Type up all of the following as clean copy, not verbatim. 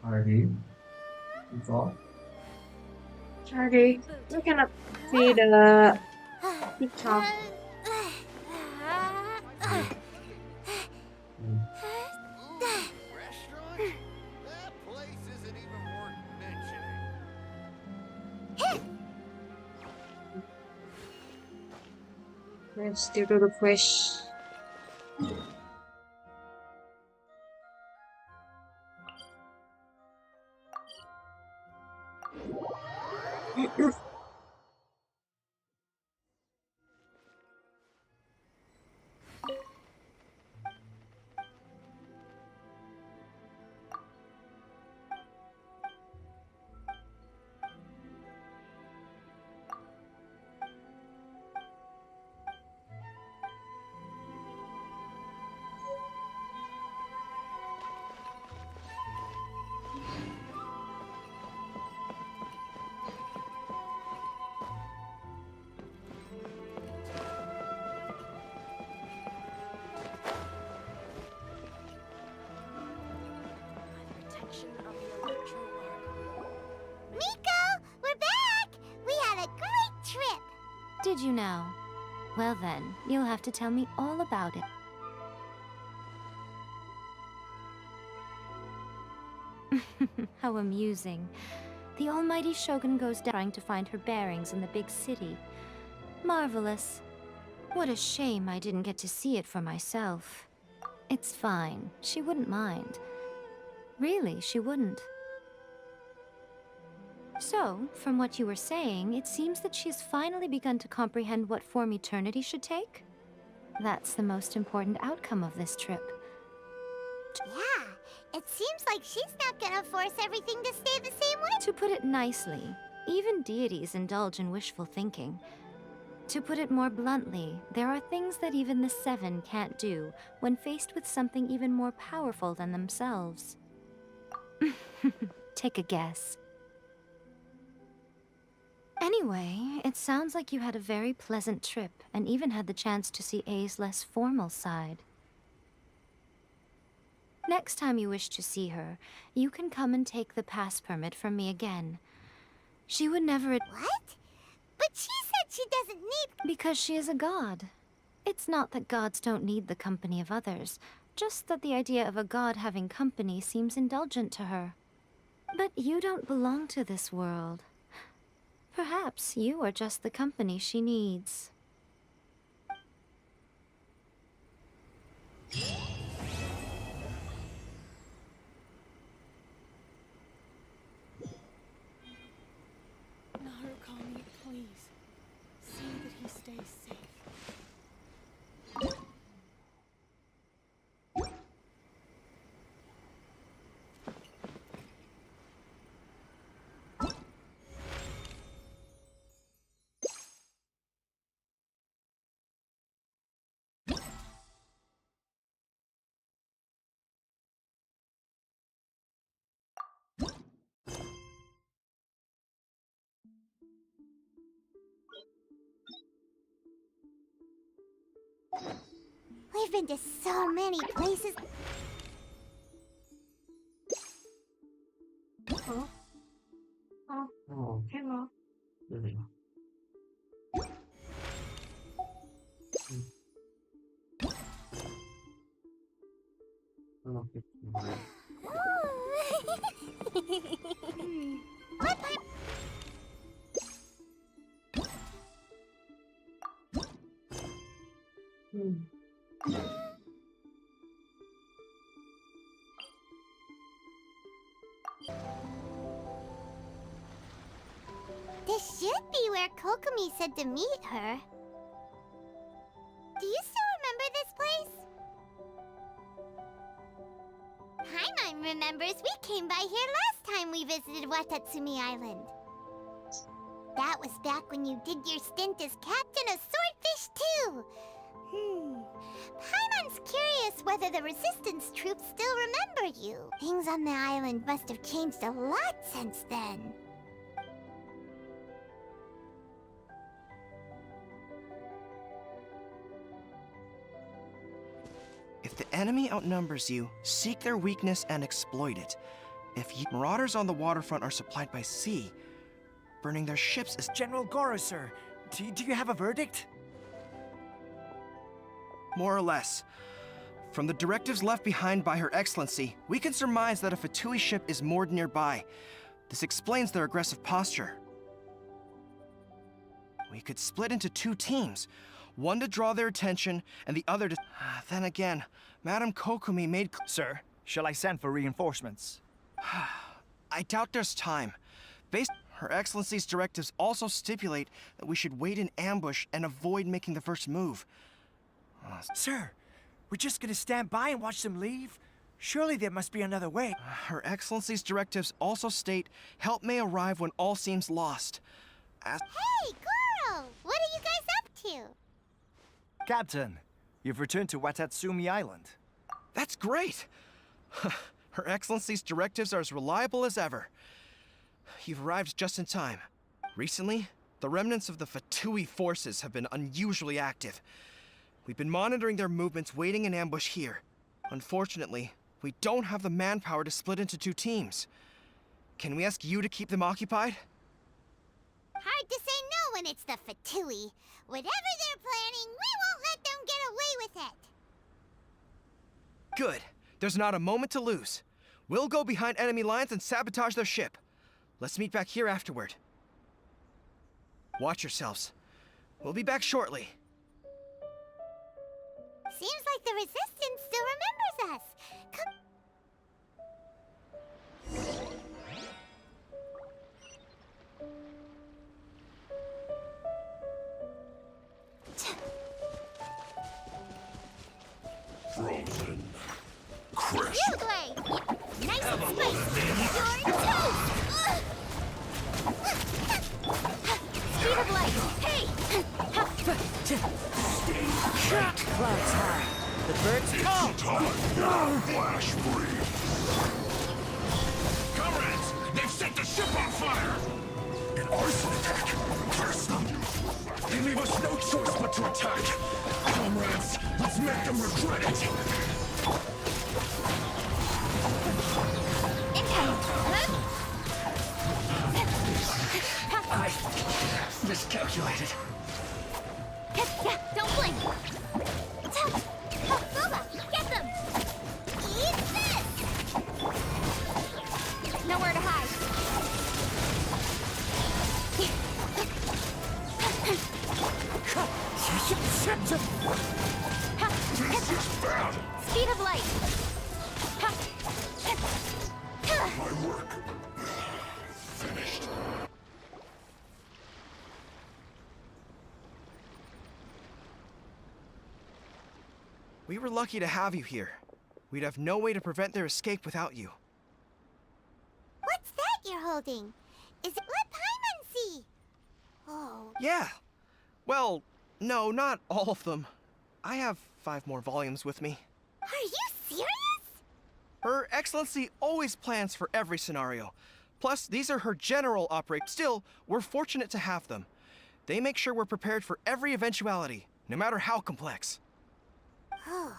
Alrighty, that's all. Sorry, we cannot see the picture. Mm. Restaurant? That place isn't even worth mentioning. Let's do the fish. Miko, we're back! We had a great trip! Did you now? Well then, you'll have to tell me all about it. How amusing. The almighty Shogun goes down trying to find her bearings in the big city. Marvelous. What a shame I didn't get to see it for myself. It's fine. She wouldn't mind. Really, she wouldn't. So, from what you were saying, it seems that she has finally begun to comprehend what form eternity should take? That's the most important outcome of this trip. Yeah, it seems like she's not gonna force everything to stay the same way. To put it nicely, even deities indulge in wishful thinking. To put it more bluntly, there are things that even the Seven can't do when faced with something even more powerful than themselves. Take a guess. Anyway, it sounds like you had a very pleasant trip and even had the chance to see A's less formal side. Next time you wish to see her, you can come and take the pass permit from me again. She would never... What? But she said she doesn't need... Because she is a god. It's not that gods don't need the company of others, just that the idea of a god having company seems indulgent to her. But you don't belong to this world. Perhaps you are just the company she needs. Narukami, please. See that he stays safe. We've been to so many places. Oh, Hello. there we go. Okay. Hmm. This should be where Kokomi said to meet her. Do you still remember this place? Paimon remembers we came by here last time we visited Watatsumi Island. That was back when you did your stint as captain of Swordfish too. Paimon's curious whether the resistance troops still remember you. Things on the island must have changed a lot since then. If the enemy outnumbers you, seek their weakness and exploit it. Marauders on the waterfront are supplied by sea. Burning their ships is... General Goro, sir. Do you have a verdict? More or less. From the directives left behind by Her Excellency, we can surmise that a Fatui ship is moored nearby. This explains their aggressive posture. We could split into 2 teams. One to draw their attention, and the other to... Then again, Madame Kokomi made... Sir, shall I send for reinforcements? I doubt there's time. Her Excellency's directives also stipulate that we should wait in ambush and avoid making the first move. Sir, we're just gonna stand by and watch them leave? Surely there must be another way. Her Excellency's directives also state help may arrive when all seems lost. Hey, Goro! What are you guys up to? Captain, you've returned to Watatsumi Island. That's great! Her Excellency's directives are as reliable as ever. You've arrived just in time. Recently, the remnants of the Fatui forces have been unusually active. We've been monitoring their movements, waiting in ambush here. Unfortunately, we don't have the manpower to split into 2 teams. Can we ask you to keep them occupied? Hard to say no when it's the Fatui. Whatever they're planning, we won't let them get away with it. Good. There's not a moment to lose. We'll go behind enemy lines and sabotage their ship. Let's meet back here afterward. Watch yourselves. We'll be back shortly. Seems like the Resistance still remembers us. Come... Frozen. Crisp. You Blade! Nice and spicy! Your toast! Speed of light! Hey! Clouds high. The birds come. Time. Flash freeze. Comrades, they've set the ship on fire. An arson attack. Curse them. They leave us no choice but to attack. Comrades, let's make them regret it. I miscalculated. Yeah, don't blink! Boba, get them! Eat this! Nowhere to hide. This is bad. Speed of light! My work. Finished. We were lucky to have you here. We'd have no way to prevent their escape without you. What's that you're holding? Is it... Let Paimon see! Oh... Yeah. Well, no, not all of them. I have 5 more volumes with me. Are you serious? Her Excellency always plans for every scenario. Plus, these are her general operate. Still, we're fortunate to have them. They make sure we're prepared for every eventuality, no matter how complex. Oh...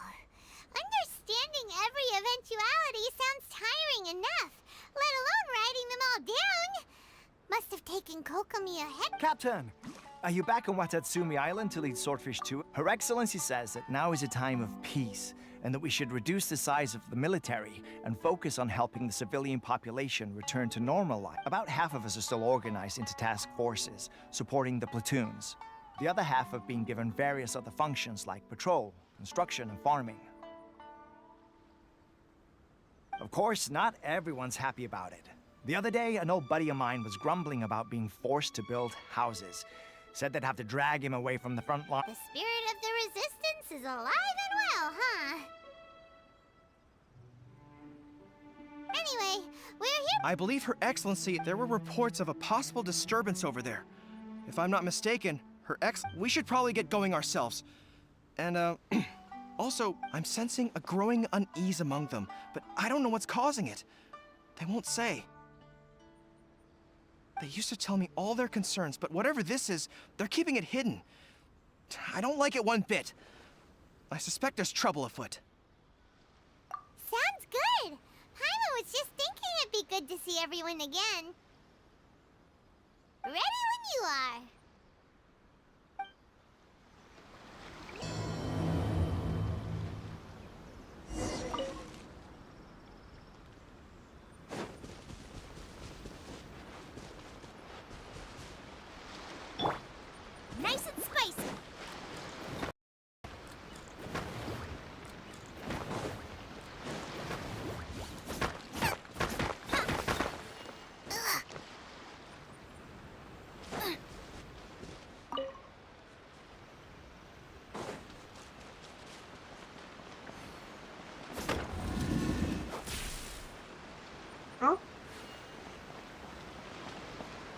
Understanding every eventuality sounds tiring enough, let alone writing them all down. Must have taken Kokomi a heck... Captain, are you back on Watatsumi Island to lead Swordfish 2? Her Excellency says that now is a time of peace, and that we should reduce the size of the military and focus on helping the civilian population return to normal life. About half of us are still organized into task forces, supporting the platoons. The other half have been given various other functions like patrol, construction, and farming. Of course, not everyone's happy about it. The other day, an old buddy of mine was grumbling about being forced to build houses. Said they'd have to drag him away from the front line. The spirit of the Resistance is alive and well, huh? Anyway, we're here... I believe Her Excellency, there were reports of a possible disturbance over there. If I'm not mistaken, we should probably get going ourselves. And, also, I'm sensing a growing unease among them, but I don't know what's causing it. They won't say. They used to tell me all their concerns, but whatever this is, they're keeping it hidden. I don't like it one bit. I suspect there's trouble afoot. Sounds good. Paimon was just thinking it'd be be good to see everyone again. Ready when you are. Nice and spicy. Huh?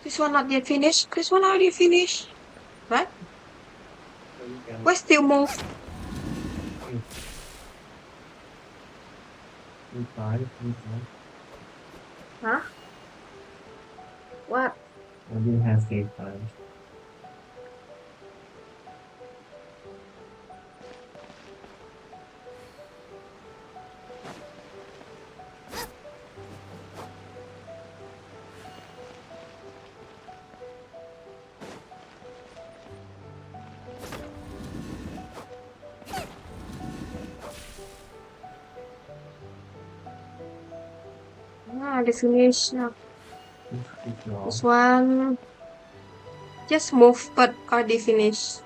This one not yet finished. This one already finished. Right? So you can Why still move? inside. Huh? What? Maybe it has save time. Ah, they finished. Yeah. It's wrong. This one just move, but already finished.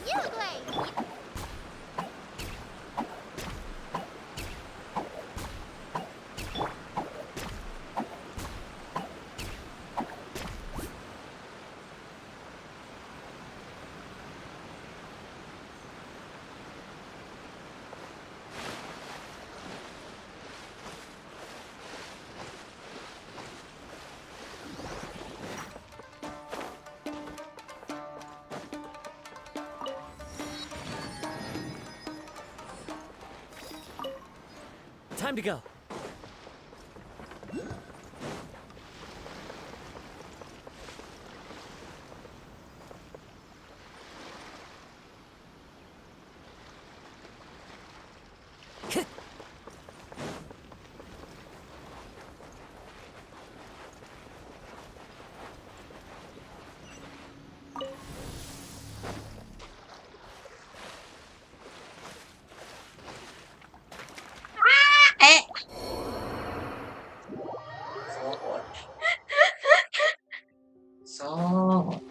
You great. Time to go. Eh. So hot. So hot.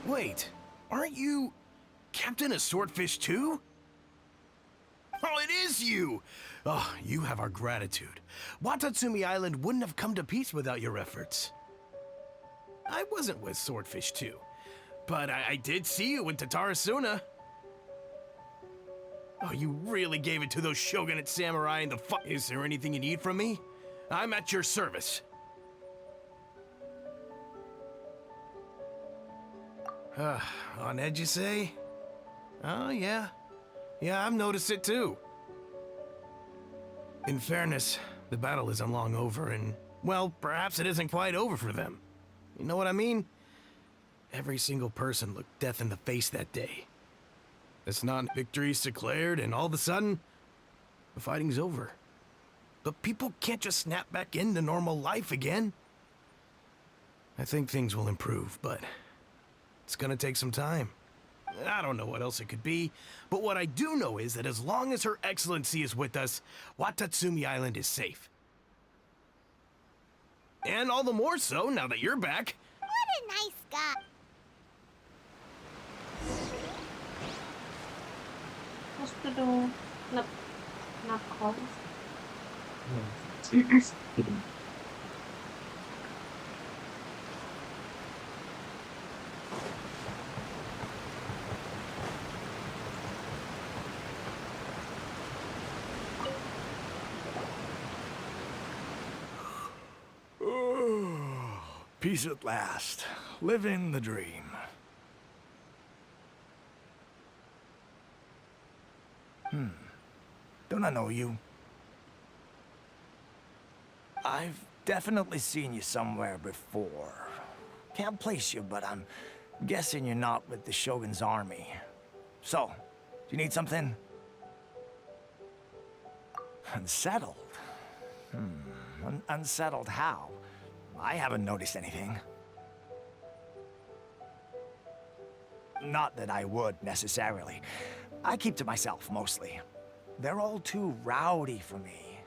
Wait, aren't you Captain of Swordfish too? Oh, it is you! Oh, you have our gratitude. Watatsumi Island wouldn't have come to peace without your efforts. I wasn't with Swordfish 2, but I did see you in Tatarasuna. Oh, you really gave it to those shogunate samurai in the Is there anything you need from me? I'm at your service. On edge, you say? Oh, yeah. Yeah, I've noticed it too. In fairness, the battle isn't long over, and, well, perhaps it isn't quite over for them. You know what I mean? Every single person looked death in the face that day. It's not victory's declared, and all of a sudden, the fighting's over. But people can't just snap back into normal life again. I think things will improve, but it's gonna take some time. I don't know what else it could be, but what I do know is that as long as Her Excellency is with us, Watatsumi Island is safe. And all the more so now that you're back. What a nice guy. Hospital. Not calls. Peace at last. Living the dream. Don't I know you? I've definitely seen you somewhere before. Can't place you, but I'm guessing you're not with the Shogun's army. So, do you need something? Unsettled? Unsettled how? I haven't noticed anything. Not that I would, necessarily. I keep to myself, mostly. They're all too rowdy for me.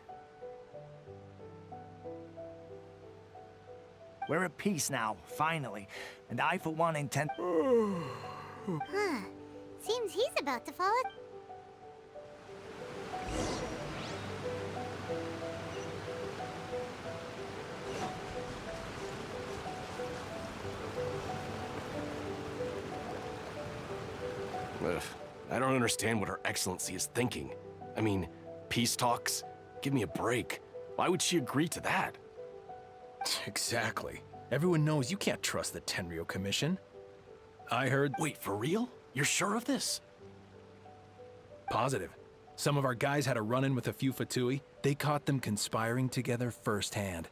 We're at peace now, finally. And I, for one, intend... Huh. Seems he's about to fall. Ugh, I don't understand what Her Excellency is thinking. I mean, peace talks? Give me a break. Why would she agree to that? Exactly. Everyone knows you can't trust the Tenryou Commission. I heard... Wait, for real? You're sure of this? Positive. Some of our guys had a run-in with a few Fatui. They caught them conspiring together firsthand.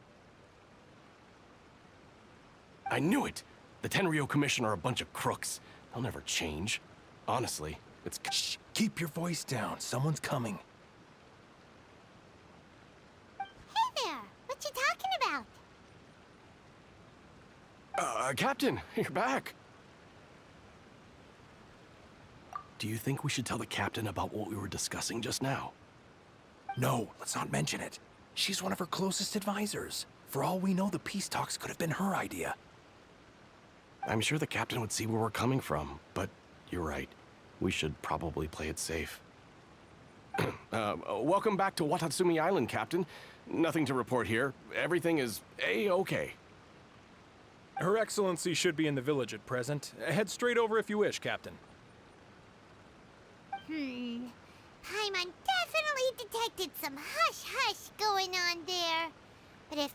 I knew it! The Tenryou Commission are a bunch of crooks. They'll never change. Honestly, it's... Shh! Keep your voice down. Someone's coming. Hey there! What you talking about? Captain, you're back. Do you think we should tell the captain about what we were discussing just now? No, let's not mention it. She's one of her closest advisors. For all we know, the peace talks could have been her idea. I'm sure the captain would see where we're coming from, but you're right. We should probably play it safe. Welcome back to Watatsumi Island, Captain. Nothing to report here. Everything is A-okay. Her Excellency should be in the village at present. Head straight over if you wish, Captain. Paimon definitely detected some hush-hush going on there. But if...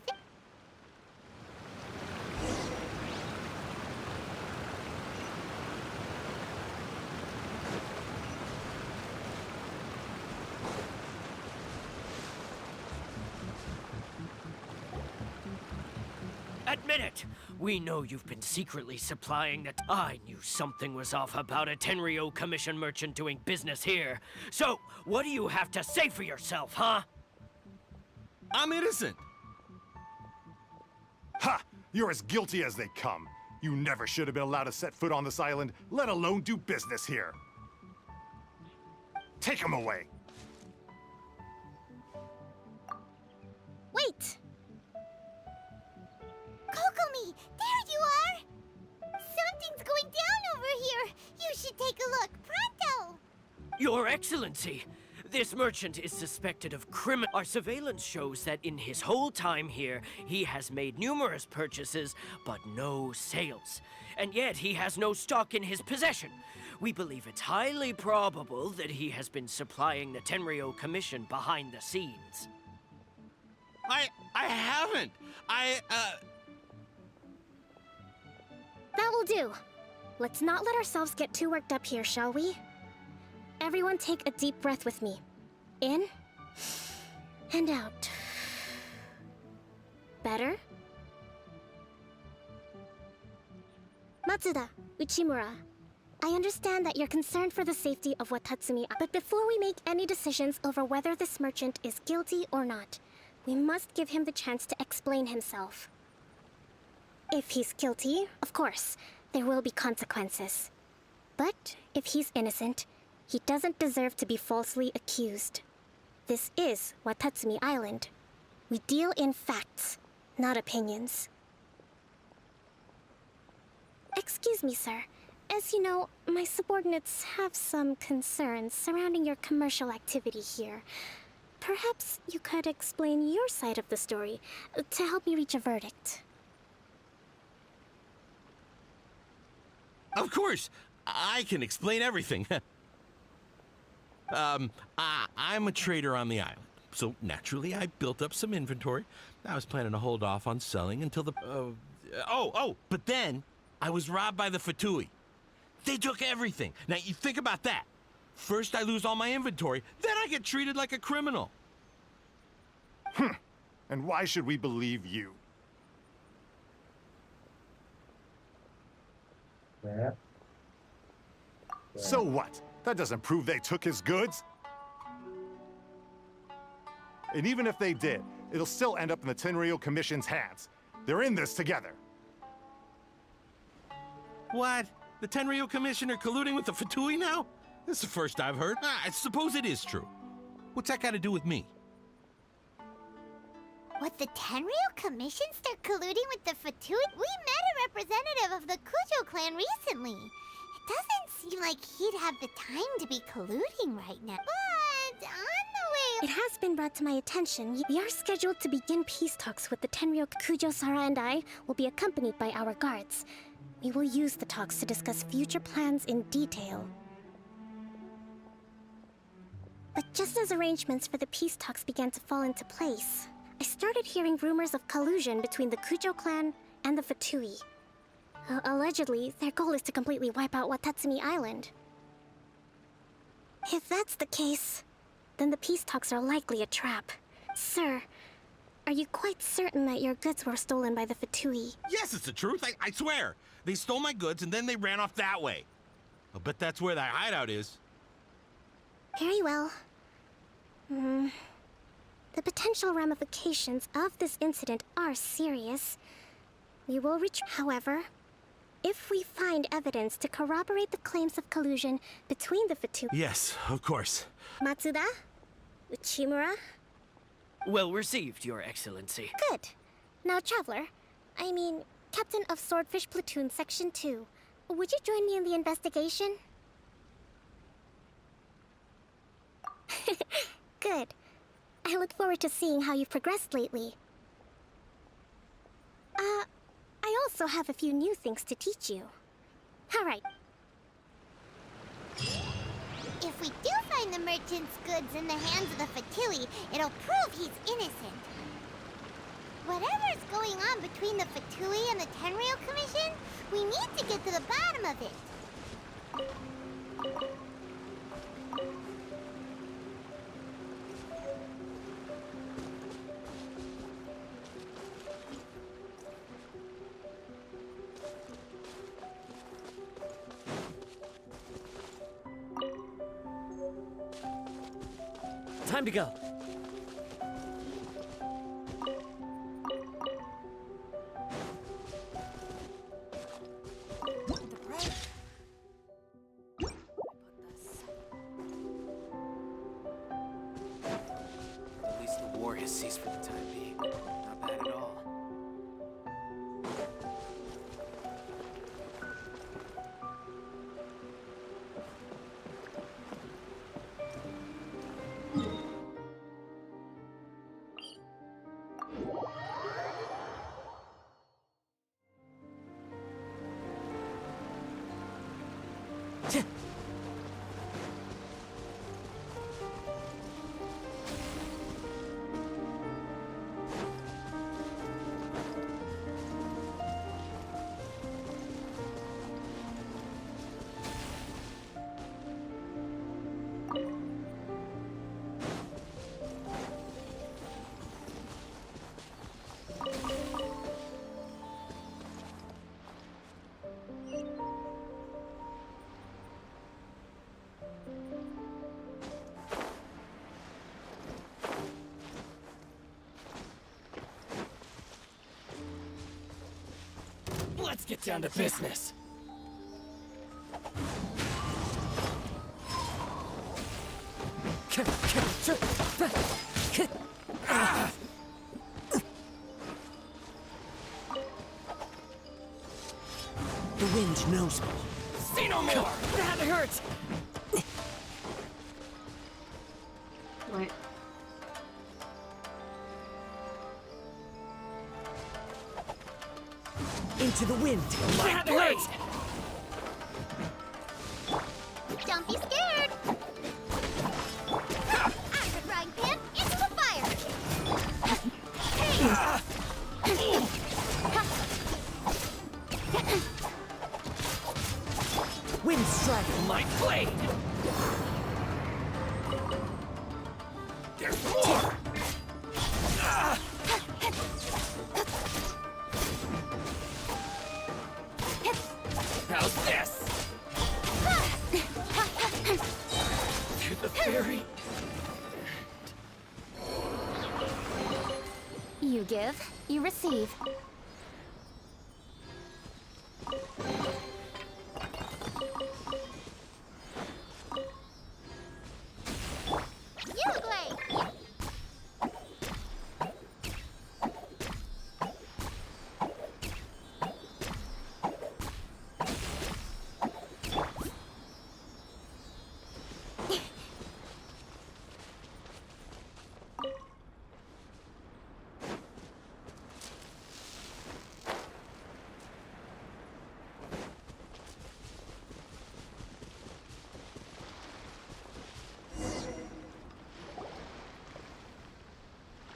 Admit it! We know you've been secretly supplying that. I knew something was off about a Tenryou Commission merchant doing business here. So, what do you have to say for yourself, huh? I'm innocent! Ha! You're as guilty as they come. You never should have been allowed to set foot on this island, let alone do business here. Take him away! Wait! Kokomi, there you are! Something's going down over here. You should take a look, pronto! Your Excellency! This merchant is suspected of criminal. Our surveillance shows that in his whole time here, he has made numerous purchases, but no sales. And yet he has no stock in his possession. We believe it's highly probable that he has been supplying the Tenryou Commission behind the scenes. I haven't. That will do. Let's not let ourselves get too worked up here, shall we? Everyone take a deep breath with me. In and out. Better? Matsuda, Uchimura, I understand that you're concerned for the safety of Watatsumi, but before we make any decisions over whether this merchant is guilty or not, we must give him the chance to explain himself. If he's guilty, of course, there will be consequences. But if he's innocent, he doesn't deserve to be falsely accused. This is Watatsumi Island. We deal in facts, not opinions. Excuse me, sir. As you know, my subordinates have some concerns surrounding your commercial activity here. Perhaps you could explain your side of the story to help me reach a verdict. Of course, I can explain everything. I'm a trader on the island, so naturally I built up some inventory. I was planning to hold off on selling until the... but then I was robbed by the Fatui. They took everything. Now, you think about that. First I lose all my inventory, then I get treated like a criminal. And why should we believe you? Yeah. So what? That doesn't prove they took his goods. And even if they did, it'll still end up in the Tenryou Commission's hands. They're in this together. What? The Tenryou Commissioner colluding with the Fatui now? This is the first I've heard. I suppose it is true. What's that got to do with me? What, the Tenryou Commission start colluding with the Fatui? We met a representative of the Kujo clan recently. It doesn't seem like he'd have the time to be colluding right now. But on the way... It has been brought to my attention. We are scheduled to begin peace talks with the Tenryou. Kujo-Sara and I will be accompanied by our guards. We will use the talks to discuss future plans in detail. But just as arrangements for the peace talks began to fall into place, I started hearing rumors of collusion between the Kujo clan and the Fatui. Allegedly, their goal is to completely wipe out Watatsumi Island. If that's the case, then the peace talks are likely a trap. Sir, are you quite certain that your goods were stolen by the Fatui? Yes, it's the truth. I swear. They stole my goods and then they ran off that way. I'll bet that's where that hideout is. Very well. The potential ramifications of this incident are serious. We will however, if we find evidence to corroborate the claims of collusion between the Fatui... Yes, of course. Matsuda? Uchimura? Well received, Your Excellency. Good. Now, Traveler, Captain of Swordfish Platoon Section 2, would you join me in the investigation? Good. I look forward to seeing how you've progressed lately. I also have a few new things to teach you. All right. If we do find the merchant's goods in the hands of the Fatui, it'll prove he's innocent. Whatever's going on between the Fatui and the Tenryou Commission, we need to get to the bottom of it. Time to go. At least the war has ceased for the time being. Not bad at all. Let's get down to business. The wind knows me. Say no more! That hurts! Wait. Into the wind. That hurts! Don't be scared! Acid frying pan into the fire! Wind strike. My blade! There's more! How's this? To the very... You give, you receive.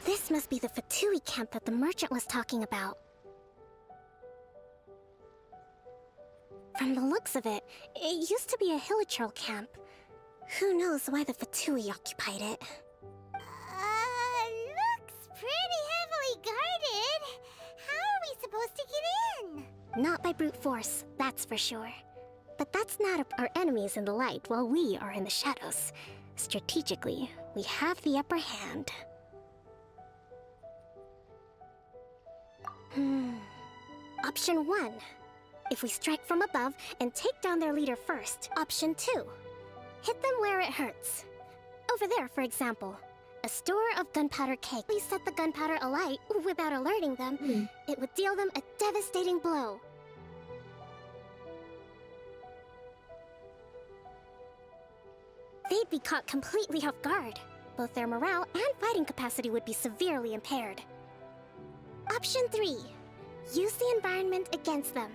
This must be the Fatui camp that the merchant was talking about. From the looks of it, it used to be a hilichurl camp. Who knows why the Fatui occupied it? Looks pretty heavily guarded. How are we supposed to get in? Not by brute force, that's for sure. But that's not our enemies in the light while we are in the shadows. Strategically, we have the upper hand. Option 1. If we strike from above and take down their leader first. Option 2. Hit them where it hurts. Over there, for example. A store of gunpowder cake. We set the gunpowder alight without alerting them. It would deal them a devastating blow. They'd be caught completely off guard. Both their morale and fighting capacity would be severely impaired. Option 3. Use the environment against them.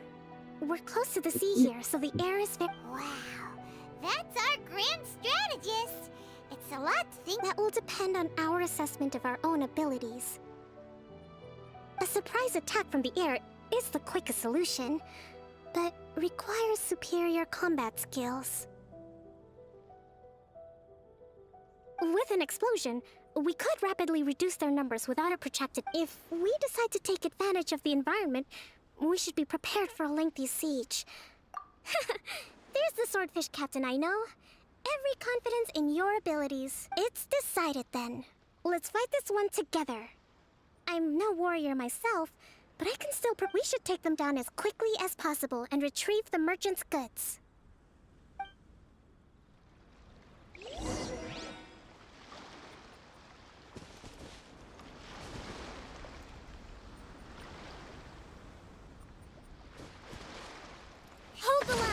We're close to the sea here, so the air is very... Wow, that's our grand strategist. It's a lot to think. That will depend on our assessment of our own abilities. A surprise attack from the air is the quickest solution, but requires superior combat skills. With an explosion, we could rapidly reduce their numbers without a protracted... If we decide to take advantage of the environment, we should be prepared for a lengthy siege. There's the swordfish captain I know. Every confidence in your abilities. It's decided then. Let's fight this one together. I'm no warrior myself, but I can still... We should take them down as quickly as possible and retrieve the merchant's goods. Hold the line!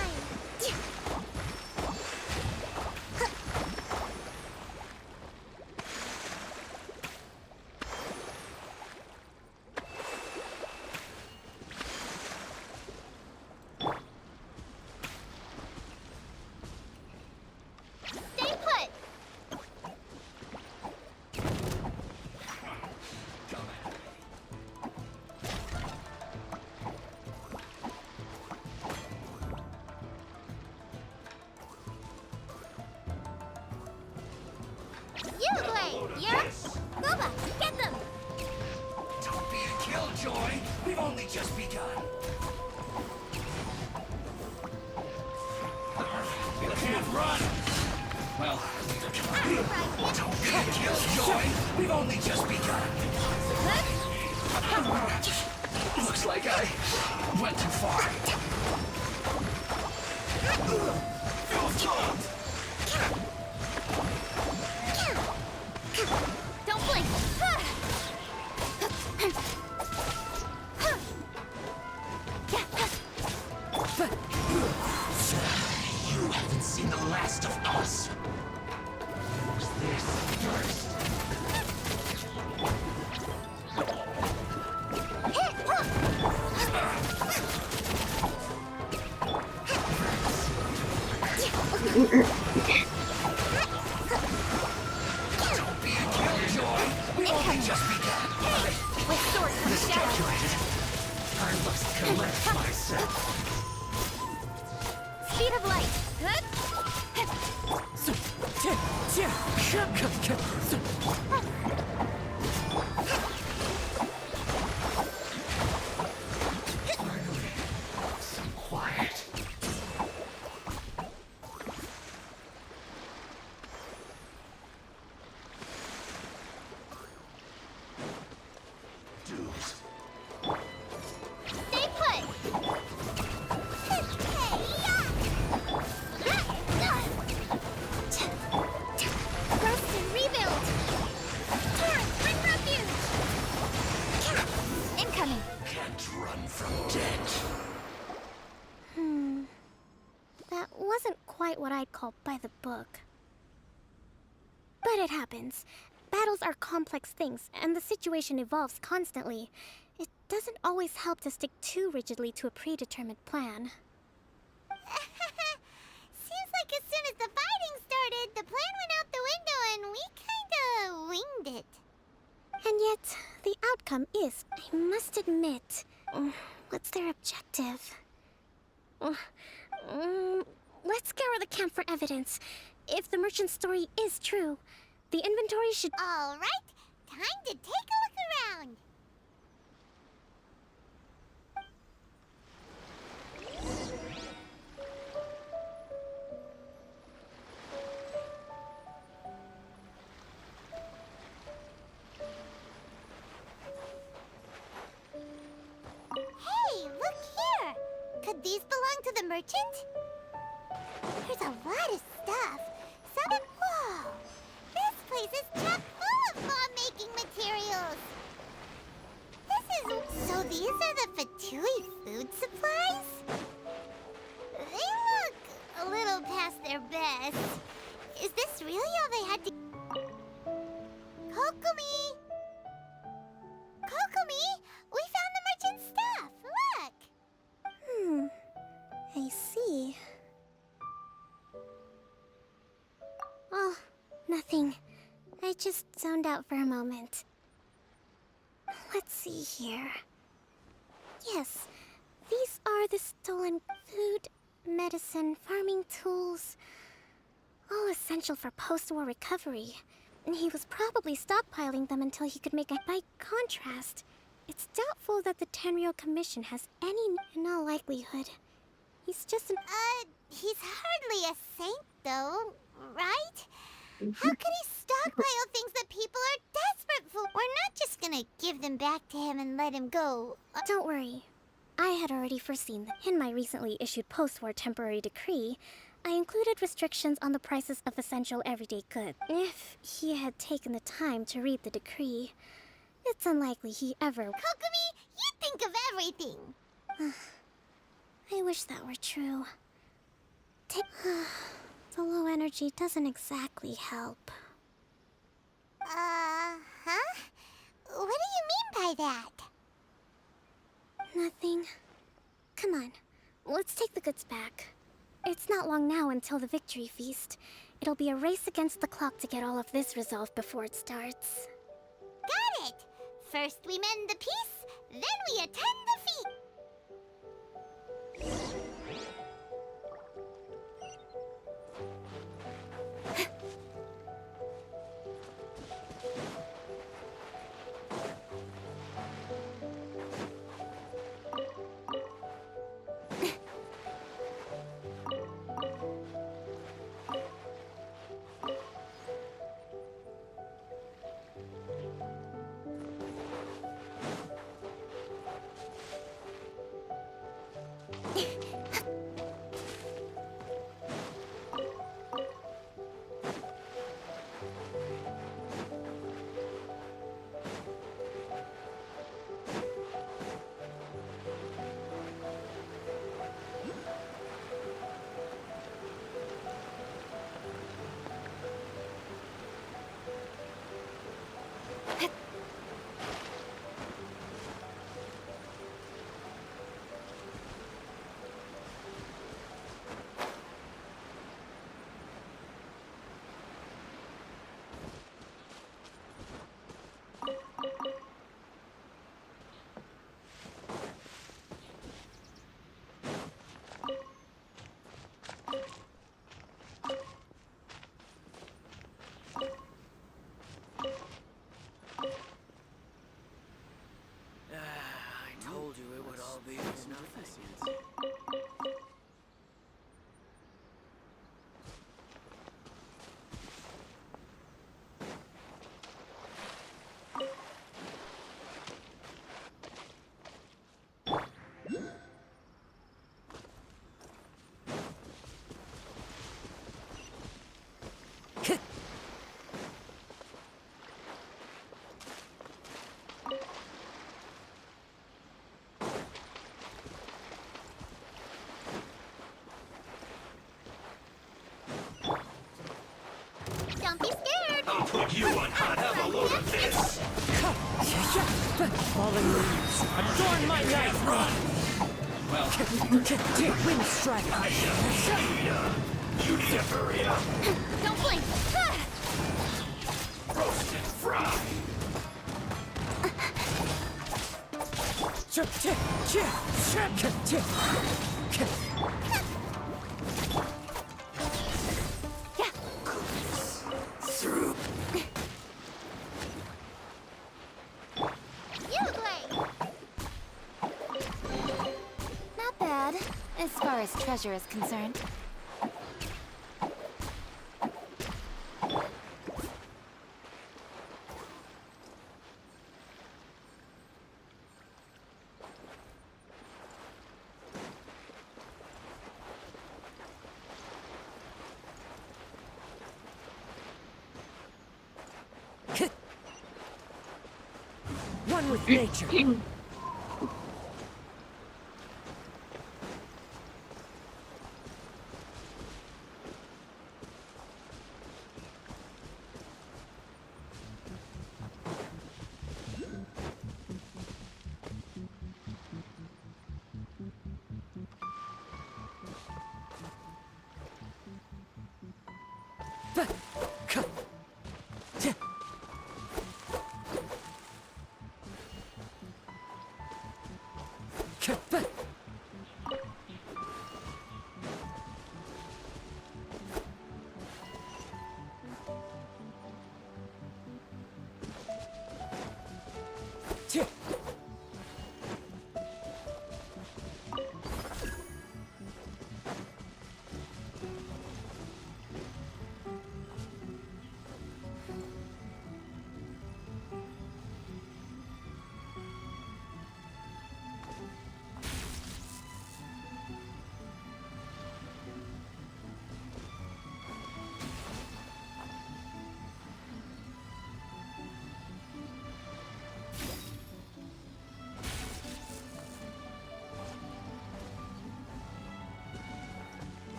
just begun. We can't run! Well, don't kill Joy! We've only just begun. Looks like I went too far. Don't blink! You haven't seen the last of us. Use this first. Don't be a killjoy. We've only just begun. With swords from the shadow. I must collect myself. Speed of light. Some quiet. Dudes. Stay put. Rest and rebuild. Torrent, bring refuge. Incoming. Can't run from death. That wasn't quite what I'd call by the book. But it happens. Battles are complex things, and the situation evolves constantly. It doesn't always help to stick too rigidly to a predetermined plan. Seems like as soon as the fighting started, the plan went out the window and we kinda winged it. And yet, the outcome is, I must admit, what's their objective? Let's scour the camp for evidence. If the merchant's story is true, the inventory should... All right, time to take a look around. Hey, look here. Could these belong to the merchant? There's a lot of stuff. Whoa! This place is chock full of bomb-making materials. So these are the Fatui food supplies? They look a little past their best. Is this really all they had to... Kokomi! Kokomi! We found the merchant's stuff! Look! I see. Oh, nothing. I just zoned out for a moment. Let's see here. Yes, these are the stolen food, medicine, farming tools. All essential for post-war recovery. And he was probably stockpiling them until he could make a... By contrast, it's doubtful that the Tenryou Commission has any... In all likelihood, he's just an... He's hardly a saint, though, right? How could he stockpile things that people are desperate for? We're not just gonna give them back to him and let him go. Don't worry. I had already foreseen that. In my recently issued post-war temporary decree, I included restrictions on the prices of essential everyday goods. If he had taken the time to read the decree, it's unlikely he ever... Kokomi, you think of everything! I wish that were true. The low energy doesn't exactly help. Huh? What do you mean by that? Nothing. Come on, let's take the goods back. It's not long now until the victory feast. It'll be a race against the clock to get all of this resolved before it starts. Got it! First we mend the peace, then we attend the feast. be scared. I'll put you on hot. Have a load of this. Fallen leaves adorn my night. Well, Wind strike. you need to hurry up. Don't blink. Roast and fry. Through. Not bad, as far as treasure is concerned. One with nature.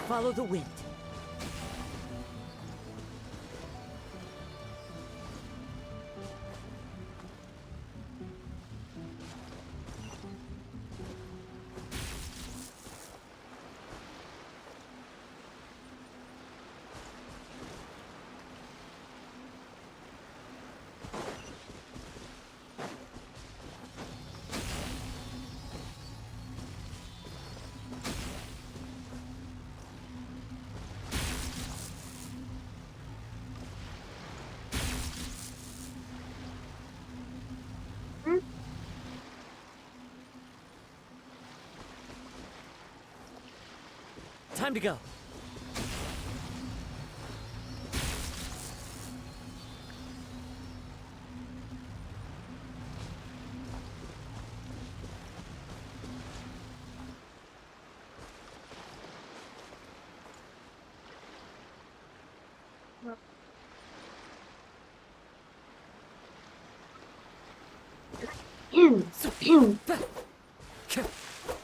Follow the wind. Time to go.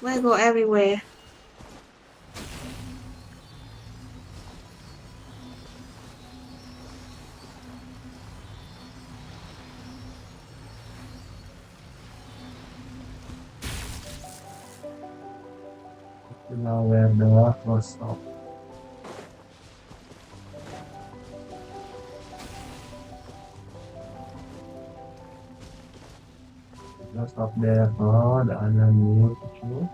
Why go everywhere? Now where the was stop. Let's stop there. Oh, the other new picture.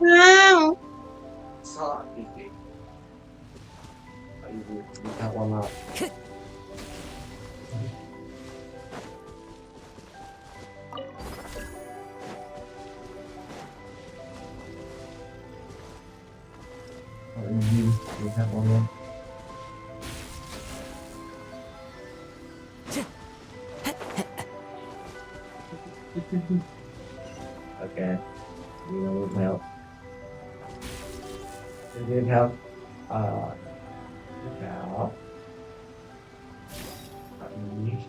No. Sorry. That one up. We have one more. Okay. We will help. didn't have uh now ini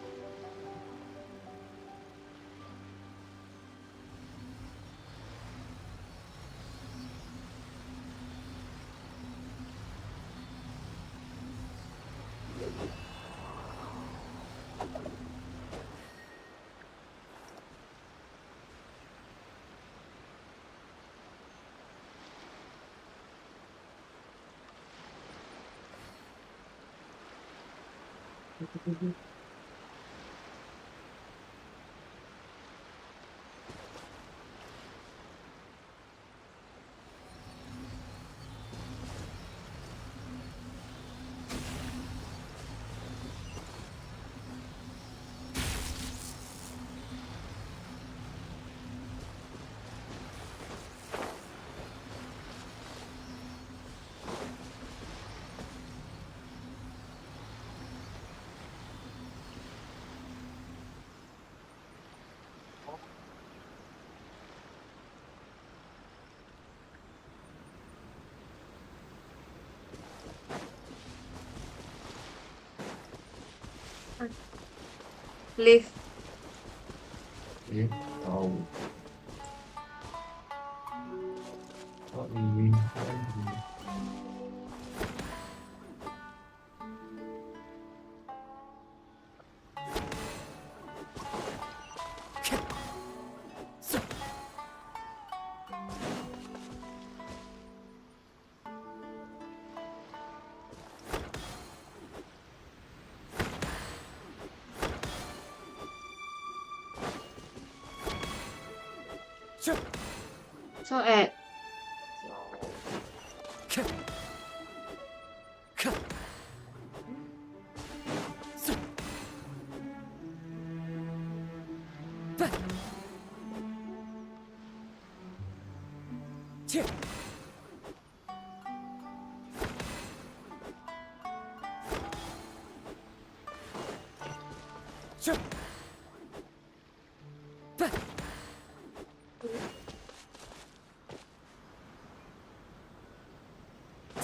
Leave. ini tahu oh ini So Ed.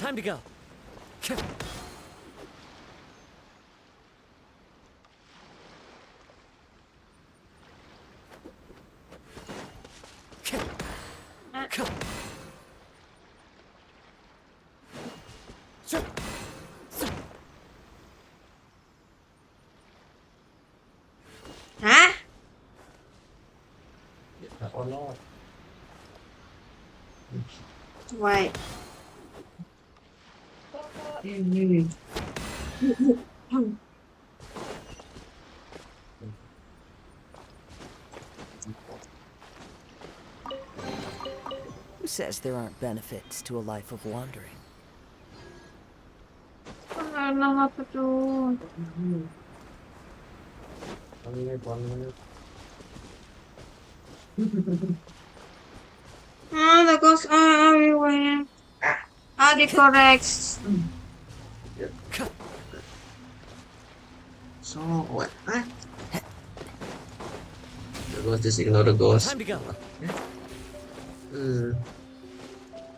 Time to go. Hả? oh no Wait. ini Who says there aren't benefits to a life of wandering? Ano apa tuh? 1 minute That goes everywhere. The correct. so what the ghost just ignore the ghost Time to go.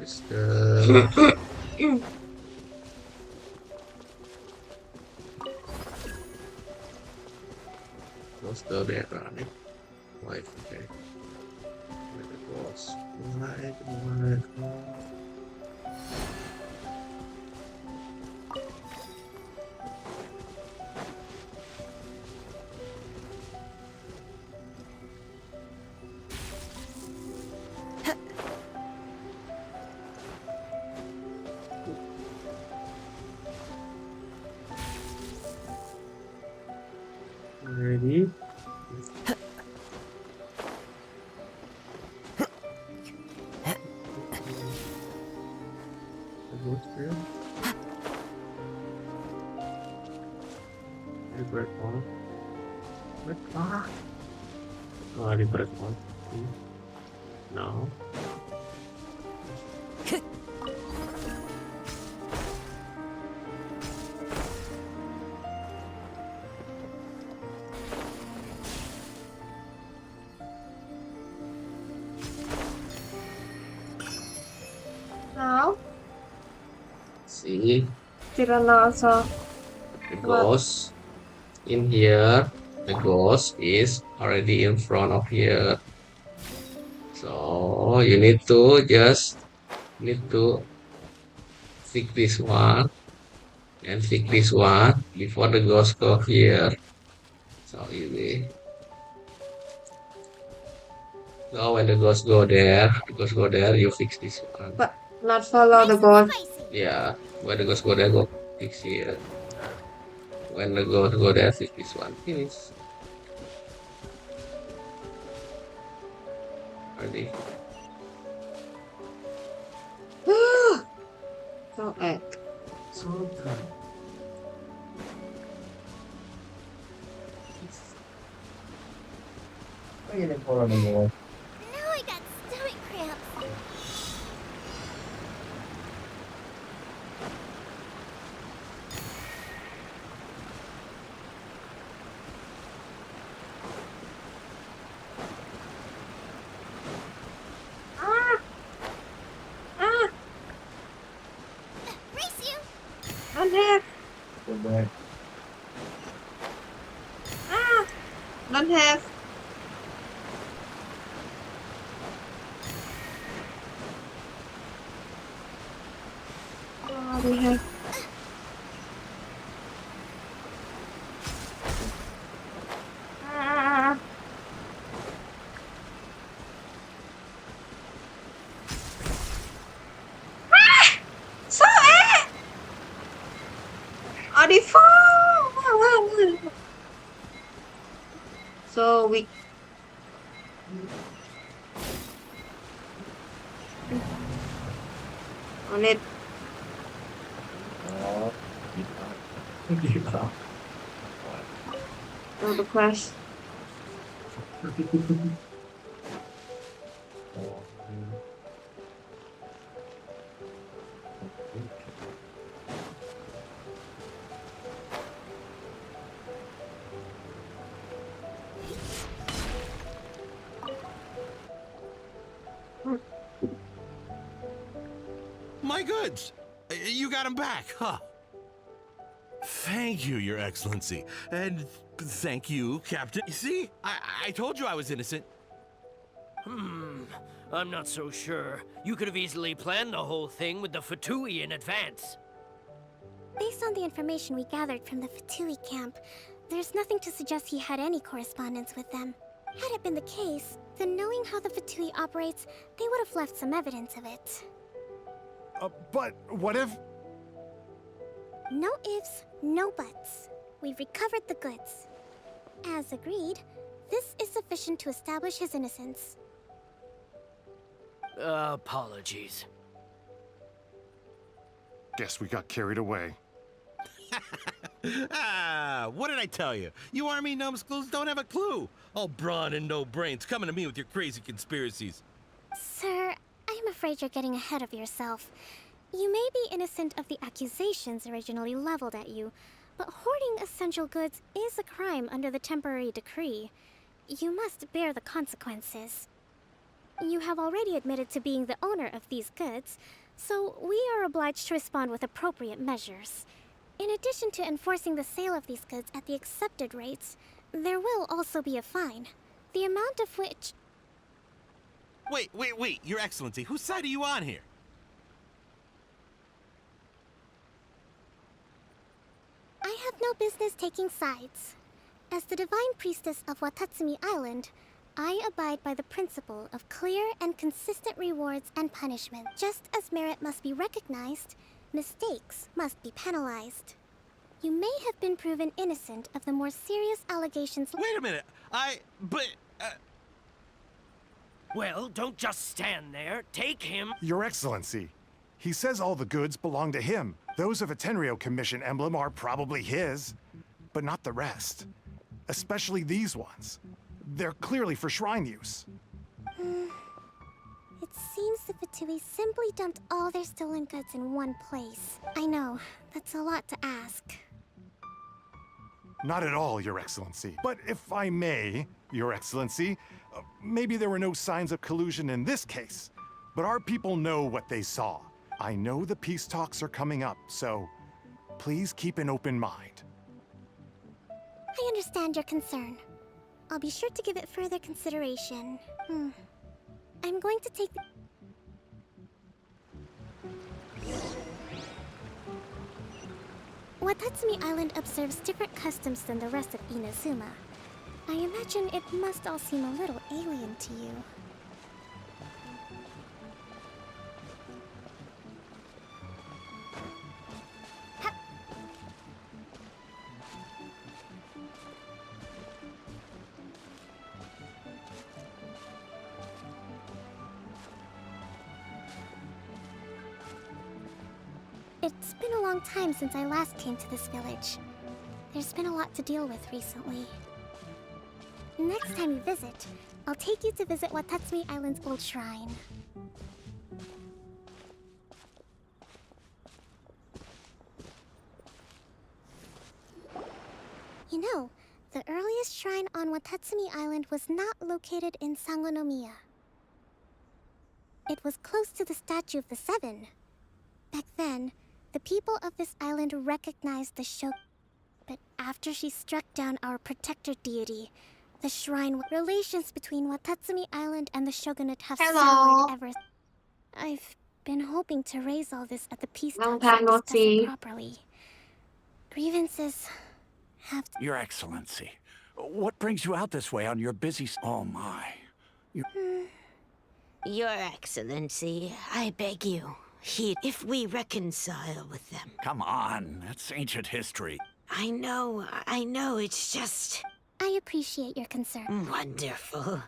it's the ghost still there running wait okay where the ghost right ready break on. Break on. Oh, di break on. No. How? See, Tyrannosaurus. the ghost in here. The ghost is already in front of here. So you need to fix this one and fix this one before the ghost go here. So easy. So when the ghost go there, you fix this one. But not follow the ghost. Yeah, when the ghost go there, go fix here. When the ghost go there, fix this one. Finish. Ready? So egg. So done. Ini follow the ghost. Now I got stomach cramps. Race you! Don't have. Go back. Don't have. Oh, we have. So the phone. So we on it. Oh, give up. Oh, the crash. My goods! You got them back, huh? Thank you, Your Excellency. And thank you, Captain. You see? I told you I was innocent. I'm not so sure. You could have easily planned the whole thing with the Fatui in advance. Based on the information we gathered from the Fatui camp, there's nothing to suggest he had any correspondence with them. Had it been the case, then knowing how the Fatui operates, they would have left some evidence of it. But what if... No ifs, no buts. We've recovered the goods. As agreed, this is sufficient to establish his innocence. Apologies. Guess we got carried away. What did I tell you? You army numbskulls don't have a clue. All brawn and no brains coming to me with your crazy conspiracies. Sir, I'm afraid you're getting ahead of yourself. You may be innocent of the accusations originally leveled at you, but hoarding essential goods is a crime under the temporary decree. You must bear the consequences. You have already admitted to being the owner of these goods, so we are obliged to respond with appropriate measures. In addition to enforcing the sale of these goods at the accepted rates, there will also be a fine, the amount of which... Wait, Your Excellency, whose side are you on here? I have no business taking sides. As the Divine Priestess of Watatsumi Island, I abide by the principle of clear and consistent rewards and punishment. Just as merit must be recognized, mistakes must be penalized. You may have been proven innocent of the more serious allegations... Wait a minute, Well, don't just stand there. Take him. Your Excellency, he says all the goods belong to him. Those of a Tenryou Commission emblem are probably his, but not the rest. Especially these ones. They're clearly for shrine use. It seems the Fatui simply dumped all their stolen goods in one place. I know, that's a lot to ask. Not at all, Your Excellency. But if I may, Your Excellency, maybe there were no signs of collusion in this case, but our people know what they saw. I know the peace talks are coming up, so please keep an open mind. I understand your concern. I'll be sure to give it further consideration. I'm going to take Watatsumi Island observes different customs than the rest of Inazuma. I imagine it must all seem a little alien to you. It's been a long time since I last came to this village. There's been a lot to deal with recently. Next time you visit, I'll take you to visit Watatsumi Island's old shrine. You know, the earliest shrine on Watatsumi Island was not located in Sangonomiya. It was close to the Statue of the Seven. Back then, the people of this island recognized the shogun. But after she struck down our protector deity, the shrine relations between Watatsumi Island and the shogunate have soured ever. I've been hoping to raise all this at the peace talks and discuss it properly. Grievances have to... Your Excellency, what brings you out this way on your busy... Oh my. Your Excellency, I beg you, if we reconcile with them. Come on, that's ancient history. I know, it's just... I appreciate your concern. Wonderful.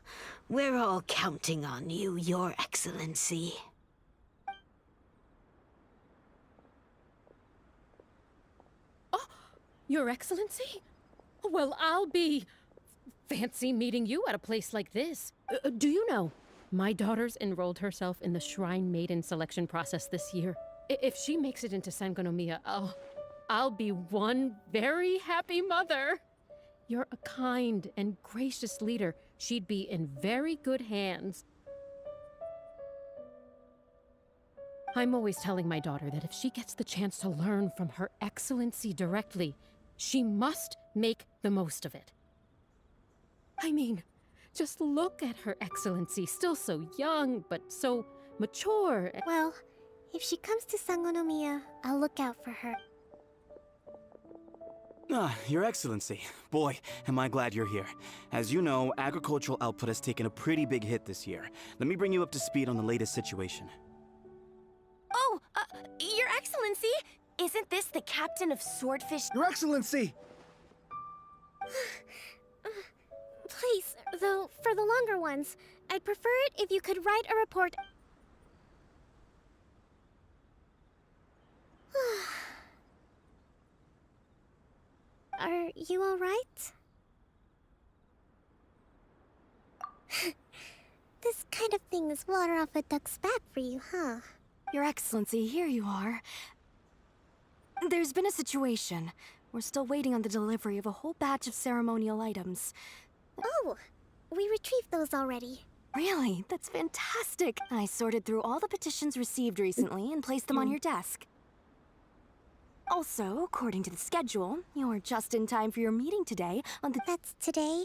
We're all counting on you, Your Excellency. Oh, Your Excellency? Well, I'll be... fancy meeting you at a place like this. Do you know, my daughter's enrolled herself in the Shrine Maiden selection process this year. If she makes it into Sangonomiya, I'll be one very happy mother. You're a kind and gracious leader. She'd be in very good hands. I'm always telling my daughter that if she gets the chance to learn from Her Excellency directly, she must make the most of it. I mean, just look at Her Excellency, still so young, but so mature. Well, if she comes to Sangonomiya, I'll look out for her. Your Excellency. Boy, am I glad you're here. As you know, agricultural output has taken a pretty big hit this year. Let me bring you up to speed on the latest situation. Oh, Your Excellency! Isn't this the captain of Swordfish? Your Excellency! Please, though, for the longer ones, I'd prefer it if you could write a report. Are you all right? This kind of thing is water off a duck's back for you, huh? Your Excellency, here you are. There's been a situation. We're still waiting on the delivery of a whole batch of ceremonial items. Oh, we retrieved those already. Really? That's fantastic. I sorted through all the petitions received recently and placed them on your desk. Also, according to the schedule, you're just in time for your meeting today on the... That's today?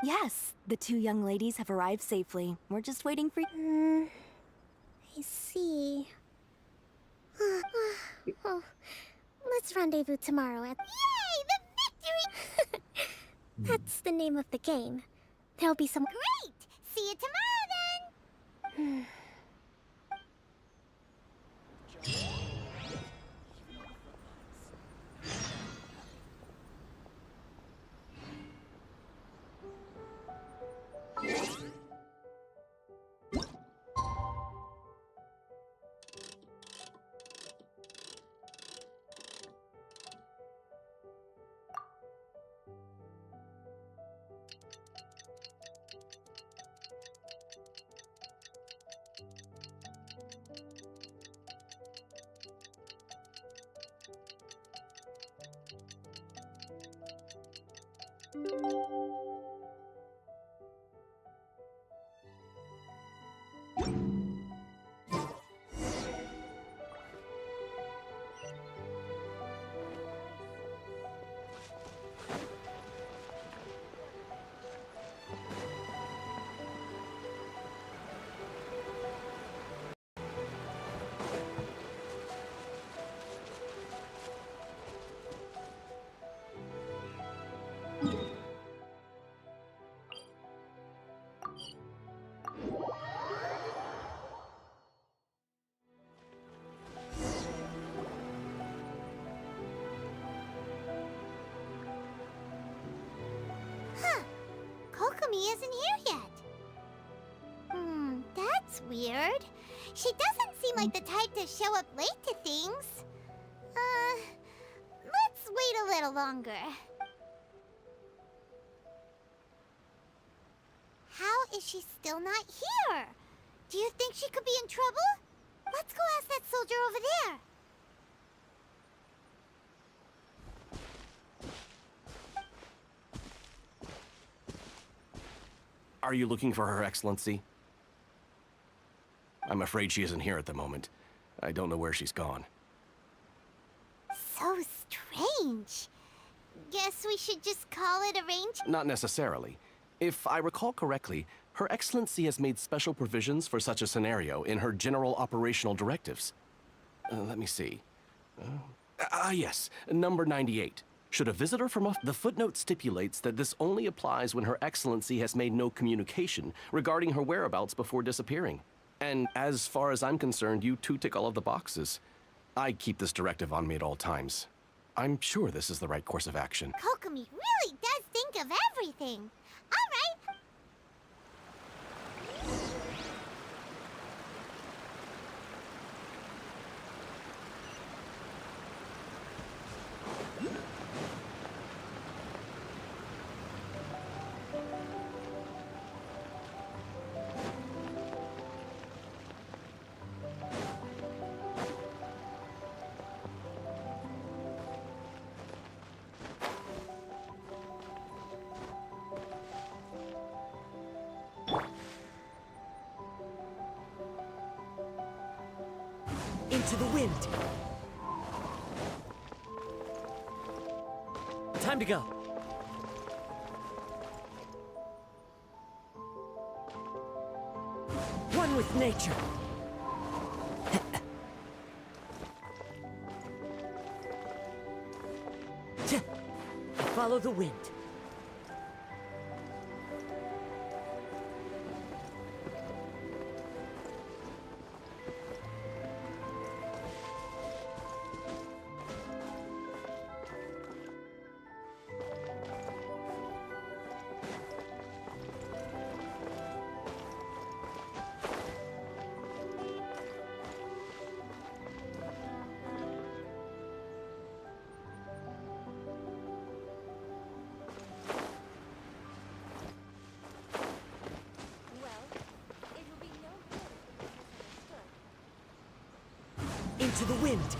Yes, the two young ladies have arrived safely. We're just waiting for... I see. Oh, let's rendezvous tomorrow at... Yay! The victory! That's the name of the game. There'll be some... Great! See you tomorrow then! Kokomi isn't here yet. That's weird. She doesn't seem like the type to show up late to things. Let's wait a little longer. How is she still not here? Do you think she could be in trouble? Let's go ask that soldier over there. Are you looking for Her Excellency? I'm afraid she isn't here at the moment. I don't know where she's gone. So strange. Guess we should just call it arranged? Not necessarily. If I recall correctly, Her Excellency has made special provisions for such a scenario in her general operational directives. Let me see. Yes, number 98. Should a visitor from the footnote stipulates that this only applies when Her Excellency has made no communication regarding her whereabouts before disappearing. And as far as I'm concerned, you two tick all of the boxes. I keep this directive on me at all times. I'm sure this is the right course of action. Kokomi really does think of everything. All right. Into the wind. Time to go. One with nature. Follow the wind. Into the wind.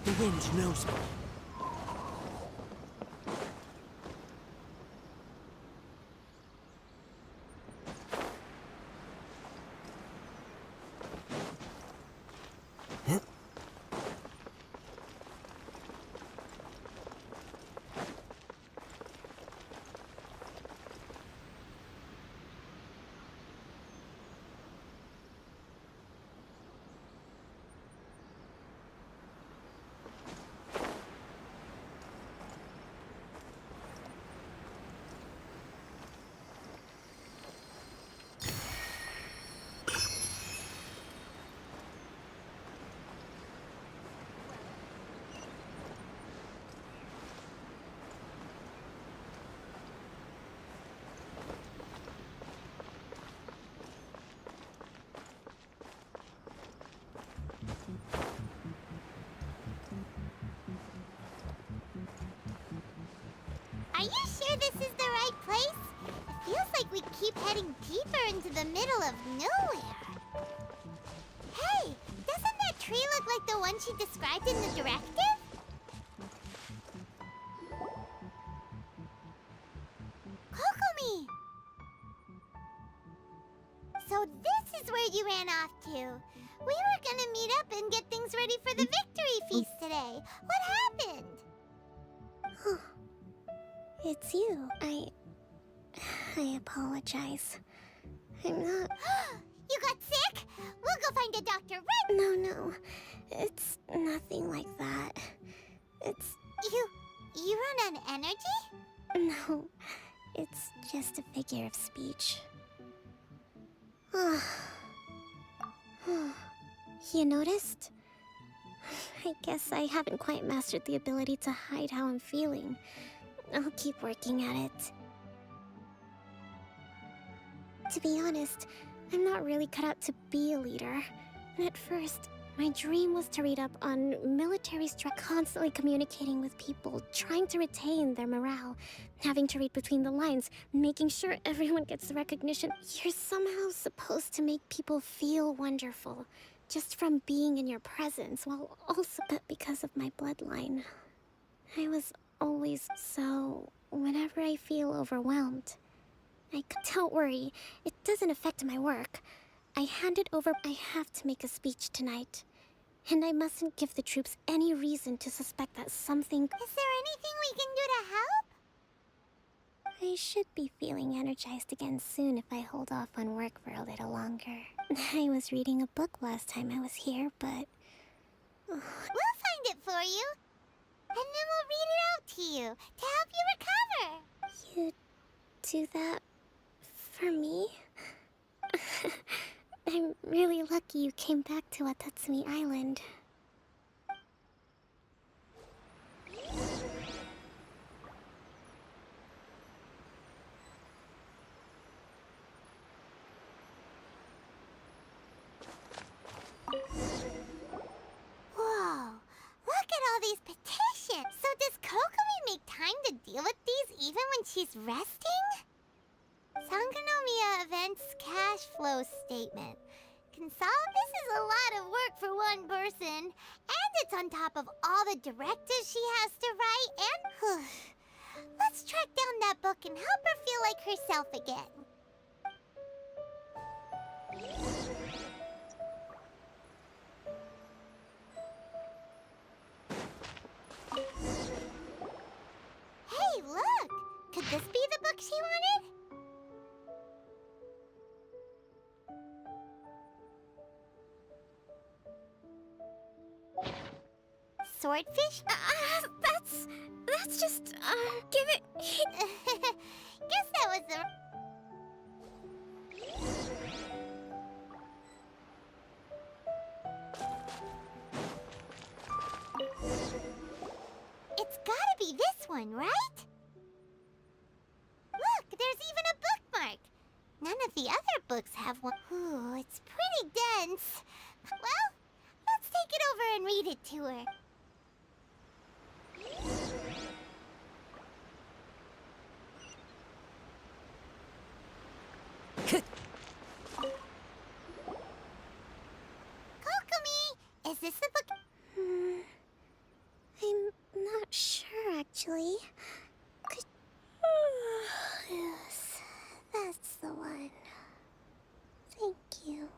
The wind knows me. Are you sure this is the right place? It feels like we keep heading deeper into the middle of nowhere. Hey, doesn't that tree look like the one she described in the directive? Kokomi! So this is where you ran off to. We were gonna meet up and get things ready for the victory feast today. What happened? It's you. I apologize. I'm not... You got sick? We'll go find a doctor right... No. It's nothing like that. It's... You run on energy? No. It's just a figure of speech. You noticed? I guess I haven't quite mastered the ability to hide how I'm feeling. I'll keep working at it. To be honest, I'm not really cut out to be a leader. At first, my dream was to read up on military strategy, constantly communicating with people, trying to retain their morale, having to read between the lines, making sure everyone gets the recognition. You're somehow supposed to make people feel wonderful, just from being in your presence, while also, but because of my bloodline, I was always so, whenever I feel overwhelmed, don't worry, it doesn't affect my work. I handed over. I have to make a speech tonight. And I mustn't give the troops any reason to suspect that something... Is there anything we can do to help? I should be feeling energized again soon if I hold off on work for a little longer. I was reading a book last time I was here, but... We'll find it for you. And then we'll read it out to you to help you recover. You do that for me? I'm really lucky you came back to Watatsumi Island. Whoa, look at all these petitions. So does Kokomi make time to deal with these even when she's resting? Sangonomiya Events Cash Flow Statement. This is a lot of work for one person, and it's on top of all the directives she has to write, and... Let's track down that book and help her feel like herself again. Hey, look! Could this be the book she wanted? Swordfish? That's just, give it... Guess that was the... It's gotta be this one, right? Look, there's even a bookmark. None of the other books have one. Ooh, it's pretty dense. Well, let's take it over and read it to her. Kokomi, is this the book? I'm not sure, actually. Yes, that's the one. Thank you.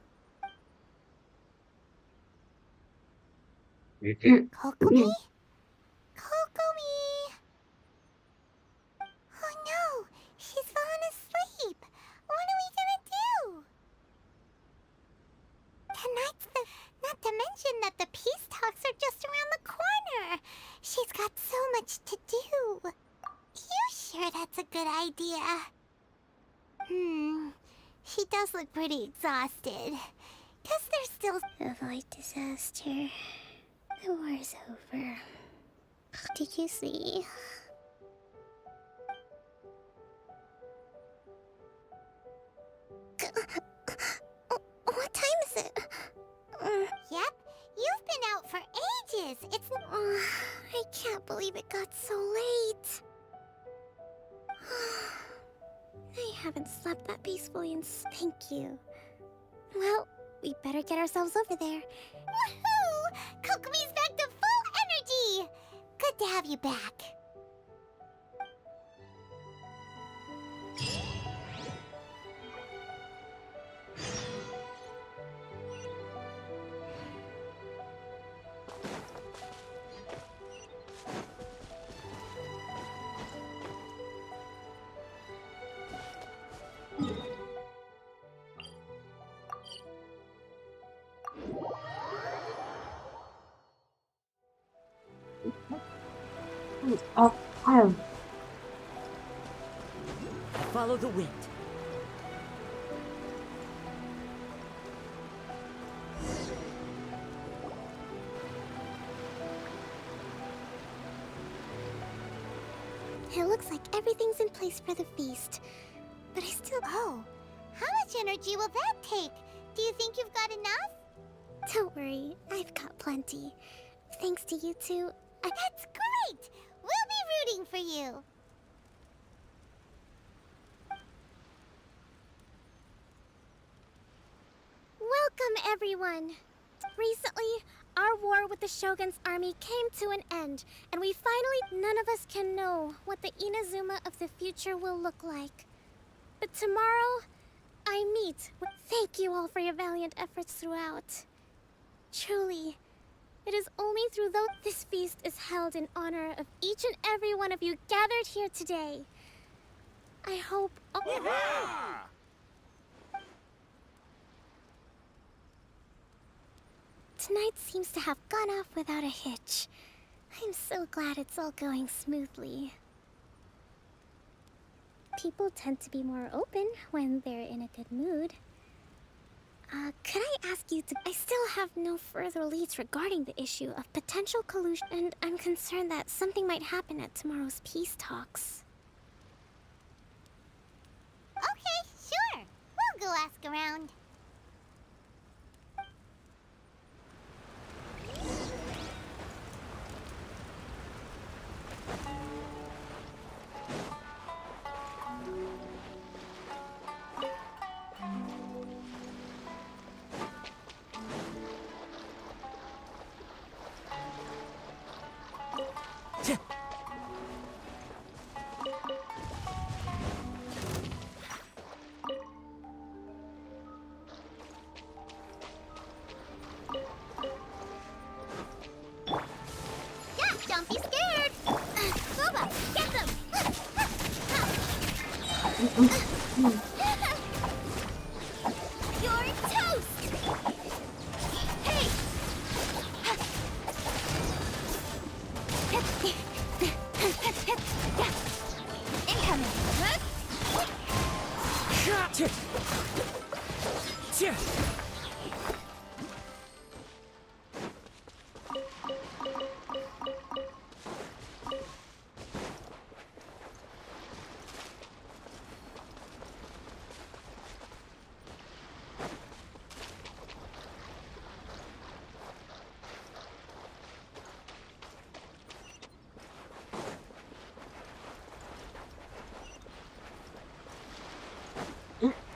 Kokomi? Kokomi! Oh no, she's fallen asleep. What are we gonna do? Tonight's the... Not to mention that the peace talks are just around the corner. She's got so much to do. You sure that's a good idea? She does look pretty exhausted. Guess there's still... Avoid disaster. The war's over. Did you see? What time is it? Yep, you've been out for ages. It's... I can't believe it got so late. I haven't slept that peacefully in... Thank you. Well, we better get ourselves over there. Woohoo! Kokomi's back to full energy! Good to have you back. Follow the wind. It looks like everything's in place for the feast. But I still... Oh, how much energy will that take? Do you think you've got enough? Don't worry, I've got plenty. Thanks to you two, That's great! We'll be rooting for you. Welcome, everyone! Recently, our war with the Shogun's army came to an end, and we finally... None of us can know what the Inazuma of the future will look like. But tomorrow, I meet with... Thank you all for your valiant efforts throughout. Truly, it is only through those... This feast is held in honor of each and every one of you gathered here today. I hope... Tonight seems to have gone off without a hitch. I'm so glad it's all going smoothly. People tend to be more open when they're in a good mood. Could I ask you to... I still have no further leads regarding the issue of potential collusion, and I'm concerned that something might happen at tomorrow's peace talks. Okay, sure. We'll go ask around. Don't be scared! Boba, get them! You're toast! Hey!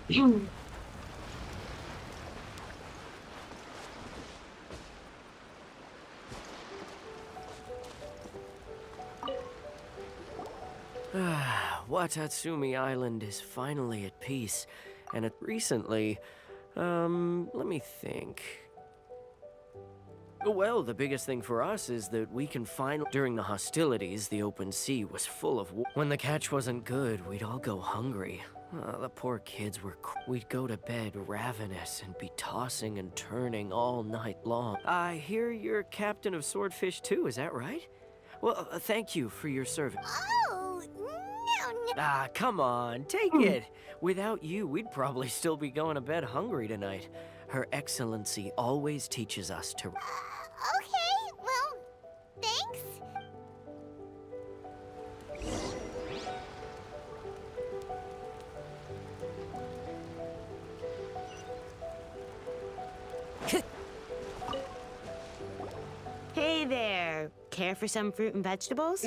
Incoming! Watatsumi Island is finally at peace, and recently, let me think. Well, the biggest thing for us is that we can finally... During the hostilities, the open sea was full of... When the catch wasn't good, we'd all go hungry. The poor kids were... We'd go to bed ravenous and be tossing and turning all night long. I hear you're captain of Swordfish too, is that right? Well, thank you for your service. Oh, no. Ah, come on, take it. Without you, we'd probably still be going to bed hungry tonight. Her Excellency always teaches us to... Okay, well, thanks. Hey there. Care for some fruit and vegetables?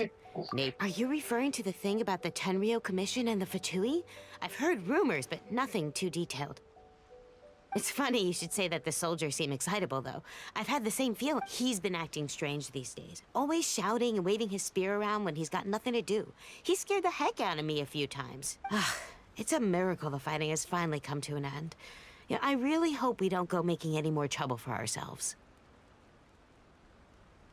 Nope. Are you referring to the thing about the Tenryou Commission and the Fatui? I've heard rumors, but nothing too detailed. It's funny you should say that the soldiers seem excitable, though. I've had the same feeling. He's been acting strange these days. Always shouting and waving his spear around when he's got nothing to do. He scared the heck out of me a few times. It's a miracle the fighting has finally come to an end. Yeah, I really hope we don't go making any more trouble for ourselves.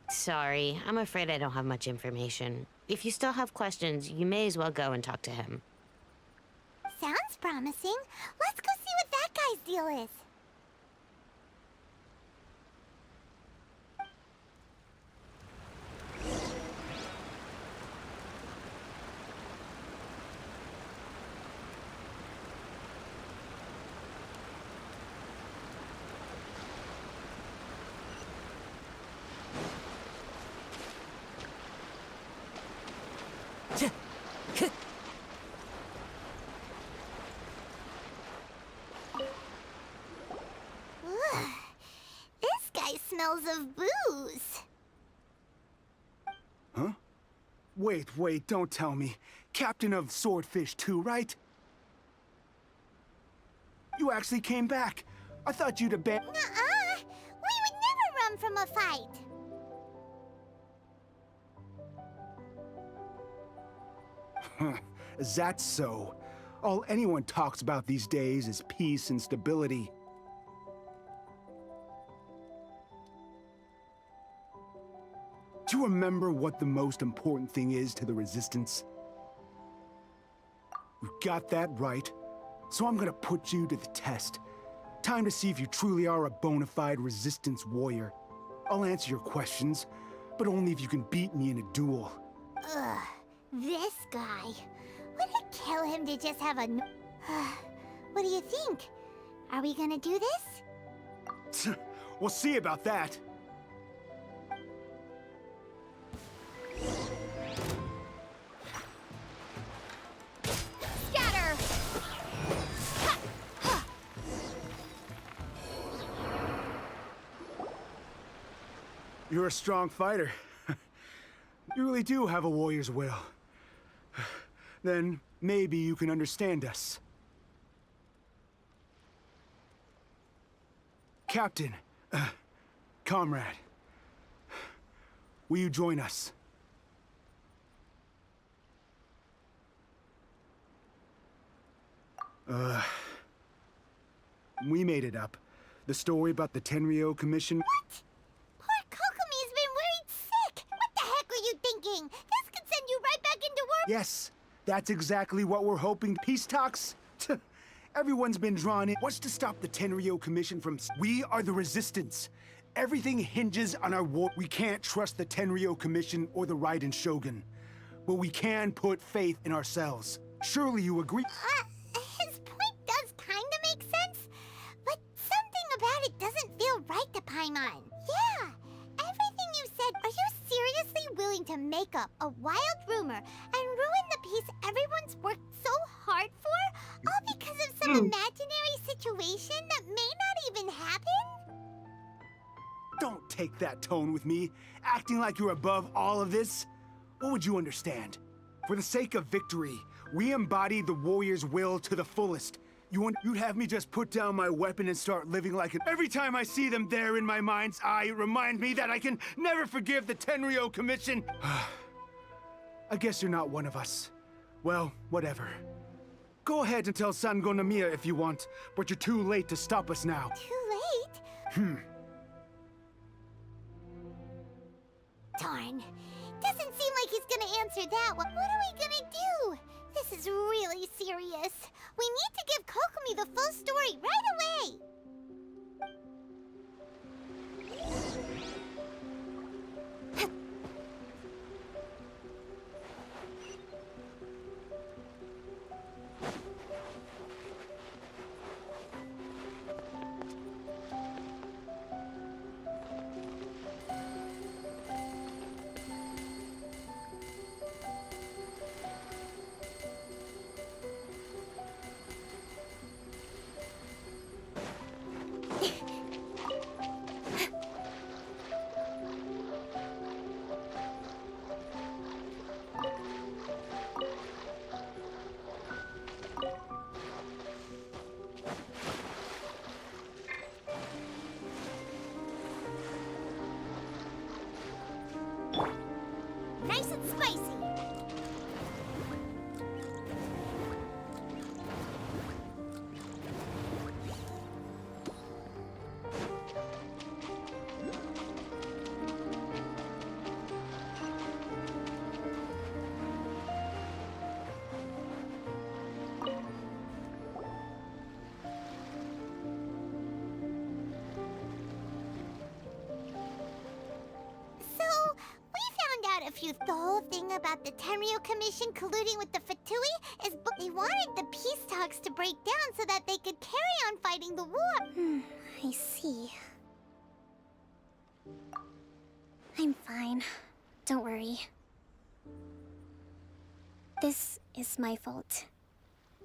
Sorry, I'm afraid I don't have much information. If you still have questions, you may as well go and talk to him. Sounds promising. Let's go see what that guy's deal is. Ugh. This guy smells of booze. Huh? Wait, don't tell me. Captain of Swordfish too, right? You actually came back. I thought you'd abandon— Nuh-uh. We would never run from a fight. Is that so? All anyone talks about these days is peace and stability. Do you remember what the most important thing is to the Resistance? You got that right. So I'm gonna put you to the test. Time to see if you truly are a bona fide Resistance warrior. I'll answer your questions, but only if you can beat me in a duel. Ugh, this guy. Would it kill him to just have a... What do you think? Are we gonna do this? We'll see about that. Scatter! You're a strong fighter. You really do have a warrior's will. Then maybe you can understand us. Captain, comrade, will you join us? We made it up. The story about the Tenryou Commission. What? Poor Kokomi's been worried sick. What the heck were you thinking? This could send you right back into work. Yes, that's exactly what we're hoping. Peace talks? Everyone's been drawn in. What's to stop the Tenryou Commission from... We are the Resistance. Everything hinges on our war. We can't trust the Tenryou Commission or the Raiden Shogun. But we can put faith in ourselves. Surely you agree? His point does kinda make sense, but something about it doesn't feel right to Paimon. Yeah, everything you said. Are you seriously willing to make up a wild rumor and ruin the peace everyone's worked so hard for, all because of some imaginary situation that may not even happen? Don't take that tone with me, acting like you're above all of this. What would you understand? For the sake of victory, we embody the warrior's will to the fullest. You'd have me just put down my weapon and start living like it. Every time I see them there in my mind's eye, it reminds me that I can never forgive the Tenryou Commission. I guess you're not one of us. Well, whatever. Go ahead and tell Sango Namiya if you want, but you're too late to stop us now. Too late? Darn. Doesn't seem like he's gonna answer that one. What are we gonna do? This is really serious. We need to give Kokomi the full story right away. Nice and spicy. A few. The whole thing about the Tenryou Commission colluding with the Fatui is they wanted the peace talks to break down so that they could carry on fighting the war. I see. I'm fine. Don't worry. This is my fault.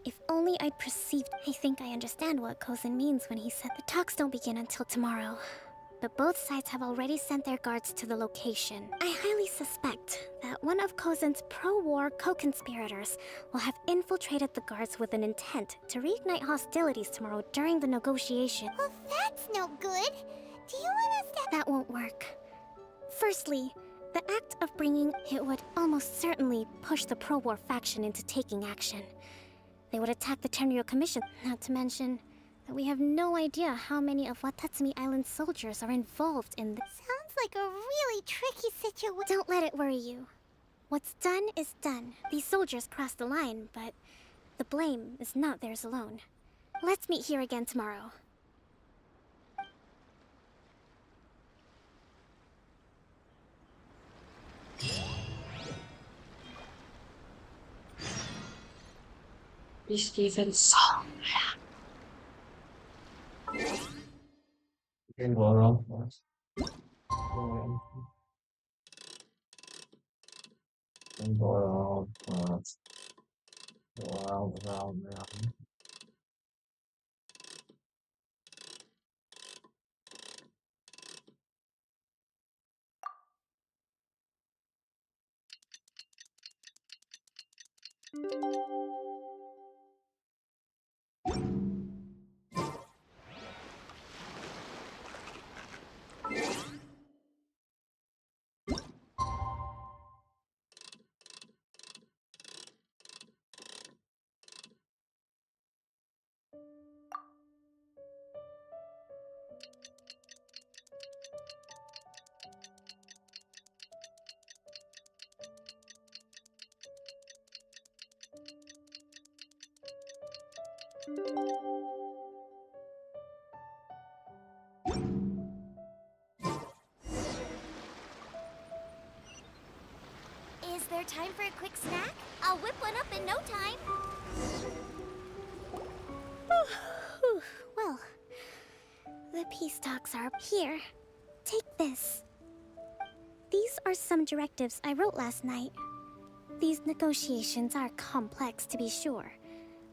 If only I'd perceived. I think I understand what Kozin means when he said the talks don't begin until tomorrow. But both sides have already sent their guards to the location. I highly suspect that one of Kozin's pro-war co-conspirators will have infiltrated the guards with an intent to reignite hostilities tomorrow during the negotiation. Well, that's no good. Do you want us to... That won't work. Firstly, the act of bringing it would almost certainly push the pro-war faction into taking action. They would attack the Tenryou Commission, not to mention that we have no idea how many of Watatsumi Island's soldiers are involved in this. Sounds like a really tricky situation. Don't let it worry you. What's done is done. These soldiers crossed the line, but the blame is not theirs alone. Let's meet here again tomorrow. Nicht diesen Song. Can go around first. Can go around first. Go around. Is there time for a quick snack? I'll whip one up in no time. Well, the peace talks are here. Take this. These are some directives I wrote last night. These negotiations are complex, to be sure,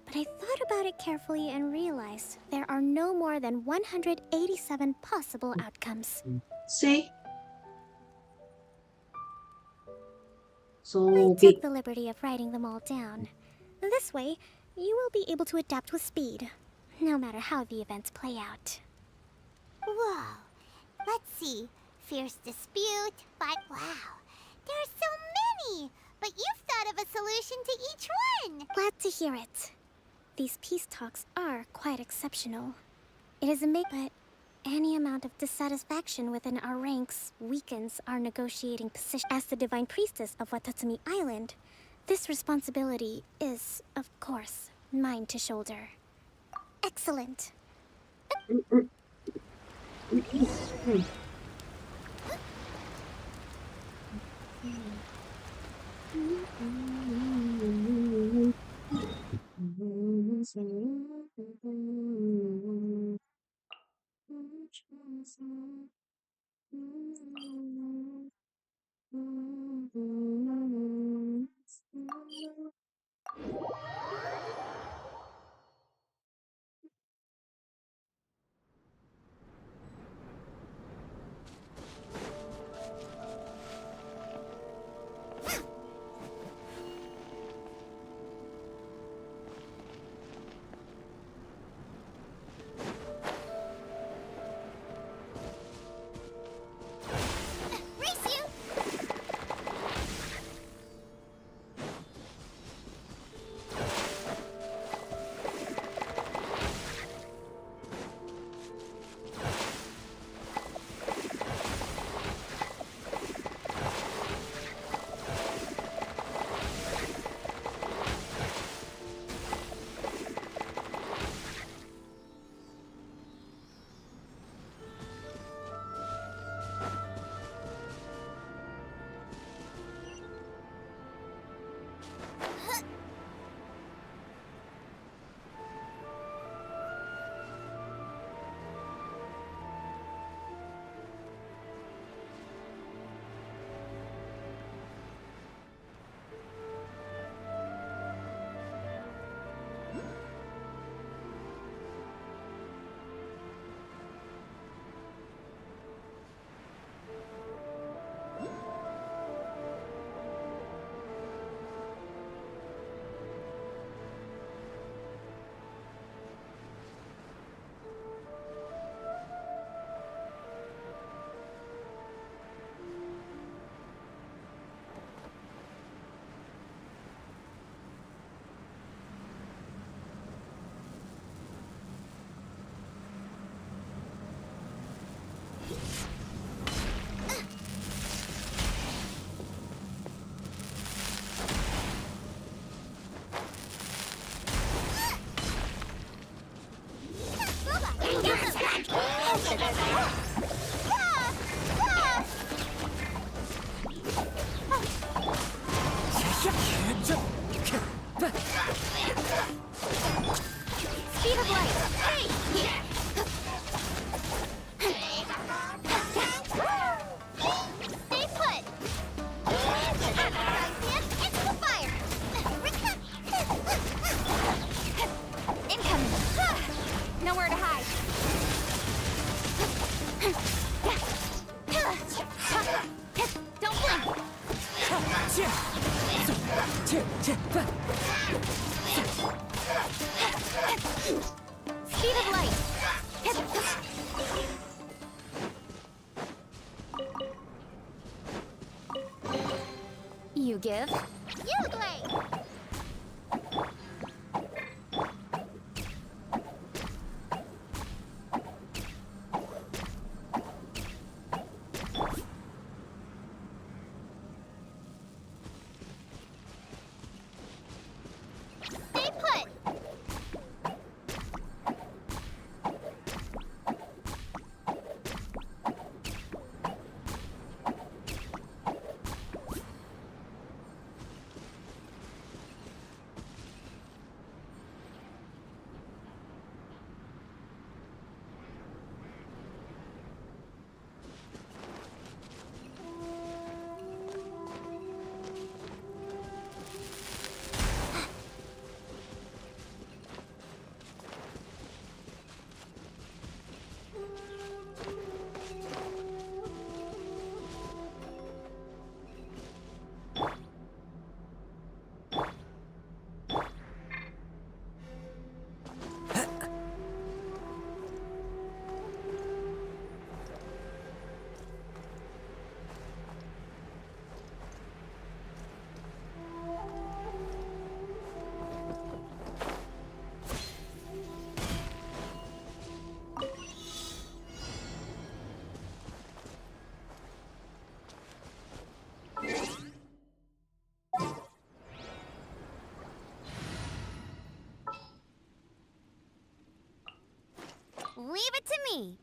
but I thought about it carefully and realized there are no more than 187 possible outcomes. See? I So took the liberty of writing them all down. This way, you will be able to adapt with speed, no matter how the events play out. Whoa. Let's see. Fierce dispute, fight. Wow. There are so many! But you've thought of a solution to each one! Glad to hear it. These peace talks are quite exceptional. It is but any amount of dissatisfaction within our ranks weakens our negotiating position. As the Divine Priestess of Watatsumi Island, this responsibility is, of course, mine to shoulder. Excellent. Speed of light! Hey! Stay put! Into the fire! Incoming! Nowhere to hide! Don't blink! Speed of light! You give? You play! Stay put! Leave it to me.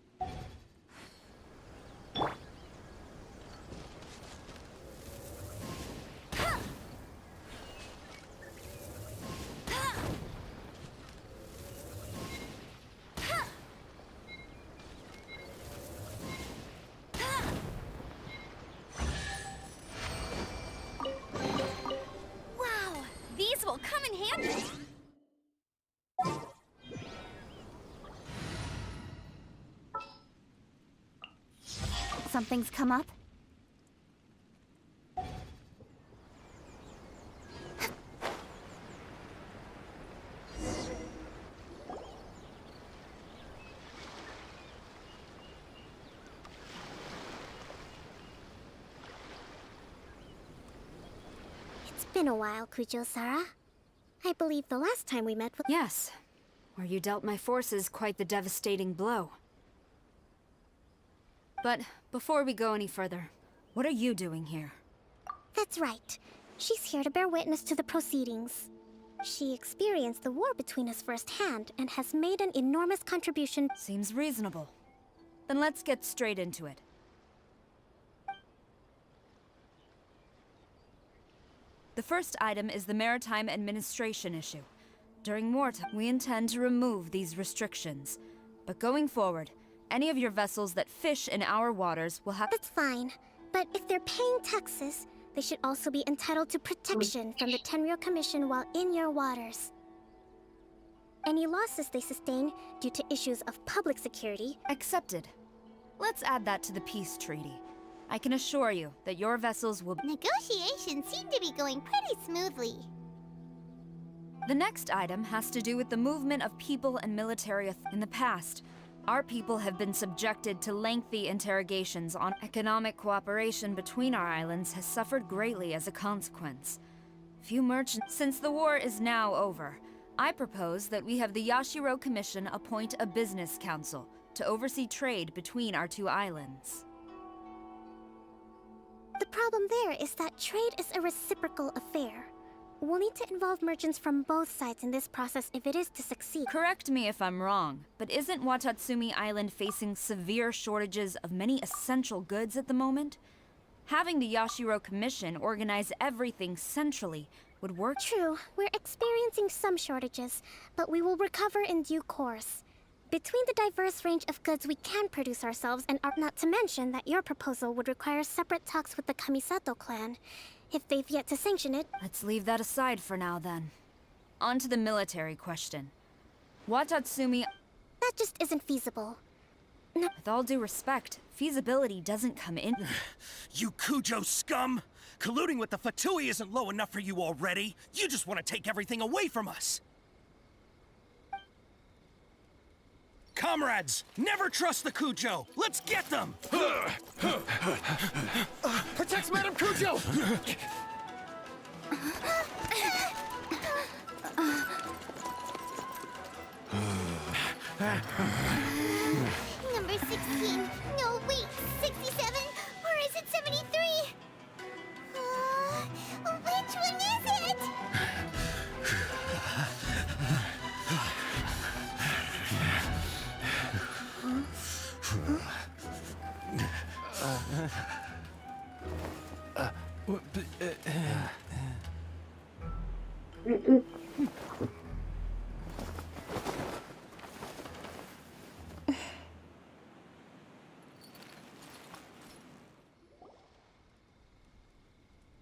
Wow, these will come in handy. Something's come up? It's been a while, Kujo-Sara. I believe the last time we met was— Yes, where you dealt my forces quite the devastating blow. But before we go any further, what are you doing here? That's right. She's here to bear witness to the proceedings. She experienced the war between us firsthand and has made an enormous contribution. Seems reasonable. Then let's get straight into it. The first item is the maritime administration issue. During wartime, we intend to remove these restrictions. But going forward, any of your vessels that fish in our waters will have— That's fine. But if they're paying taxes, they should also be entitled to protection from the Tenryou Commission while in your waters. Any losses they sustain due to issues of public security— Accepted. Let's add that to the peace treaty. I can assure you that your vessels will— Negotiations seem to be going pretty smoothly. The next item has to do with the movement of people and military in the past. Our people have been subjected to lengthy interrogations on economic cooperation between our islands has suffered greatly as a consequence. Few merchants— Since the war is now over, I propose that we have the Yashiro Commission appoint a business council to oversee trade between our two islands. The problem there is that trade is a reciprocal affair. We'll need to involve merchants from both sides in this process if it is to succeed. Correct me if I'm wrong, but isn't Watatsumi Island facing severe shortages of many essential goods at the moment? Having the Yashiro Commission organize everything centrally would work. True, we're experiencing some shortages, but we will recover in due course. Between the diverse range of goods we can produce ourselves and are not to mention that your proposal would require separate talks with the Kamisato clan, if they've yet to sanction it. Let's leave that aside for now, then. On to the military question. Watatsumi... That just isn't feasible. No. With all due respect, feasibility doesn't come in... You Kujo scum! Colluding with the Fatui isn't low enough for you already. You just want to take everything away from us. Comrades, never trust the Kujo. Let's get them! Protect Madame Kujo! Number 16. No, wait. 67? Or is it 73? Which one is it?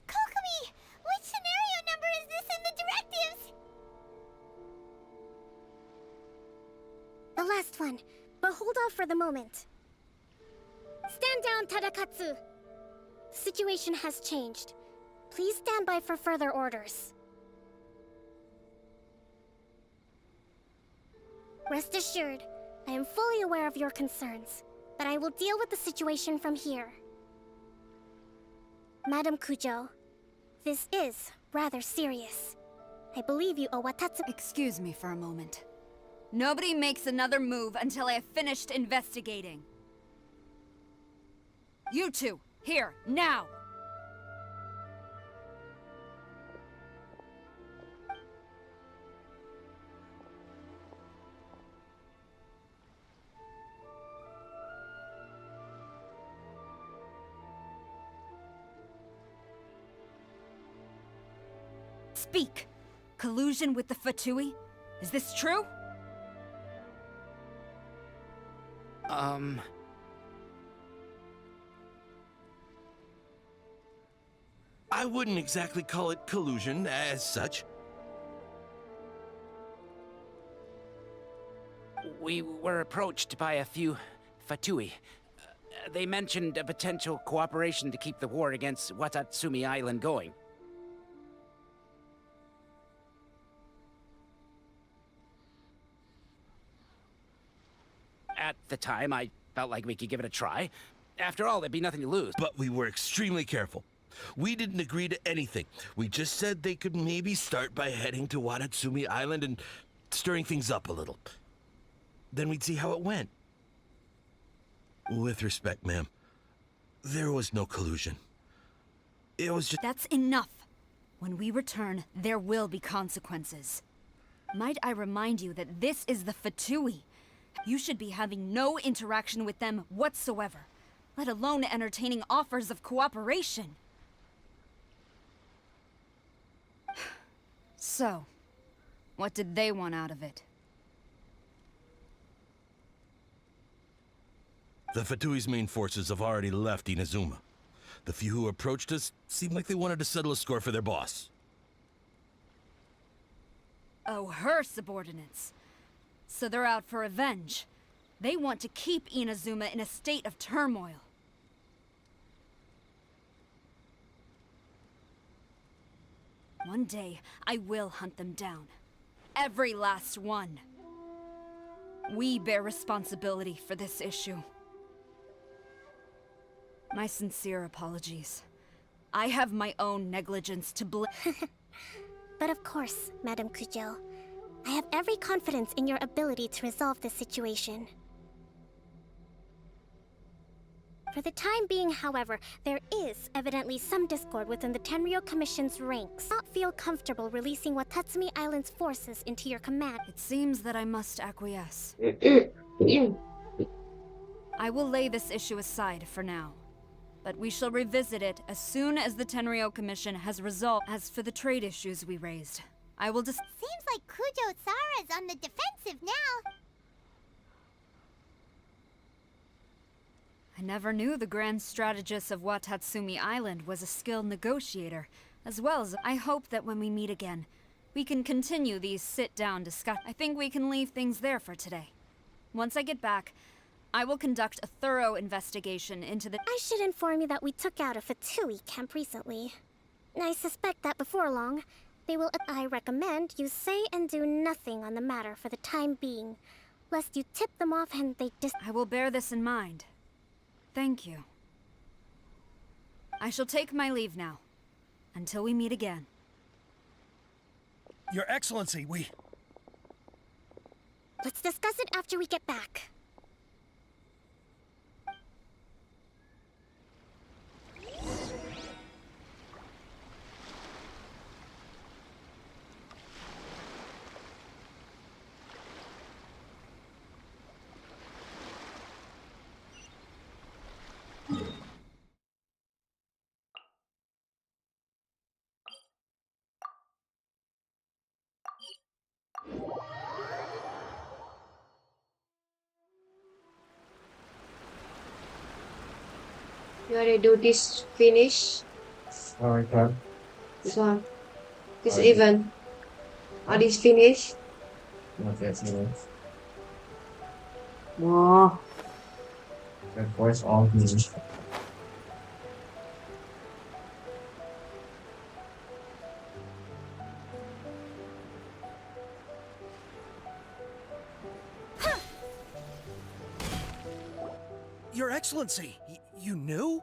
Kokomi! Which scenario number is this in the directives? The last one, but hold off for the moment. Stand down, Tadakatsu! The situation has changed. Please stand by for further orders. Rest assured, I am fully aware of your concerns, but I will deal with the situation from here. Madam Kujo, this is rather serious. I believe you owe Watatsumi— Excuse me for a moment. Nobody makes another move until I have finished investigating. You two, here, now! Speak! Collusion with the Fatui? Is this true? I wouldn't exactly call it collusion as such. We were approached by a few Fatui. They mentioned a potential cooperation to keep the war against Watatsumi Island going. At the time, I felt like we could give it a try. After all, there'd be nothing to lose. But we were extremely careful. We didn't agree to anything. We just said they could maybe start by heading to Watatsumi Island and stirring things up a little. Then we'd see how it went. With respect, ma'am, there was no collusion. It was just— That's enough. When we return, there will be consequences. Might I remind you that this is the Fatui? You should be having no interaction with them whatsoever, let alone entertaining offers of cooperation. So, what did they want out of it? The Fatui's main forces have already left Inazuma. The few who approached us seemed like they wanted to settle a score for their boss. Oh, her subordinates. So they're out for revenge. They want to keep Inazuma in a state of turmoil. One day, I will hunt them down. Every last one. We bear responsibility for this issue. My sincere apologies. I have my own negligence to blame. But of course, Madam Kujo. I have every confidence in your ability to resolve this situation. For the time being, however, there is evidently some discord within the Tenryou Commission's ranks. I do not feel comfortable releasing Watatsumi Island's forces into your command. It seems that I must acquiesce. I will lay this issue aside for now. but we shall revisit it as soon as the Tenryou Commission has resolved. As for the trade issues we raised, I will Seems like Kujo-Sara's on the defensive now. I never knew the grand strategist of Watatsumi Island was a skilled negotiator, as well as I hope that when we meet again, we can continue these sit-down discussions. I think we can leave things there for today. Once I get back, I will conduct a thorough investigation into the— I should inform you that we took out a Fatui camp recently. I suspect that before long, they will— I recommend you say and do nothing on the matter for the time being, lest you tip them off and they I will bear this in mind. Thank you. I shall take my leave now. Until we meet again. Your Excellency, Let's discuss it after we get back. You already do this finish. Alright, done. This one. This Alright. event. Are these finished? Not yet finished. Wow. That voice all finished. Your Excellency, you knew?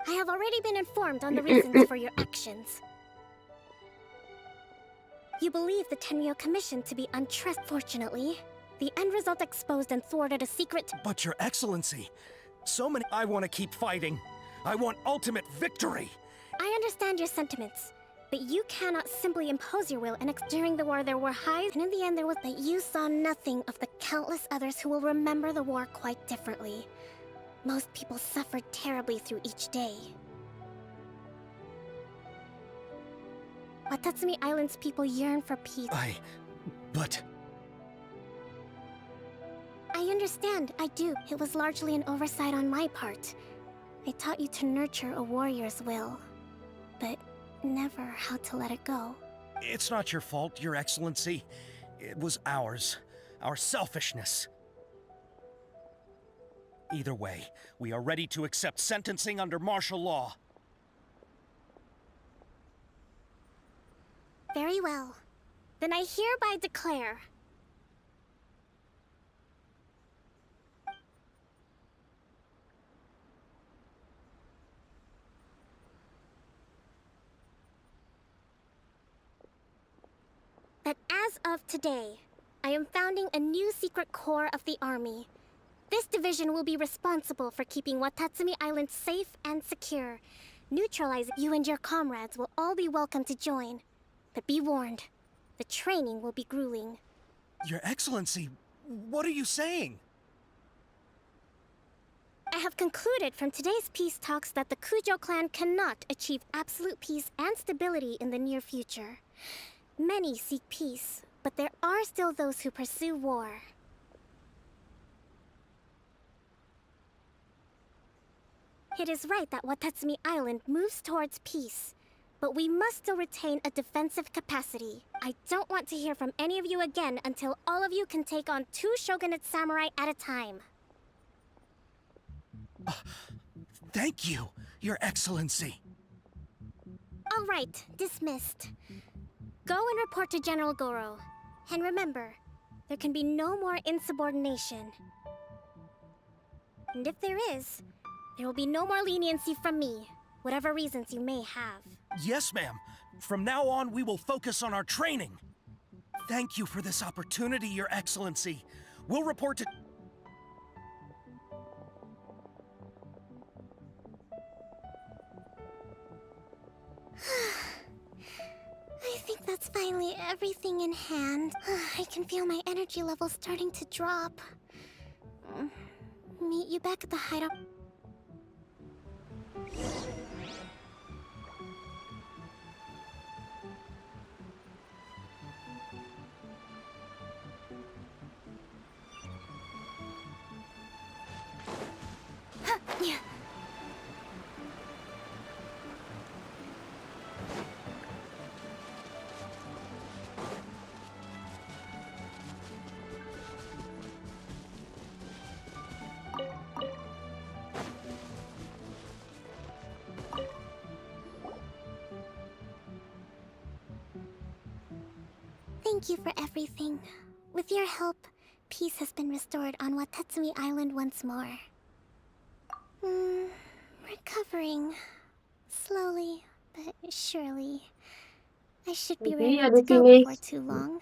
I have already been informed on the reasons for your actions. You believe the Tenryou Commission to be untrustworthy. Fortunately, the end result exposed and thwarted a secret— But Your Excellency, so many— I want to keep fighting. I want ultimate victory. I understand your sentiments, but you cannot simply impose your will and during the war there were highs, and in the end there was— But you saw nothing of the countless others who will remember the war quite differently. Most people suffered terribly through each day. Watatsumi Island's people yearn for peace. But... I understand, I do. It was largely an oversight on my part. I taught you to nurture a warrior's will, but never how to let it go. It's not your fault, Your Excellency. It was ours. Our selfishness. Either way, we are ready to accept sentencing under martial law. Very well. Then I hereby declare... that as of today, I am founding a new secret corps of the army. This division will be responsible for keeping Watatsumi Island safe and secure. Neutralizing you and your comrades will all be welcome to join. But be warned, the training will be grueling. Your Excellency, what are you saying? I have concluded from today's peace talks that the Kujo clan cannot achieve absolute peace and stability in the near future. Many seek peace, but there are still those who pursue war. It is right that Watatsumi Island moves towards peace, but we must still retain a defensive capacity. I don't want to hear from any of you again until all of you can take on 2 shogunate samurai at a time. Thank you, Your Excellency. All right, dismissed. Go and report to General Goro. And remember, there can be no more insubordination. And if there is, there will be no more leniency from me, whatever reasons you may have. Yes, ma'am. From now on, we will focus on our training. Thank you for this opportunity, Your Excellency. We'll report to... I think that's finally everything in hand. I can feel my energy levels starting to drop. Meet you back at the hideout. Thank you for everything. With your help, peace has been restored on Watatsumi Island once more. Recovering. Slowly, but surely. I should be Okay, ready ada to go finish. before too long.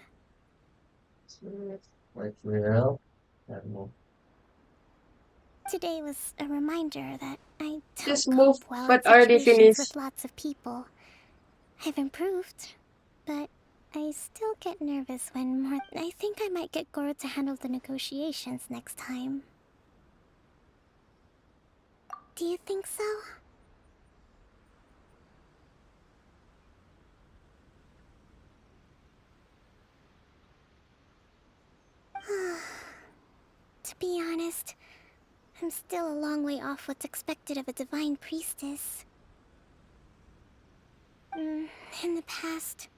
Wait, well, that move. Today was a reminder that I don't Just move, cope well in but already situations finished. with lots of people. I've improved, but I still get nervous when more. I think I might get Goro to handle the negotiations next time. Do you think so? To be honest, I'm still a long way off what's expected of a divine priestess. In the past,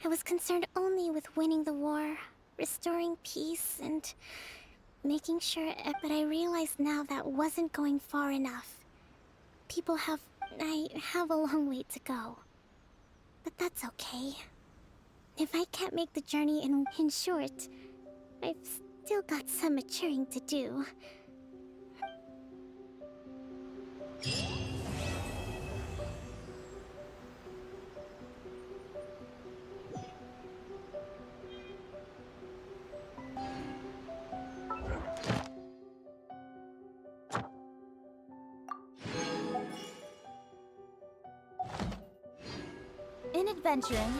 I was concerned only with winning the war, restoring peace, and making sure, but I realized now that wasn't going far enough. I have a long way to go. But that's okay. If I can't make the journey in short, I've still got some maturing to do. In adventuring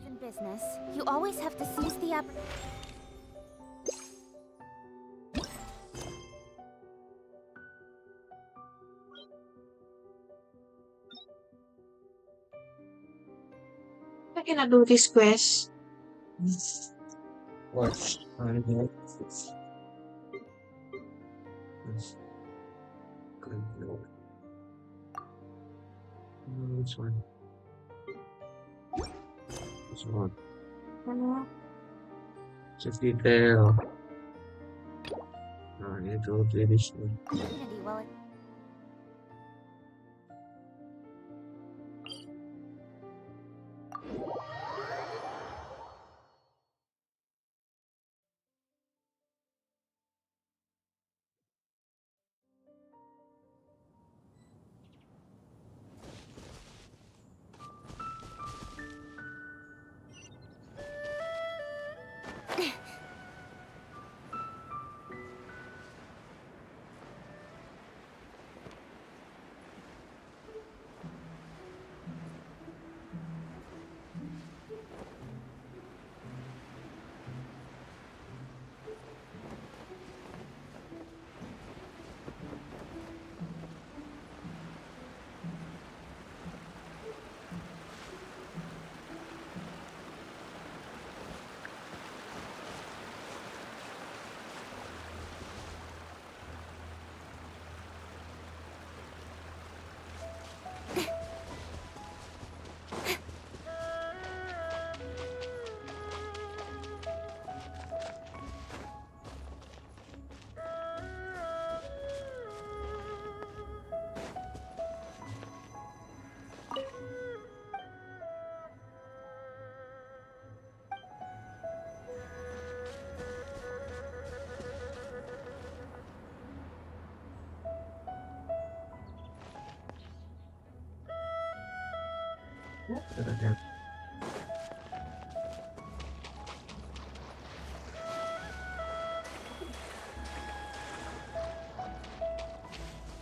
in business, you always have to seize the opportunity. I cannot do this quest. Watch. I know. Good lord. Which one? Which one? Just detail. No, I need to do this one. Well,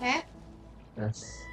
Eh? Yes.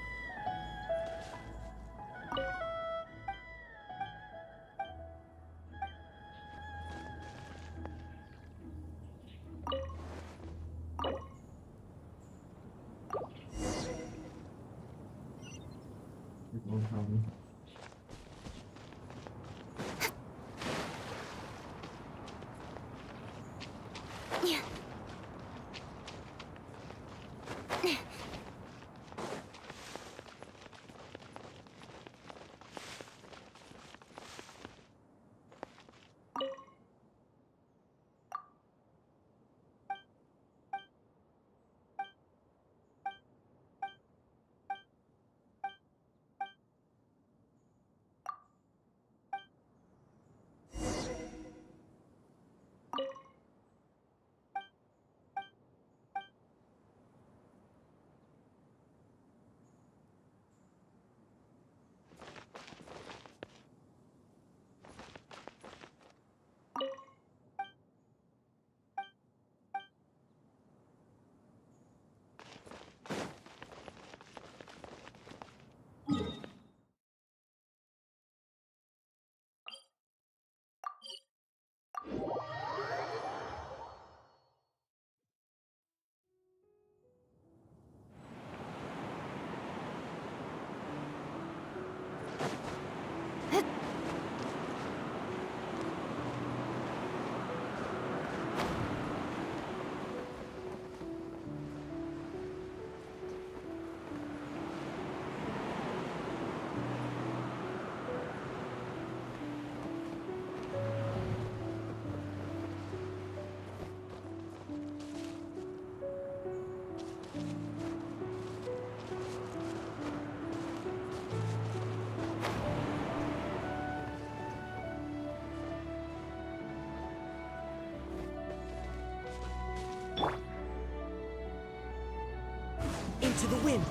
Into the wind.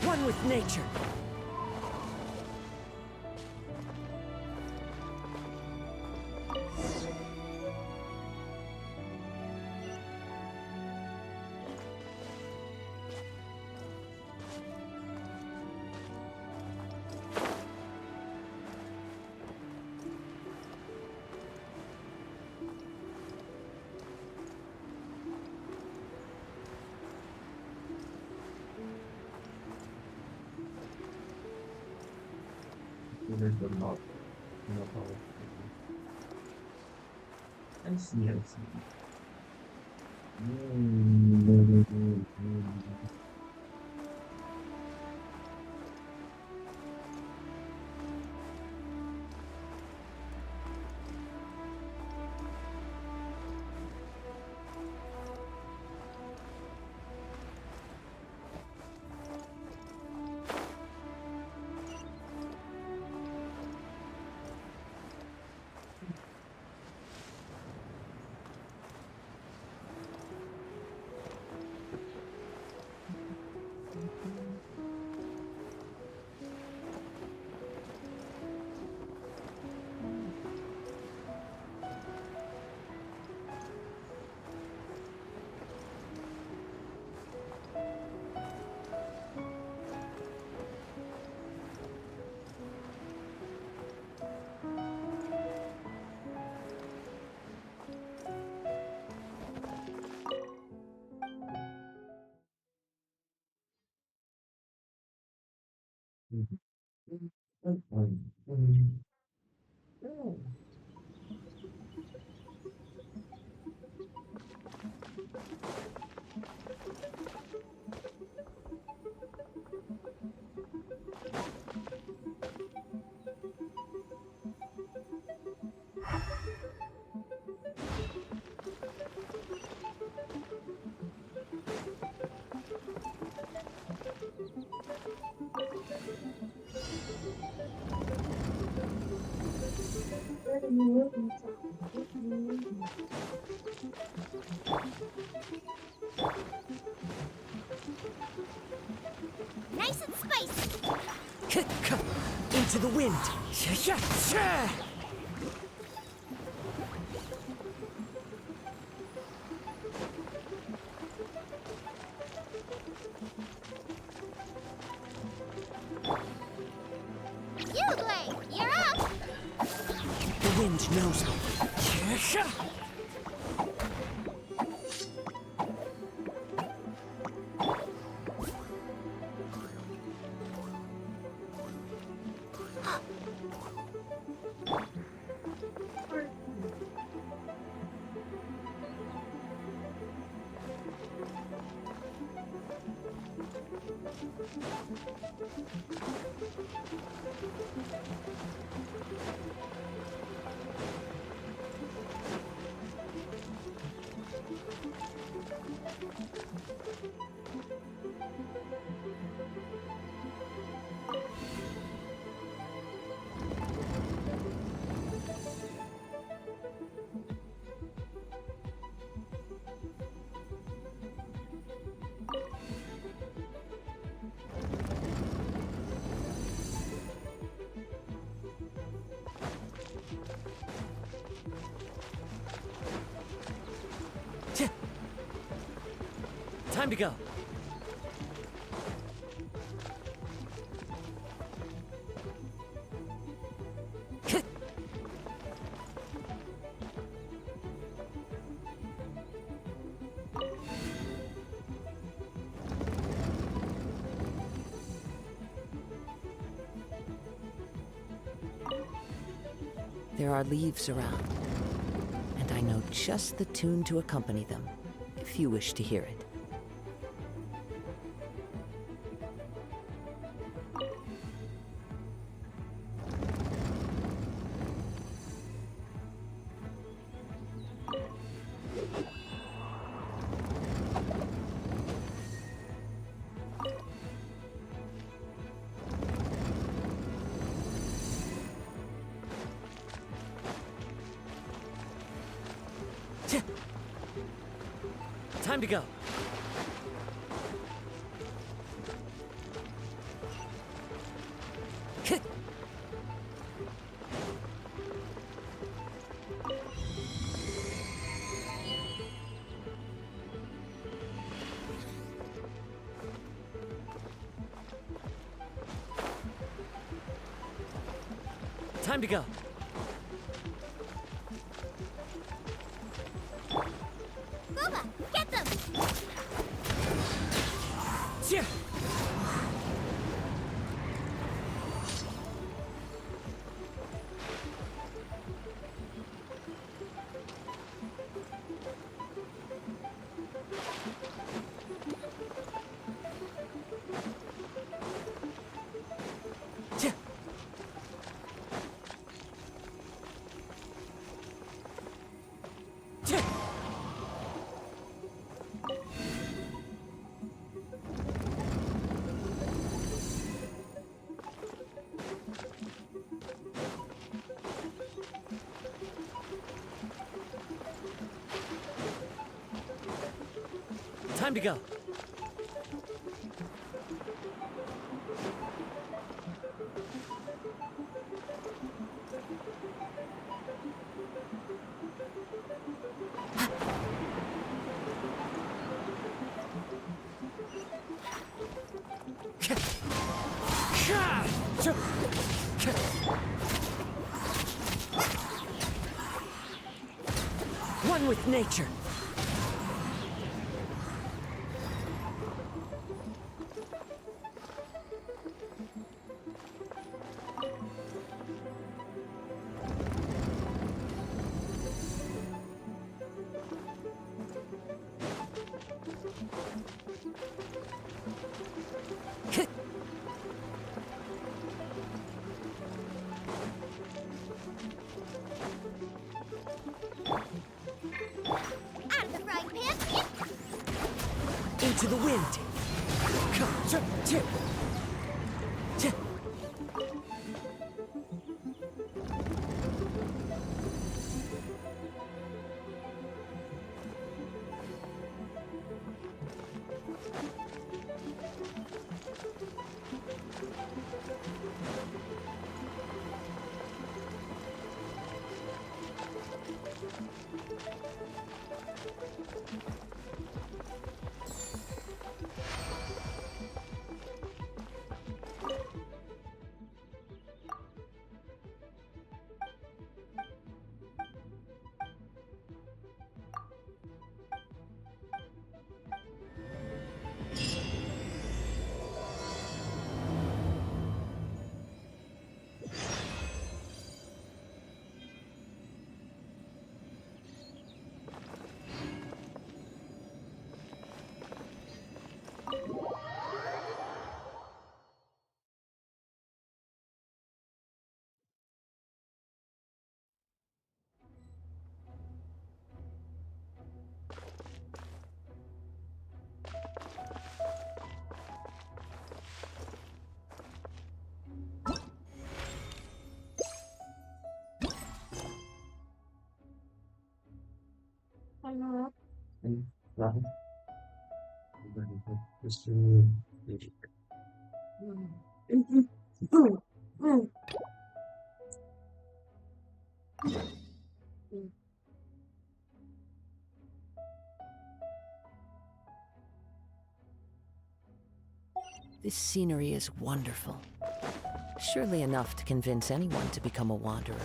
One with nature. I see, I see. Nice and spicy. Into the wind. wind knows me. Time to go. There are leaves around, and I know just the tune to accompany them, if you wish to hear it. Time to go. Time to go. Booba, get them! Yeah. Time to go. One with nature. Out of the frying pan! Into the wind. This scenery is wonderful. Surely enough to convince anyone to become a wanderer.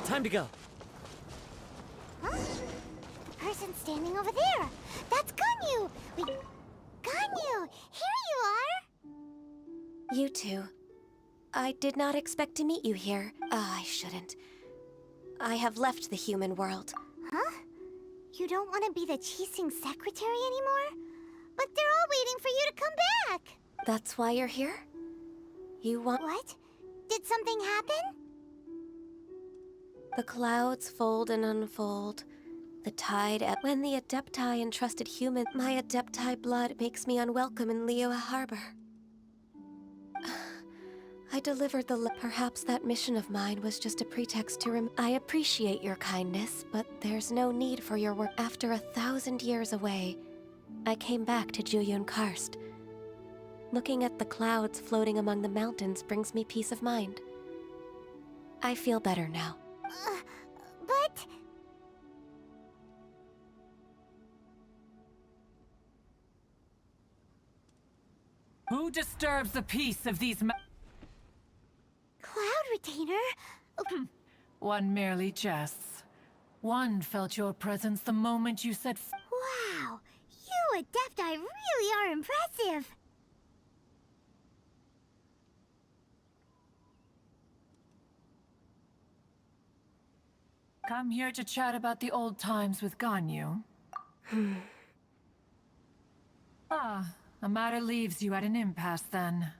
Time to go. Huh? Person standing over there. That's Ganyu. Ganyu, here you are. You two. I did not expect to meet you here. I shouldn't. I have left the human world. Huh? You don't want to be the Qixing secretary anymore? But they're all waiting for you to come back. That's why you're here? You want— What? Did something happen? The clouds fold and unfold. The tide when the Adepti entrusted human, my Adepti blood makes me unwelcome in Liyue Harbor. I delivered the perhaps that mission of mine was just a pretext to I appreciate your kindness, but there's no need for your work. After 1,000 years away, I came back to Juyun Karst. Looking at the clouds floating among the mountains brings me peace of mind. I feel better now. But... Who disturbs the peace of these Cloud Retainer? One merely jests. One felt your presence the moment you said Wow! You Adepti really are impressive! Come here to chat about the old times with Ganyu. A matter leaves you at an impasse then.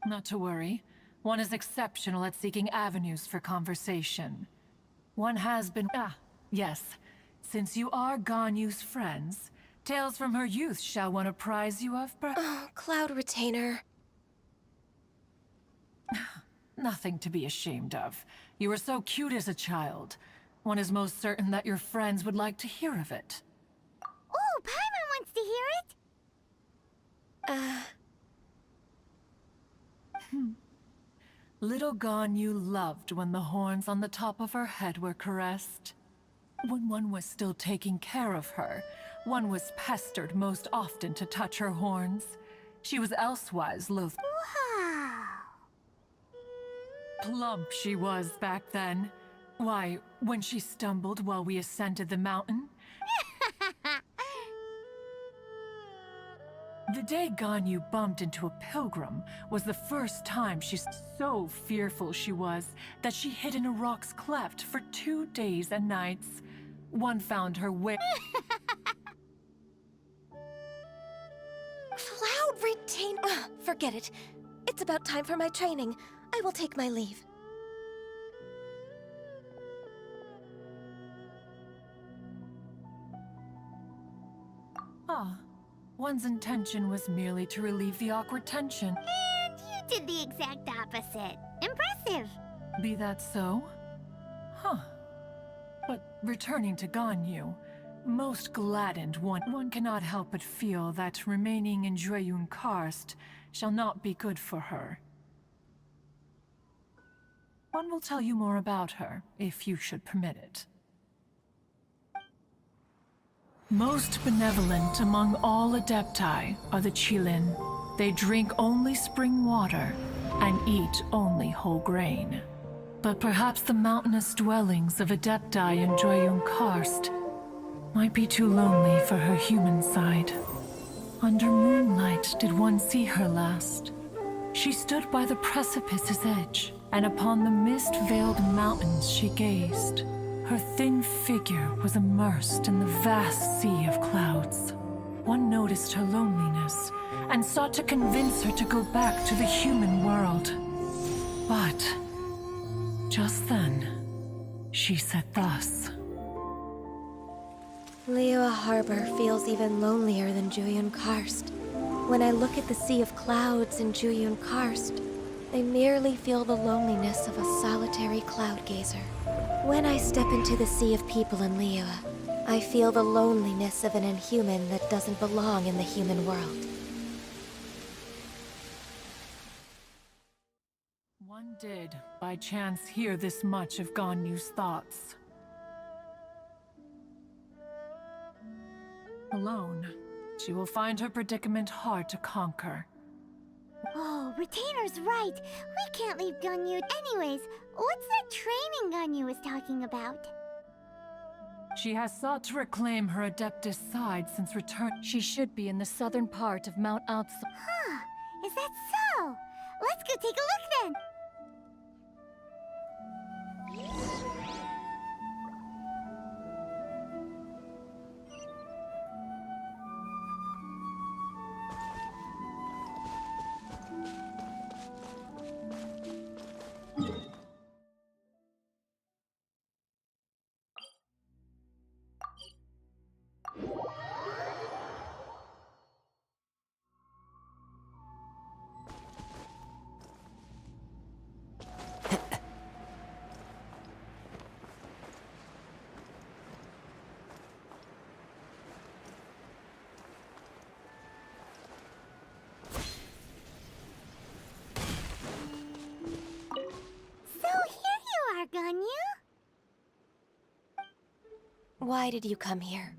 Not to worry. One is exceptional at seeking avenues for conversation. One has been— yes. Since you are Ganyu's friends, tales from her youth shall one apprise you of, Oh, Cloud Retainer. Nothing to be ashamed of. You were so cute as a child. One is most certain that your friends would like to hear of it. Oh, Paimon wants to hear it! Little Ganyu loved when the horns on the top of her head were caressed. When one was still taking care of her, one was pestered most often to touch her horns. She was elsewise loath. Wow! Plump she was back then. Why, when she stumbled while we ascended the mountain. The day Ganyu bumped into a pilgrim was the first time she's so fearful she was that she hid in a rock's cleft for 2 days and nights. One found her Cloud Retainer! Forget it. It's about time for my training. I will take my leave. One's intention was merely to relieve the awkward tension. And you did the exact opposite. Impressive! Be that so? But returning to Ganyu, most gladdened one cannot help but feel that remaining in Juyun Karst shall not be good for her. One will tell you more about her, if you should permit it. Most benevolent among all Adepti are the Qilin. They drink only spring water and eat only whole grain. But perhaps the mountainous dwellings of Adepti in Juyun Karst might be too lonely for her human side. Under moonlight did one see her last. She stood by the precipice's edge, and upon the mist-veiled mountains she gazed. Her thin figure was immersed in the vast sea of clouds. One noticed her loneliness, and sought to convince her to go back to the human world. But Just then, she said thus. Liyue Harbor feels even lonelier than Jueyun Karst. When I look at the sea of clouds in Jueyun Karst, I merely feel the loneliness of a solitary cloud gazer. When I step into the sea of people in Liyue, I feel the loneliness of an inhuman that doesn't belong in the human world. One did, by chance, hear this much of Ganyu's thoughts. Alone, she will find her predicament hard to conquer. Oh, Retainer's right. We can't leave Ganyu. Anyways, what's that training Ganyu was talking about? She has sought to reclaim her Adeptus side since return. She should be in the southern part of Mount Outsu. Huh, is that so? Let's go take a look then. So here you are, Ganyu. Why did you come here?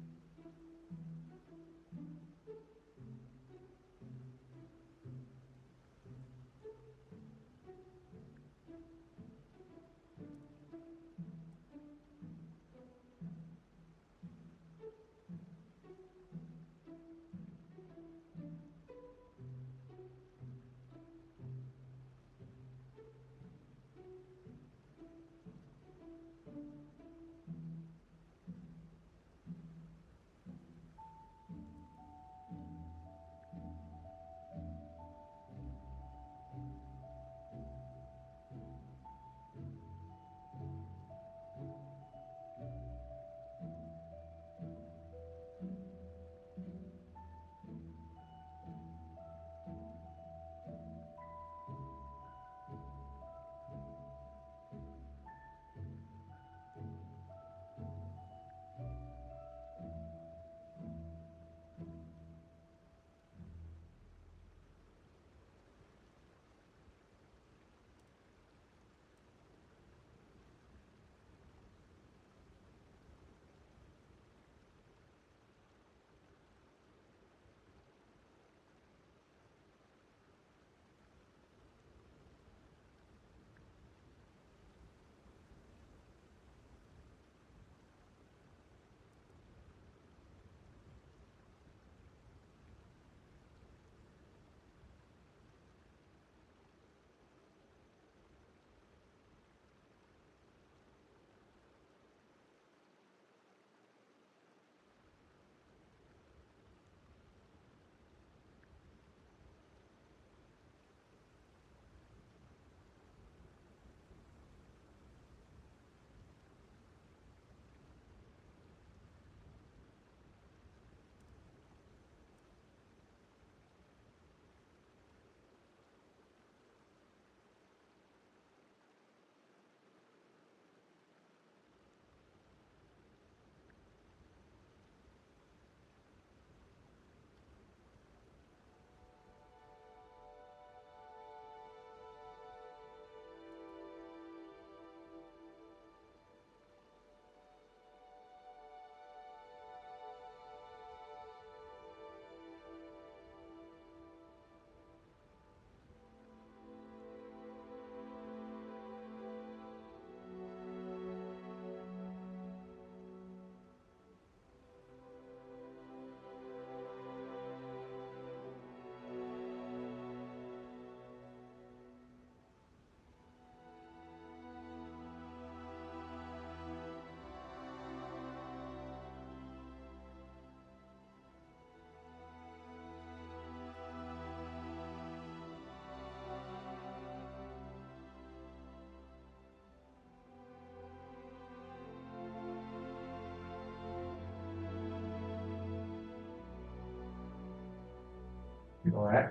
Alright.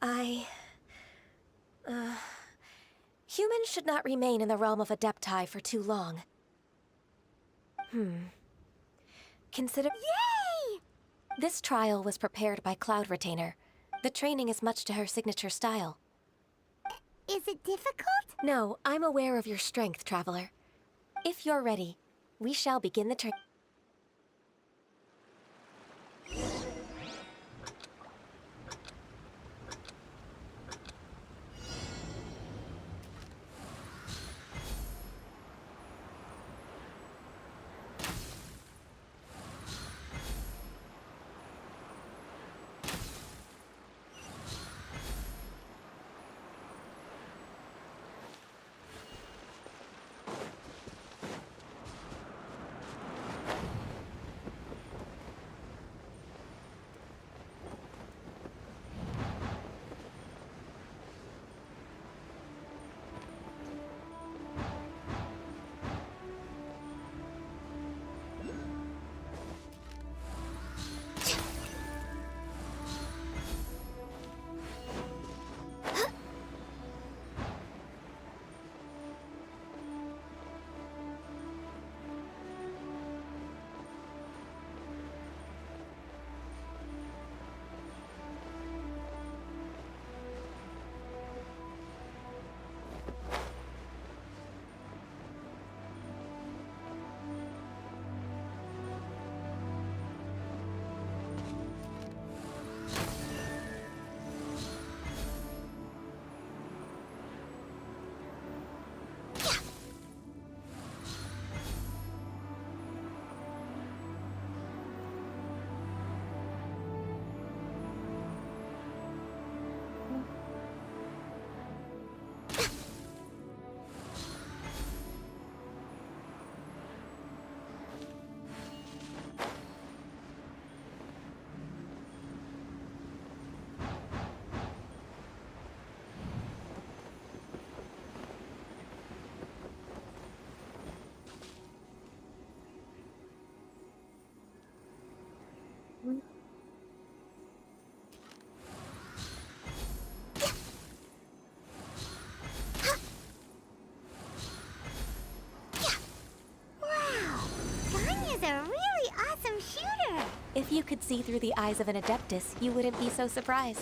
I... Humans should not remain in the realm of Adepti for too long. Consider... Yay! This trial was prepared by Cloud Retainer. The training is much to her signature style. Is it difficult? No, I'm aware of your strength, Traveler. If you're ready, we shall begin the training. If you could see through the eyes of an Adeptus, you wouldn't be so surprised.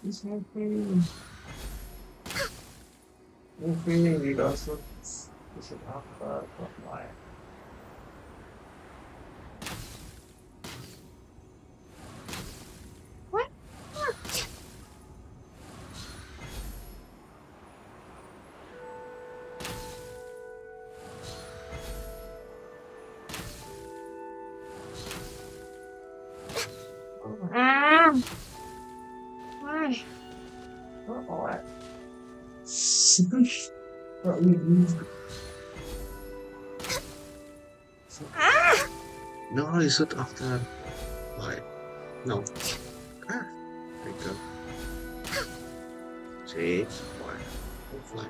It's not feeling. No feeling, you also. This is after why. What? Why? Alright. No, you should after. Why? No. Ah, there you go. See? Why? Hopefully.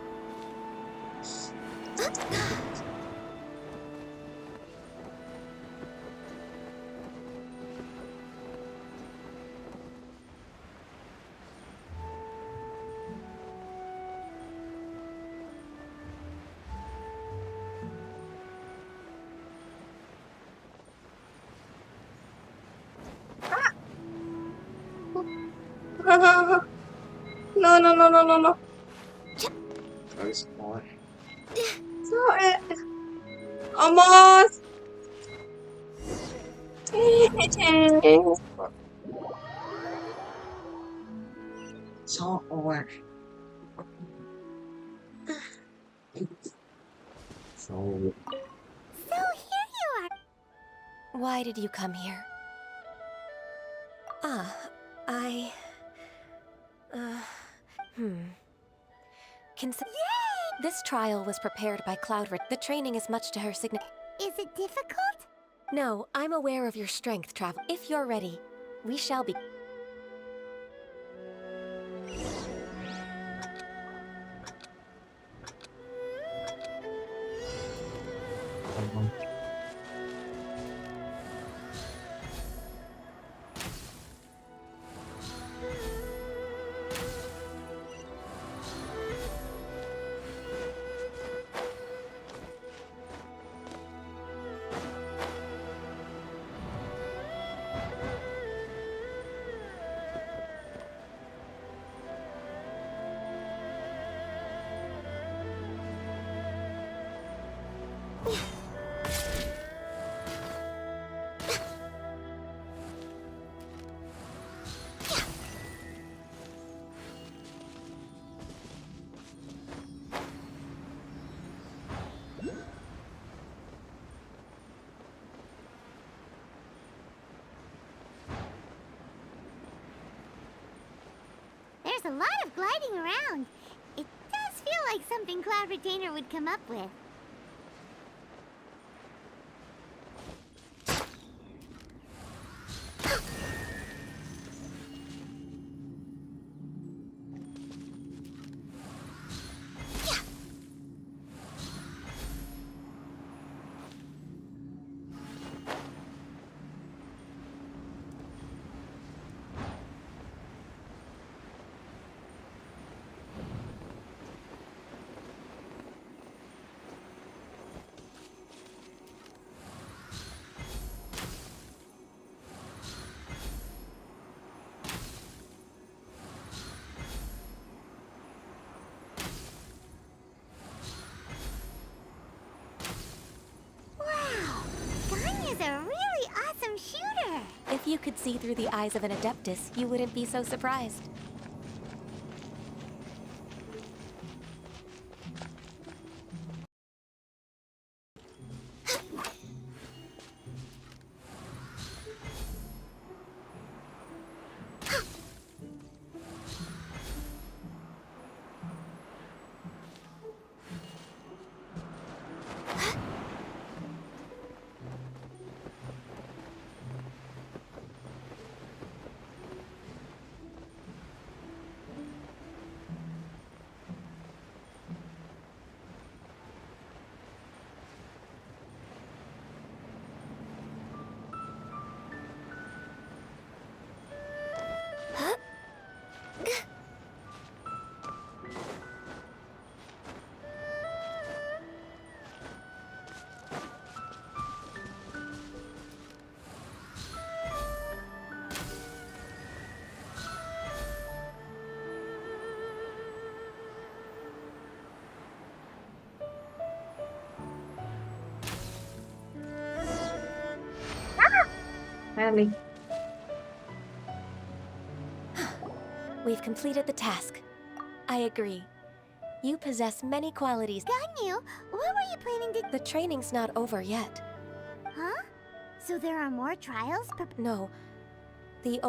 No, no, no, no, no, no. Nice boy. Saw it. Almost. So, alright. Why did you come here? Ah, I... Yay! This trial was prepared by Cloudred. The training is much to her significance. Is it difficult? No, I'm aware of your strength, Travel. If you're ready, we shall be... There's a lot of gliding around. It does feel like something Cloud Retainer would come up with. Ganyu's a really awesome shooter! If you could see through the eyes of an Adeptus, you wouldn't be so surprised. Finally. We've completed the task. I agree. You possess many qualities. Ganyu, what were you planning to... The training's not over yet. Huh? So there are more trials? No. Who is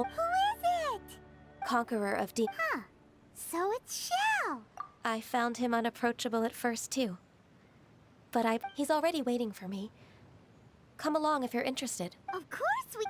it? Conqueror of D. Huh. So it's Shell. I found him unapproachable at first, too. But he's already waiting for me. Come along if you're interested. Of course we...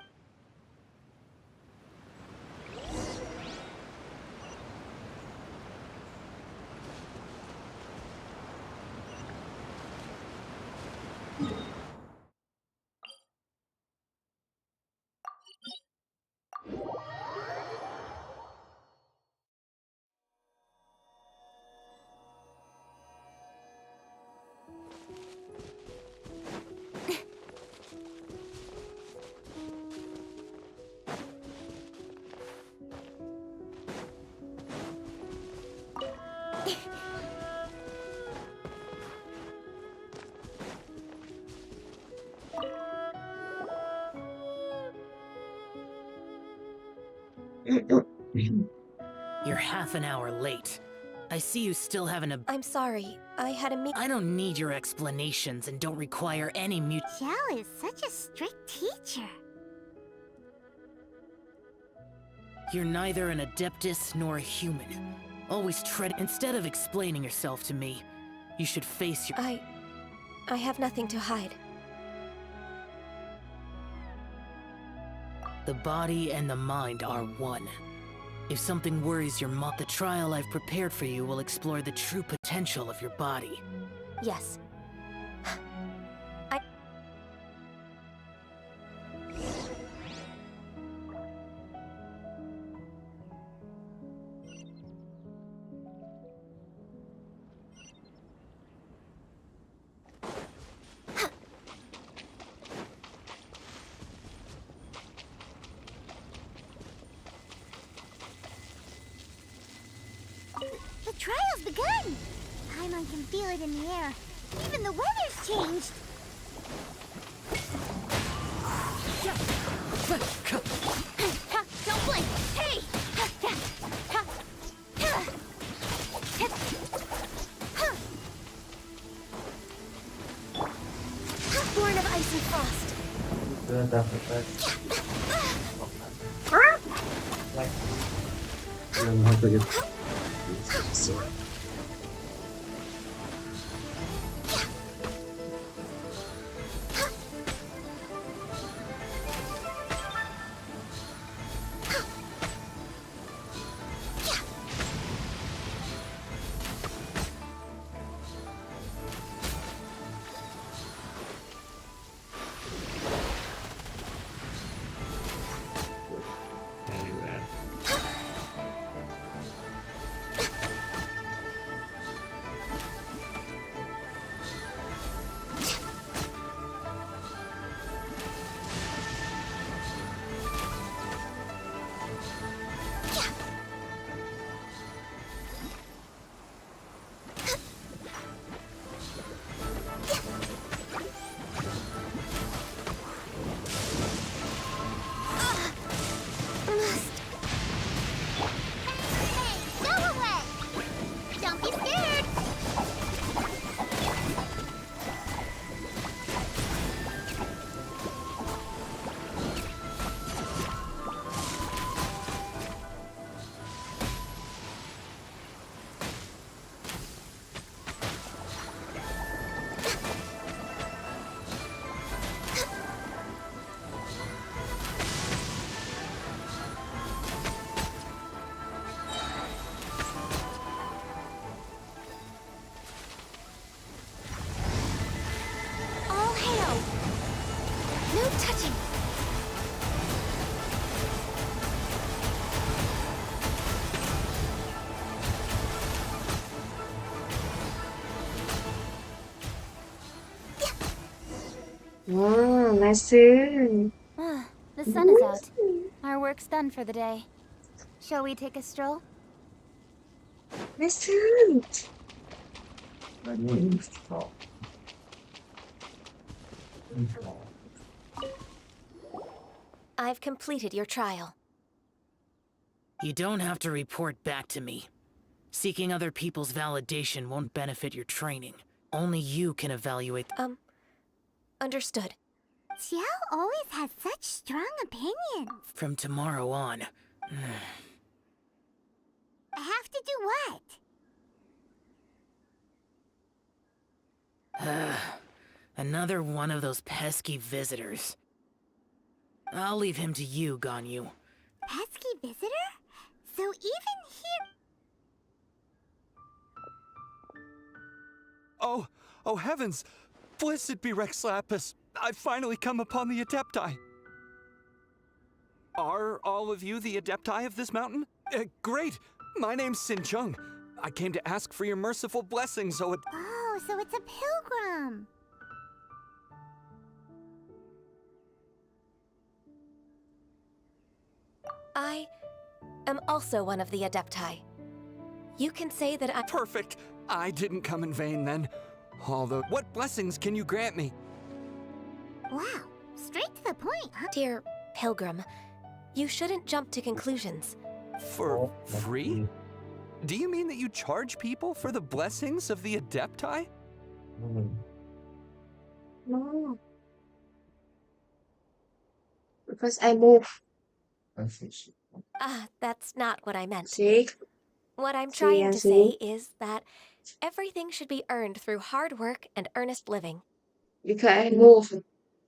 You're half an hour late. I see you still haven't a- I'm sorry. I had a I don't need your explanations and don't require any mute- Xiao is such a strict teacher. You're neither an adeptus nor a human. Always tread- Instead of explaining yourself to me, you should face your- I have nothing to hide. The body and the mind are one. If something worries your mind, the trial I've prepared for you will explore the true potential of your body. Yes. The trial's begun! Paimon can feel it in the air. Even the weather's changed. Don't blink! Hey! Born of ice and frost. Don't be scared! All hail! No touching! Wow, nice. The sun is out. Our work's done for the day. Shall we take a stroll? Nice. I've completed your trial. You don't have to report back to me. Seeking other people's validation won't benefit your training. Only you can evaluate. Understood. Xiao always has such strong opinions. From tomorrow on. I have to do what? Another one of those pesky visitors. I'll leave him to you, Ganyu. Pesky visitor? So even here... Oh heavens! Blessed be Rex Lapis! I've finally come upon the Adepti! Are all of you the Adepti of this mountain? Great! My name's Sin Chung. I came to ask for your merciful blessings, Oh, so it's a pilgrim. I am also one of the Adepti. You can say that I— Perfect! I didn't come in vain then. Although, what blessings can you grant me? Wow, straight to the point, huh? Dear Pilgrim, you shouldn't jump to conclusions. For free? Do you mean that you charge people for the blessings of the Adepti? No, because I move. That's not what I meant. See? What I'm See trying and to see. say is that everything should be earned through hard work and earnest living. Because I move.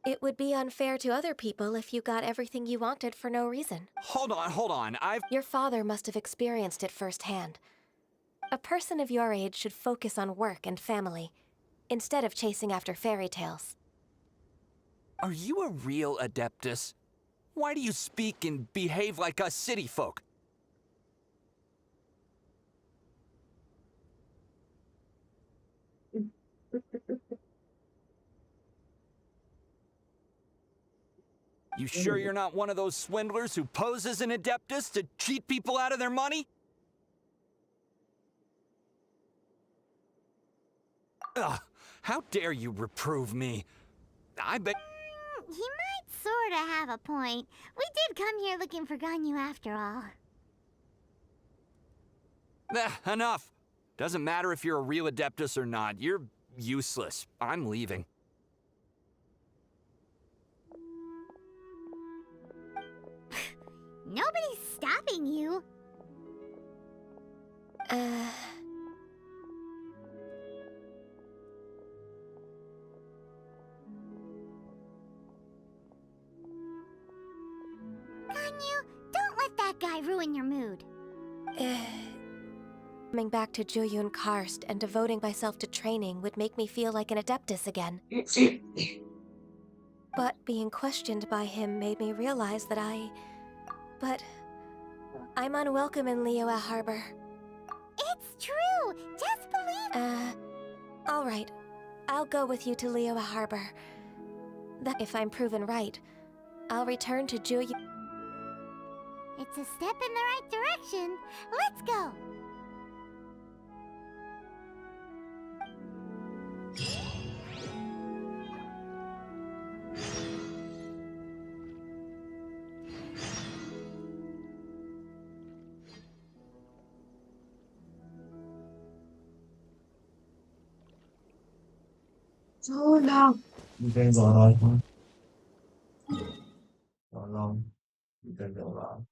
It would be unfair to other people if you got everything you wanted for no reason. Hold on. Your father must have experienced it firsthand. A person of your age should focus on work and family, instead of chasing after fairy tales. Are you a real Adeptus? Why do you speak and behave like us city folk? You sure you're not one of those swindlers who pose as an Adeptus to cheat people out of their money? Ugh, how dare you reprove me? I bet... He might sorta have a point. We did come here looking for Ganyu after all. Enough. Doesn't matter if you're a real Adeptus or not. You're useless. I'm leaving. Nobody's stopping you. Ganyu, don't let that guy ruin your mood. Coming back to Juyun Karst and devoting myself to training would make me feel like an Adeptus again. But being questioned by him made me realize that But I'm unwelcome in Liyue Harbor. It's true! Just believe... Alright. I'll go with you to Liyue Harbor. If I'm proven right, I'll return to Juyun... It's a step in the right direction. Let's go! So long. You can go on. So long. You can go on.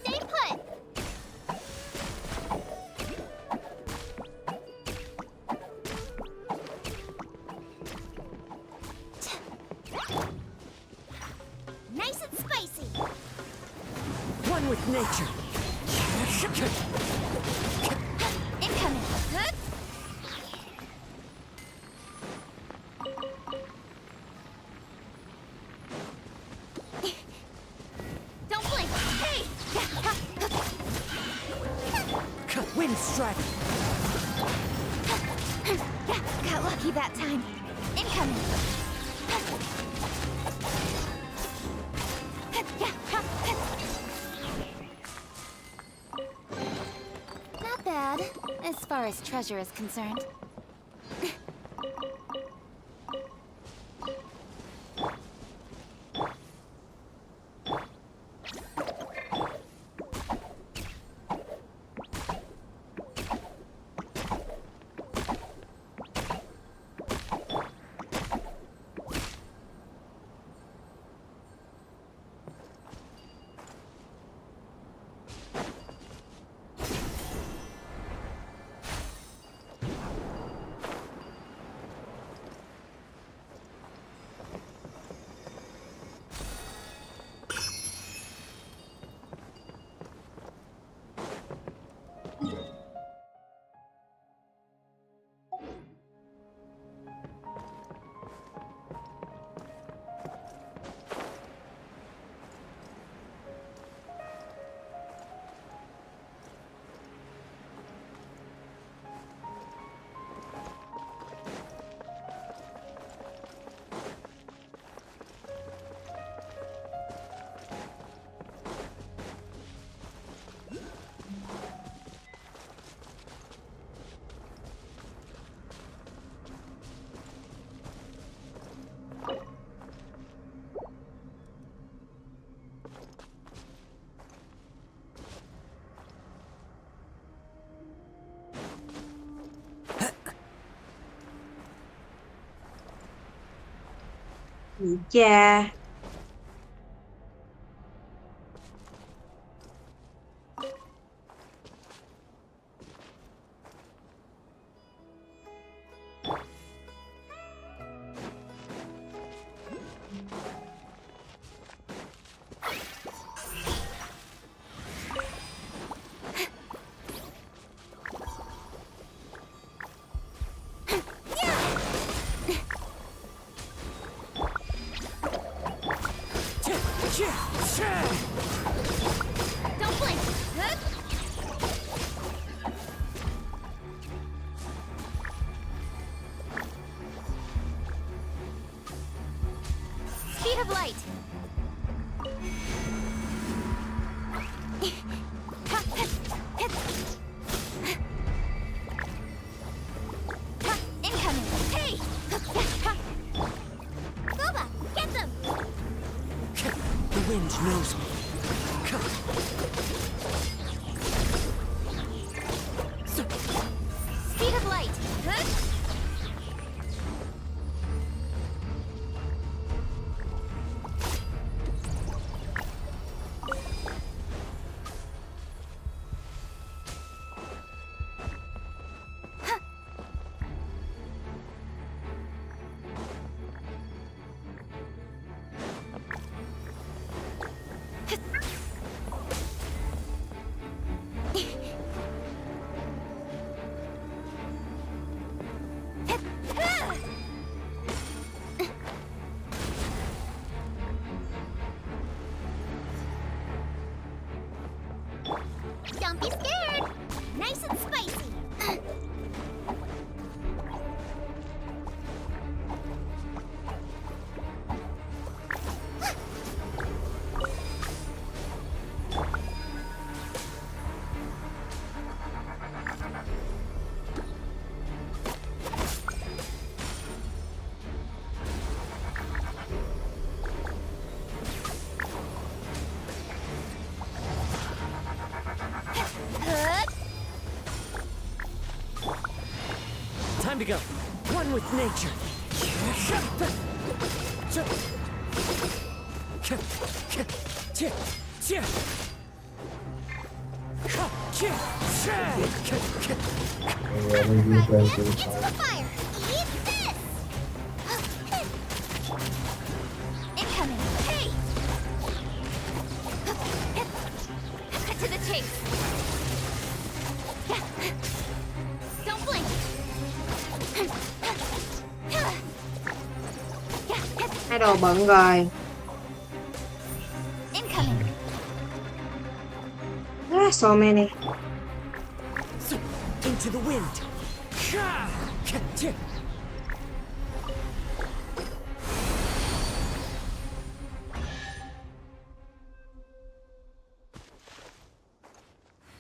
Stay put! Nice and spicy! One with nature. Incoming! Don't blink! Hey! Wind strike. Got lucky that time. Incoming! Not bad, as far as treasure is concerned. Yeah. Don't blink! Speed of light! Incoming! Hey! Boba, get them! The wind knows me. Speed of light! Time to go. One with nature. Fire! Eat this! Incoming! Hey! Cut to the chase! Don't blink! Hai đồ bận rồi. Incoming! Ah, so many. Into the wind.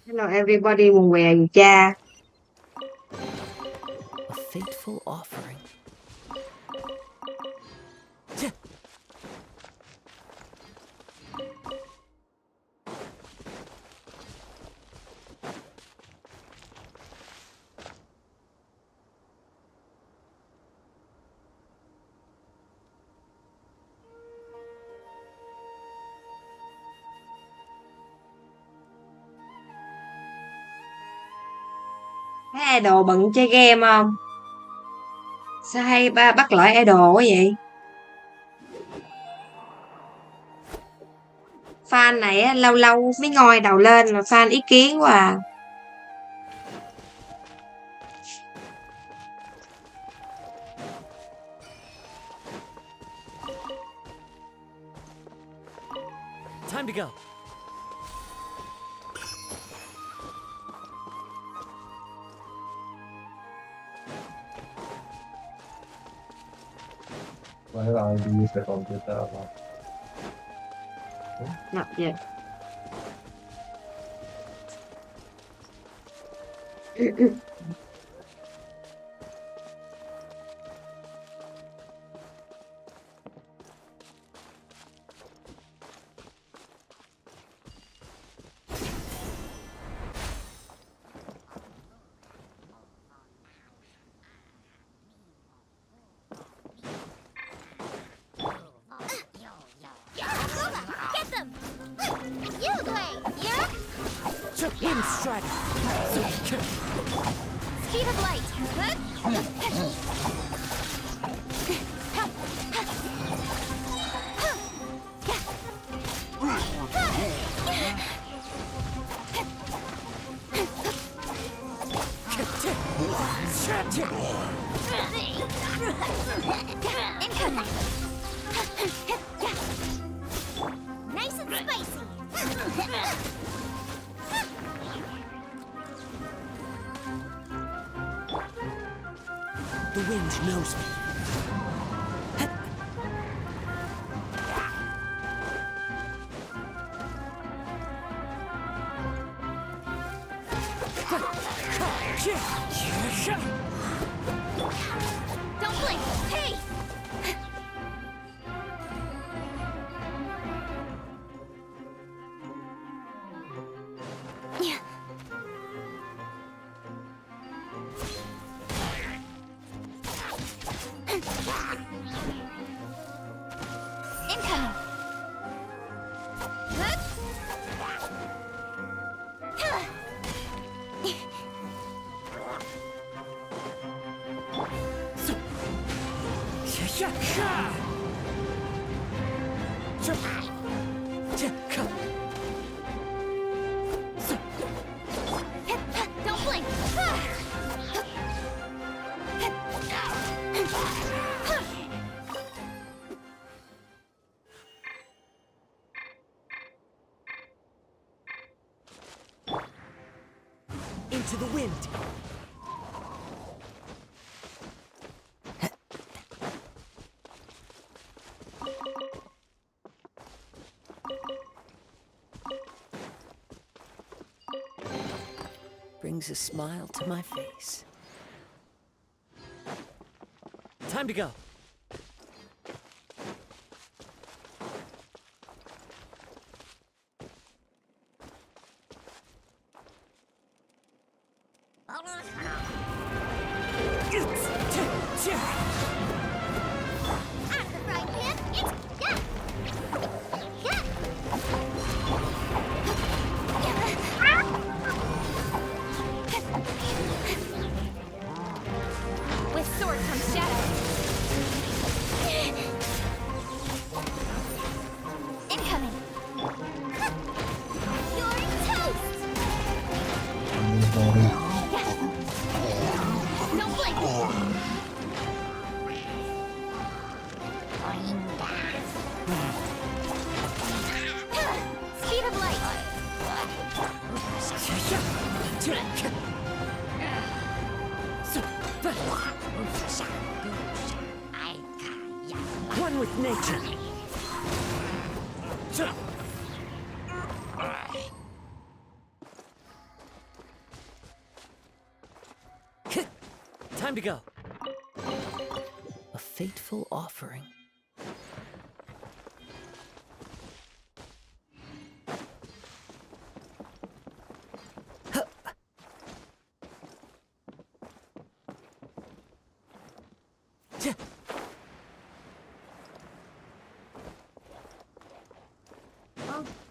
Hello everybody, mùng què gì cha. A fateful offering. Thấy idol bận chơi game không? Sao hay ba bắt lại idol quá vậy? Fan này á, lâu lâu mới ngoi đầu lên mà fan ý kiến quá à. Time to go. Why are you use the computer? Not yet. Get them! You play! Yeah? In stride. Speed of light! Incoming! Nice and spicy! The wind knows me. Don't blink! Hey! Incoming! Don't blink! Into the wind. Brings a smile to my face. Time to go. With sword comes shadow. Incoming. You're toast. Don't blink. Speed of light. One with nature. Time to go. A fateful offering.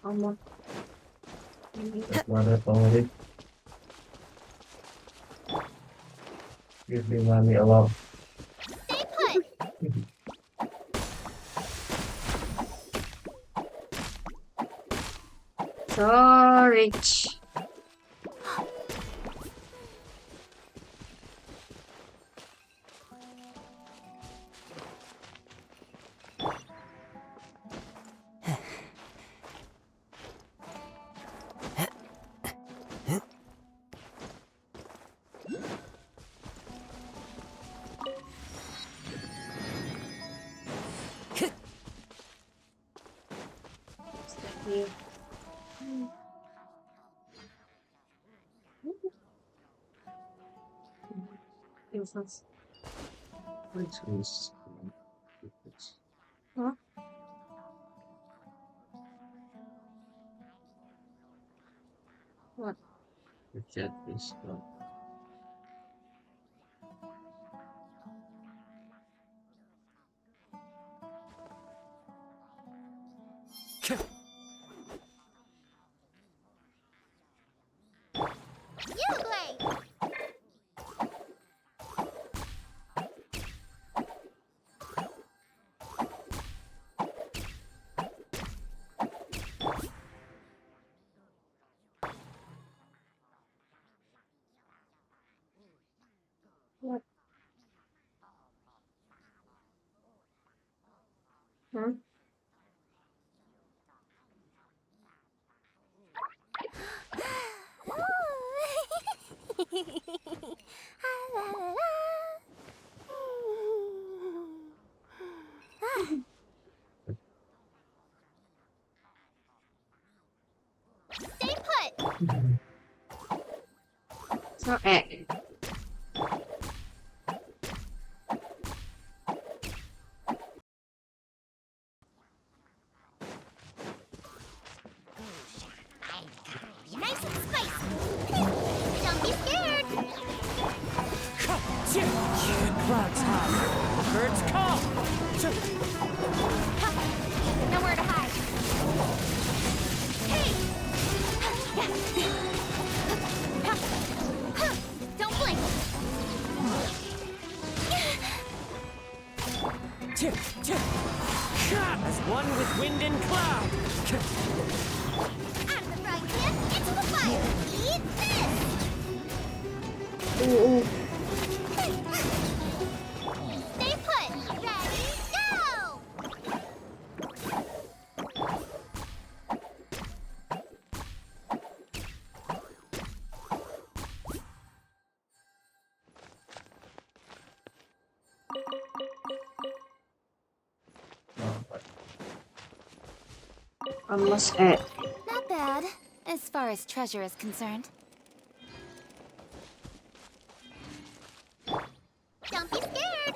Ông Mana favorit? Give me money a lot. so rich. Nhiều. Yêu Phật. Which is Hả? What? the chat is not. You play. What? Hả? Stay put. Sao ẹt? Nice and spicy. Don't be scared. Clouds high. Birds call. Nowhere to hide. Hey! Don't blink. As one with wind and cloud. Out of the frying pan, into the fire. Eat this! Stay put. Ready, go! Almost at. Not bad, as far as treasure is concerned. Don't be scared.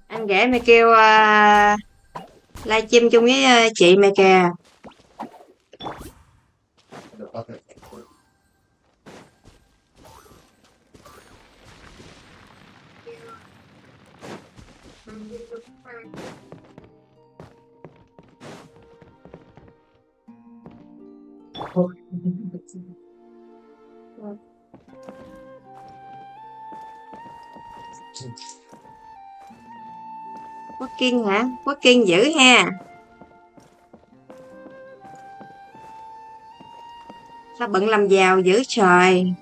Anh ghẻ mày kêu livestream chung với chị mày kìa. Quốc Kiên hả? Quốc Kiên dữ ha. Sao bận làm giàu dữ trời.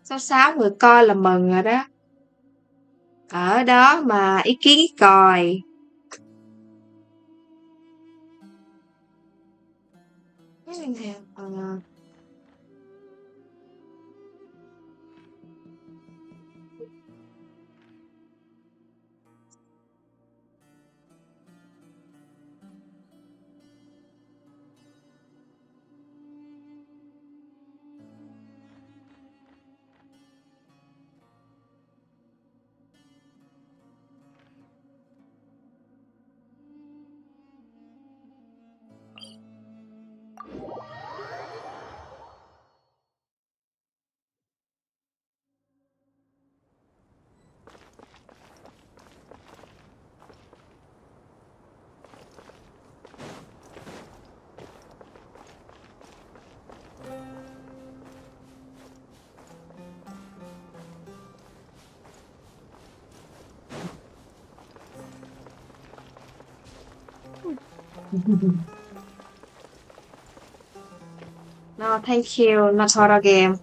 Số 6 người coi là mừng rồi đó. Ở đó mà ý kiến ý còi. No, thank you, not horror game.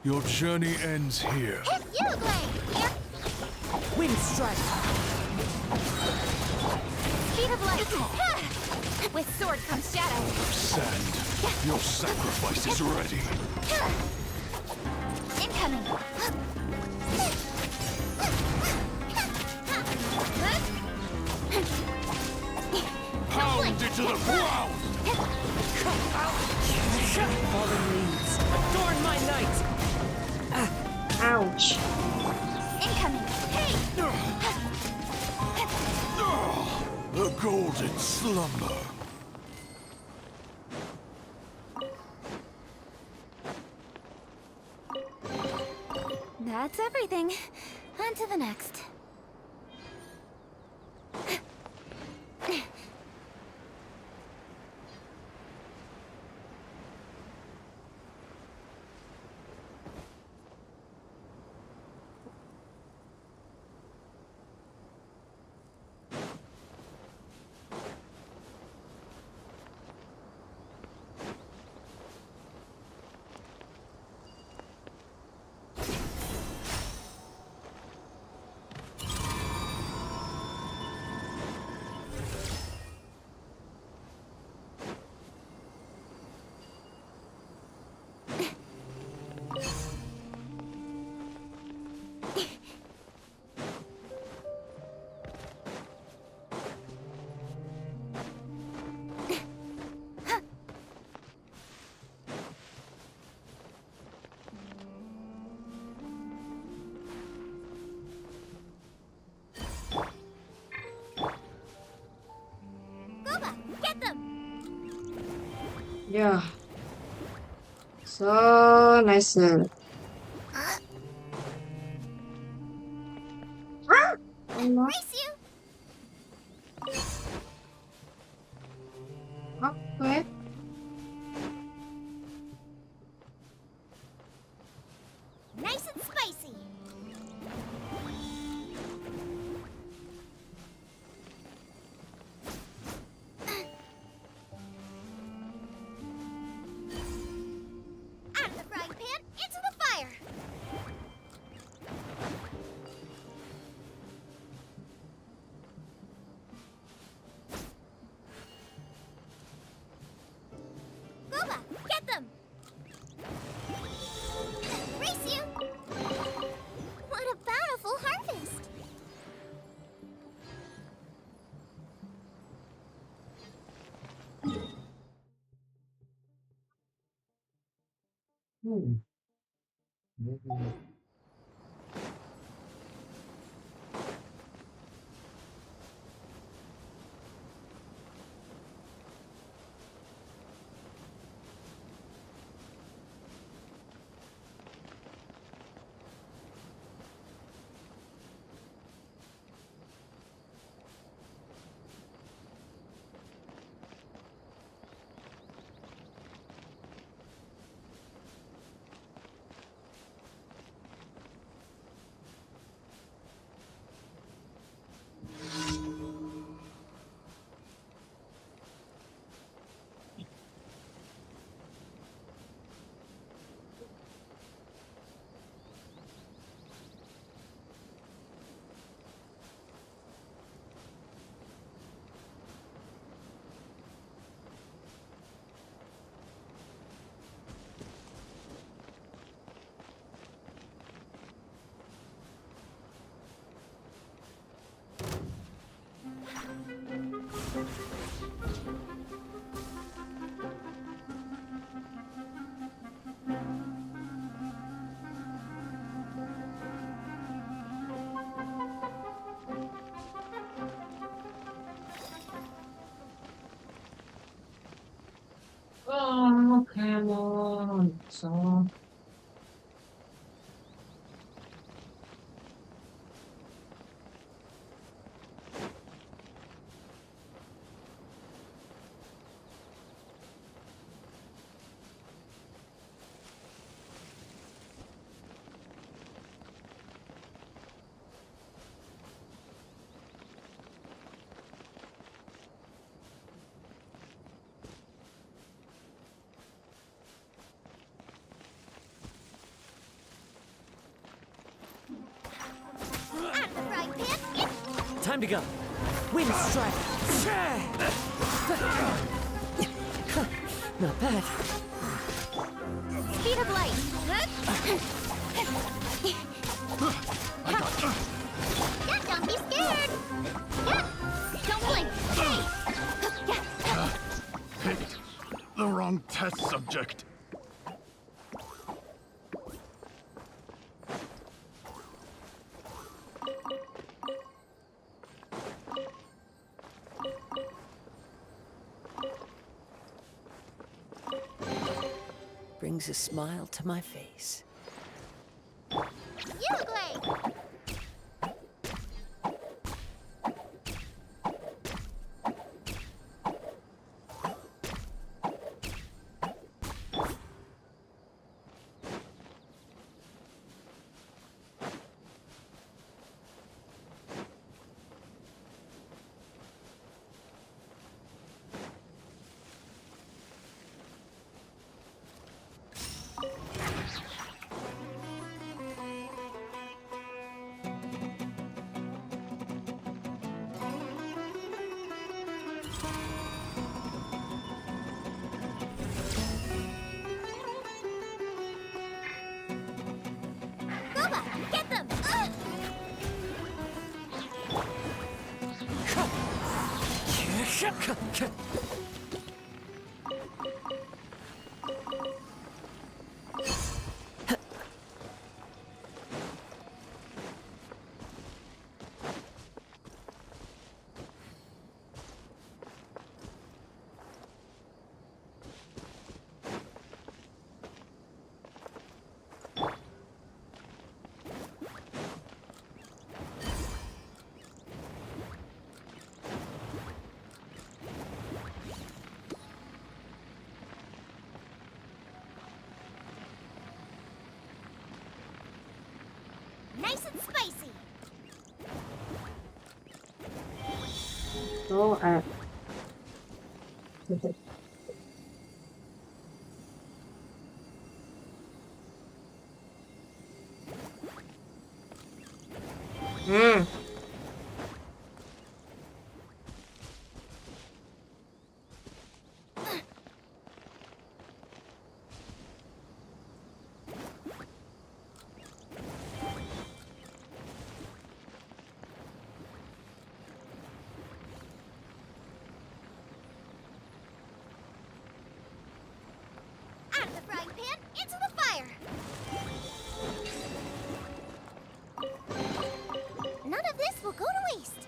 Your journey ends here. Wind strike. Speed of light. With sword comes shadow. Sand, your sacrifice is ready. Incoming. Pound it to the ground! Fallen leaves, adorn my night! Ouch. Incoming. Hey! The golden slumber. That's everything. On to the next. Yeah. So nice. Allah. Race you! Oke. Nice and spicy. Out of the frying pan, into the fire. Boba, get them! Race you! What a bountiful harvest! Hmm. Oh, come on. So. Out of the frying pan, Time to go. Wind strike. Not bad. speed of light. Yeah, don't be scared. Yeah, don't blink. Hey. Picked the wrong test subject. Brings a smile to my face. Uruguay. Get them! nice and spicy. Số à. Ừ. Out of the frying pan, into the fire. None of this will go to waste.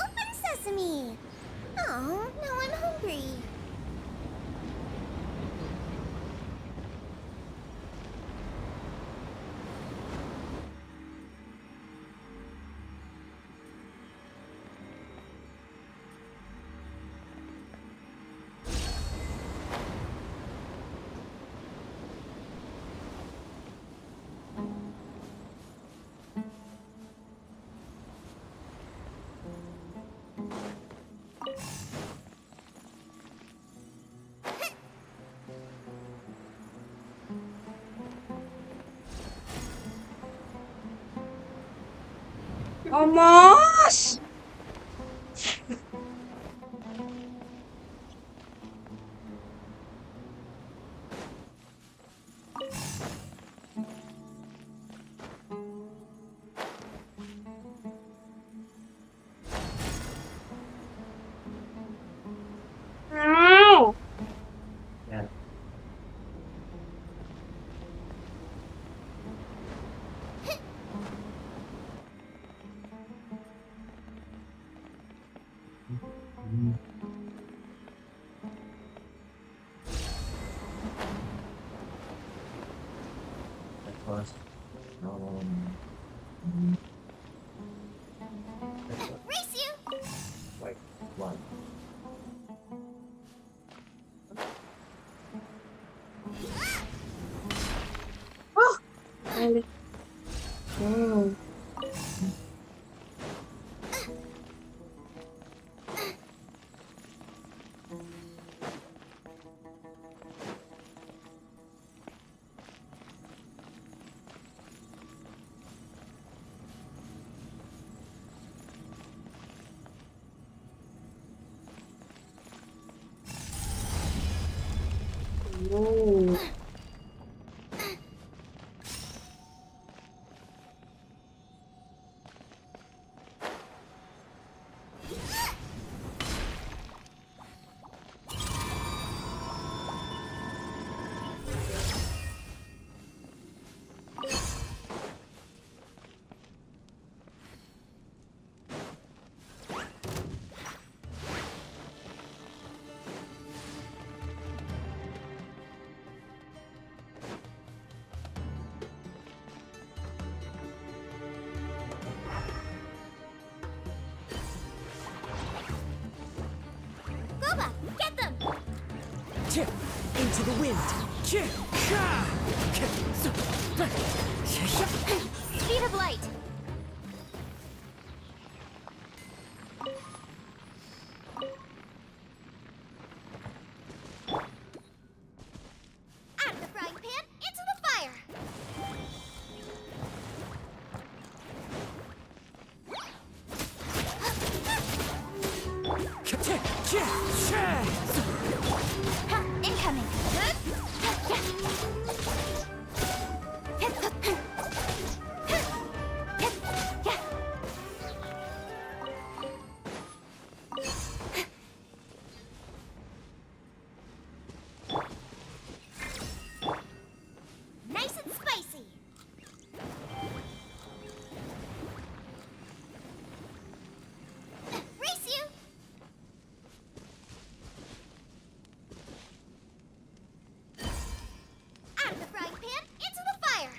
Open sesame! Oh, now I'm hungry. Almost. No. first. Race you! Wait, one. Đây. Oh. Oh. Boba, get them! Into the wind. Speed of light! Out of the frying pan, into the fire! Ha, incoming! Nice and spicy! Race you! Out of the frying pan, into the fire!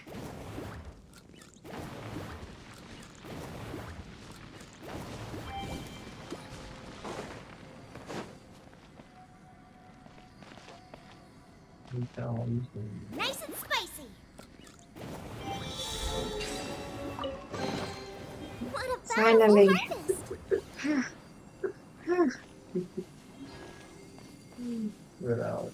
Nice and spicy! What a Finally. Without.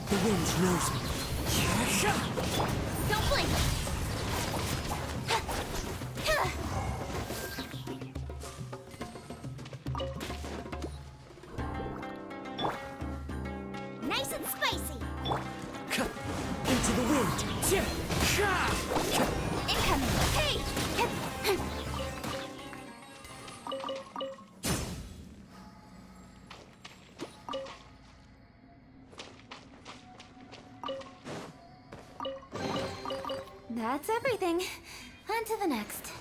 The wind knows me. Don't blink! Nice and spicy! Into the wind. Incoming! Hey! That's everything. On to the next.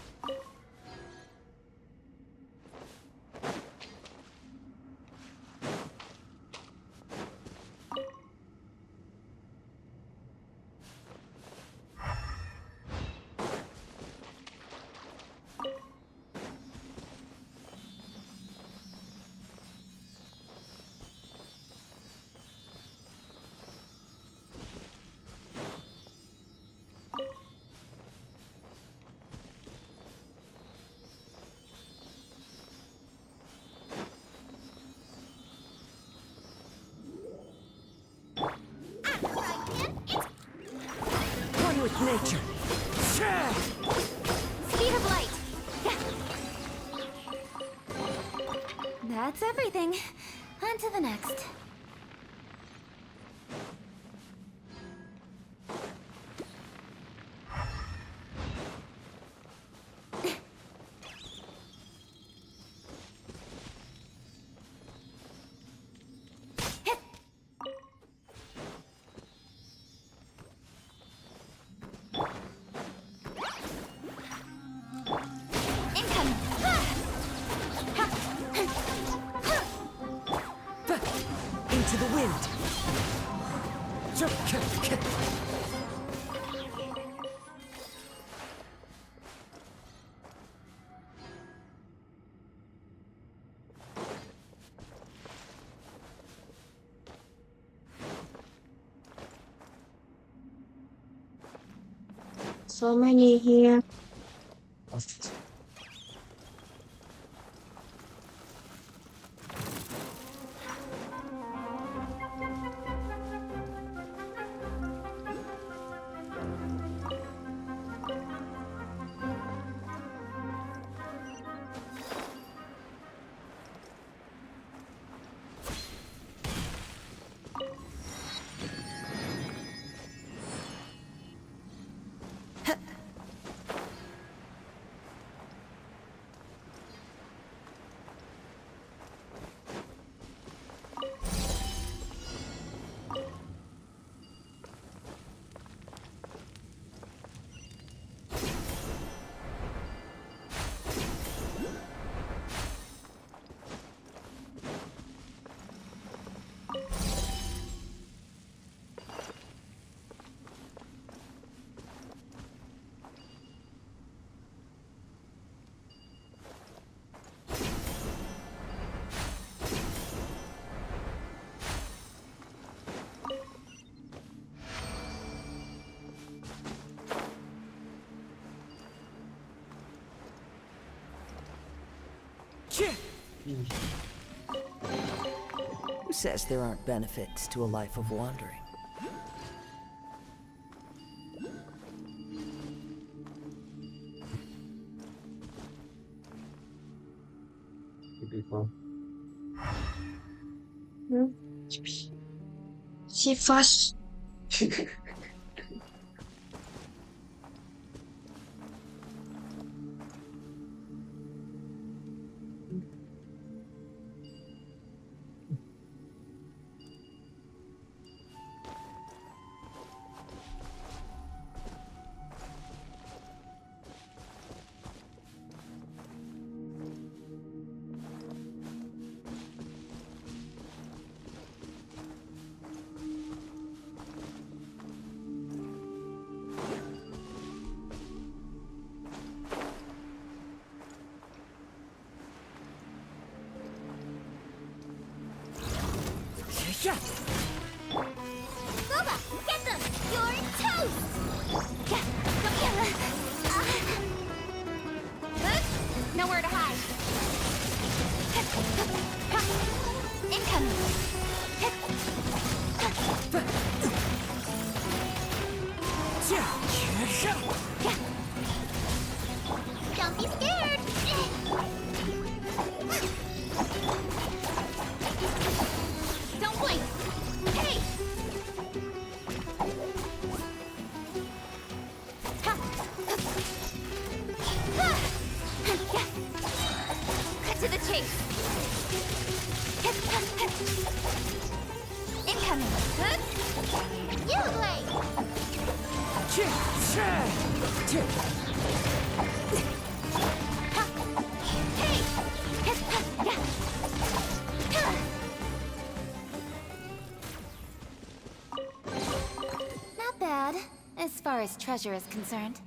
One with nature. Speed of light! That's everything. On to the next. into the wind. So many here. Who says there aren't benefits to a life of wandering? She fast. Boba, get them! You're toast! Nowhere to hide. Incoming. Don't be scared. Don't blink. Hey. Cut to the chase. Incoming. You play. Not bad, as far as treasure is concerned.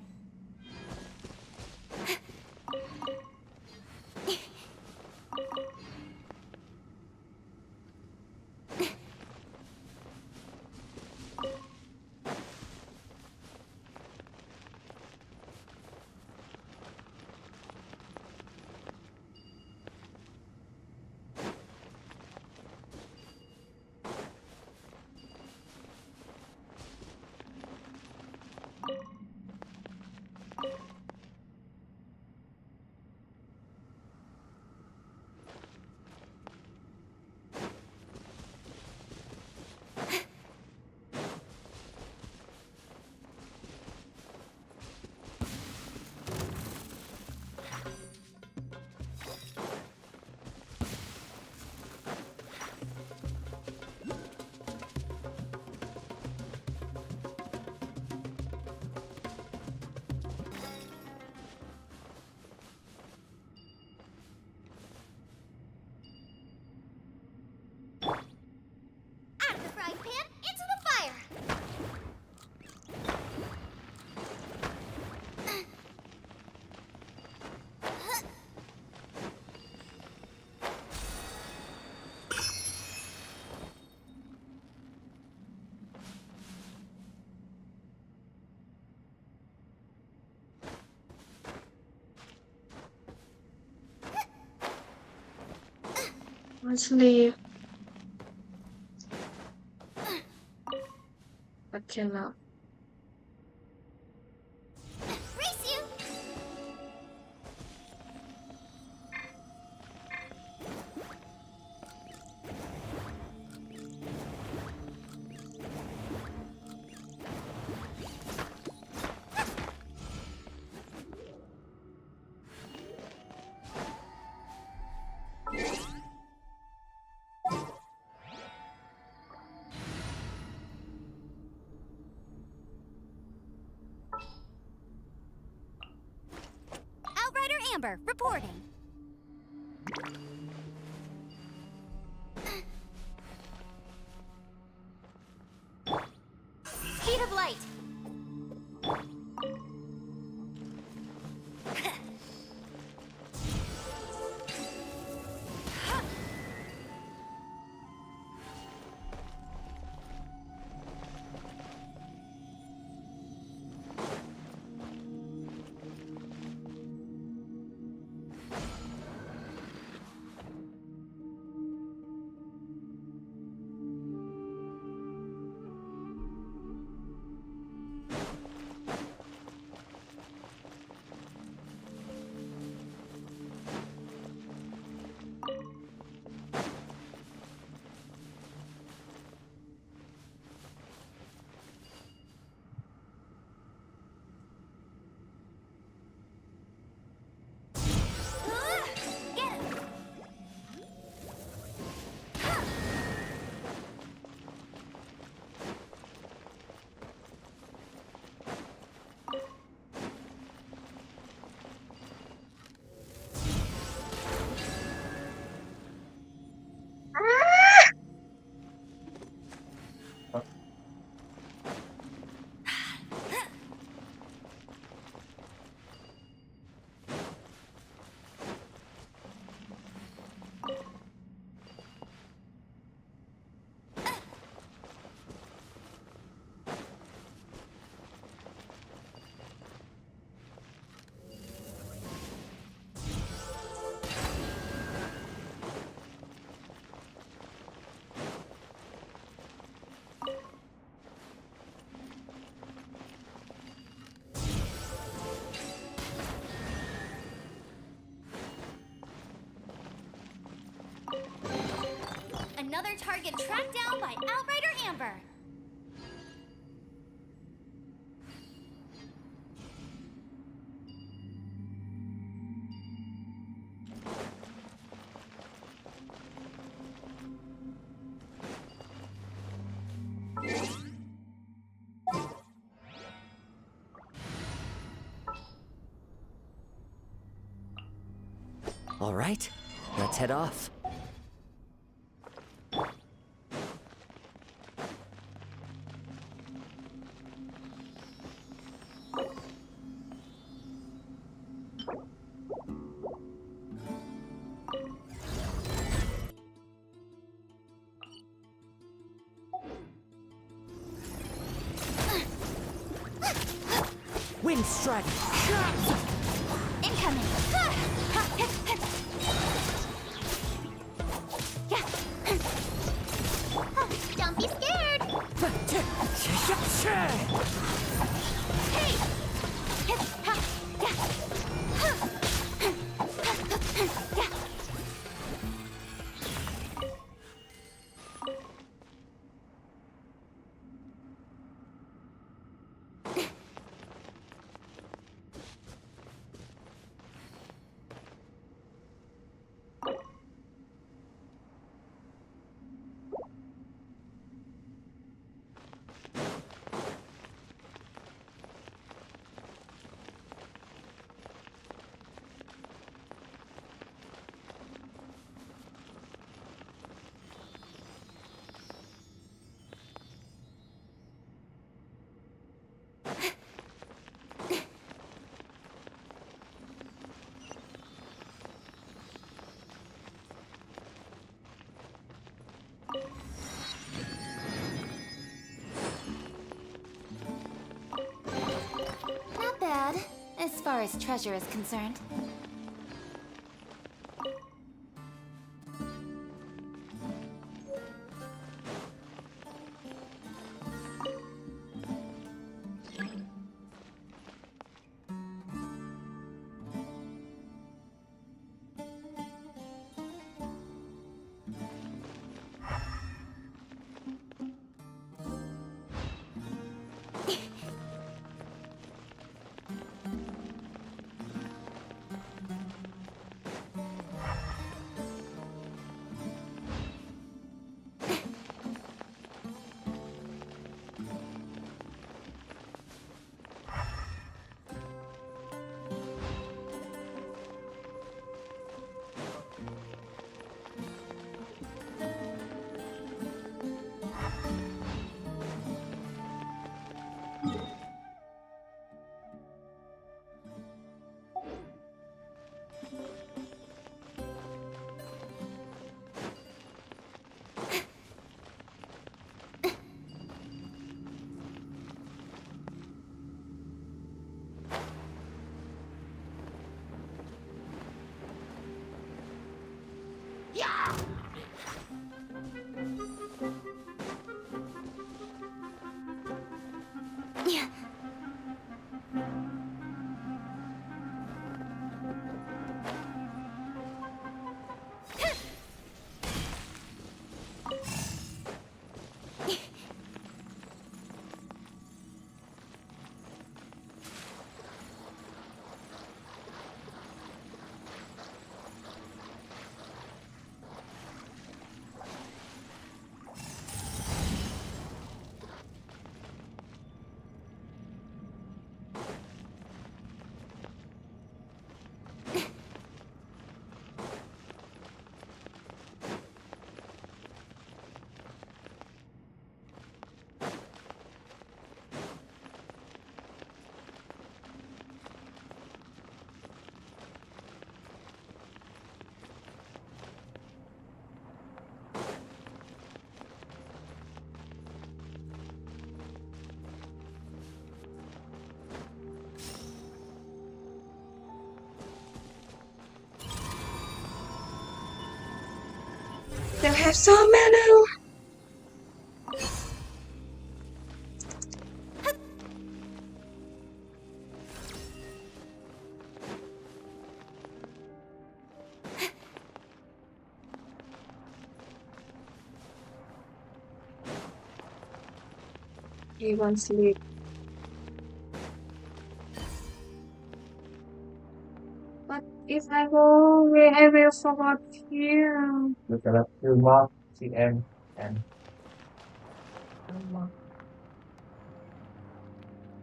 Sleep. I cannot. Race you! Outrider Amber, reporting. Speed of light. Another target tracked down by Outrider Amber. All right, let's head off. Wind strike. Incoming. Don't be scared. Hey. Not bad, as far as treasure is concerned. They have so many. He won't sleep. But if I go away, I will forget here. Look at that. Your mark, CM, and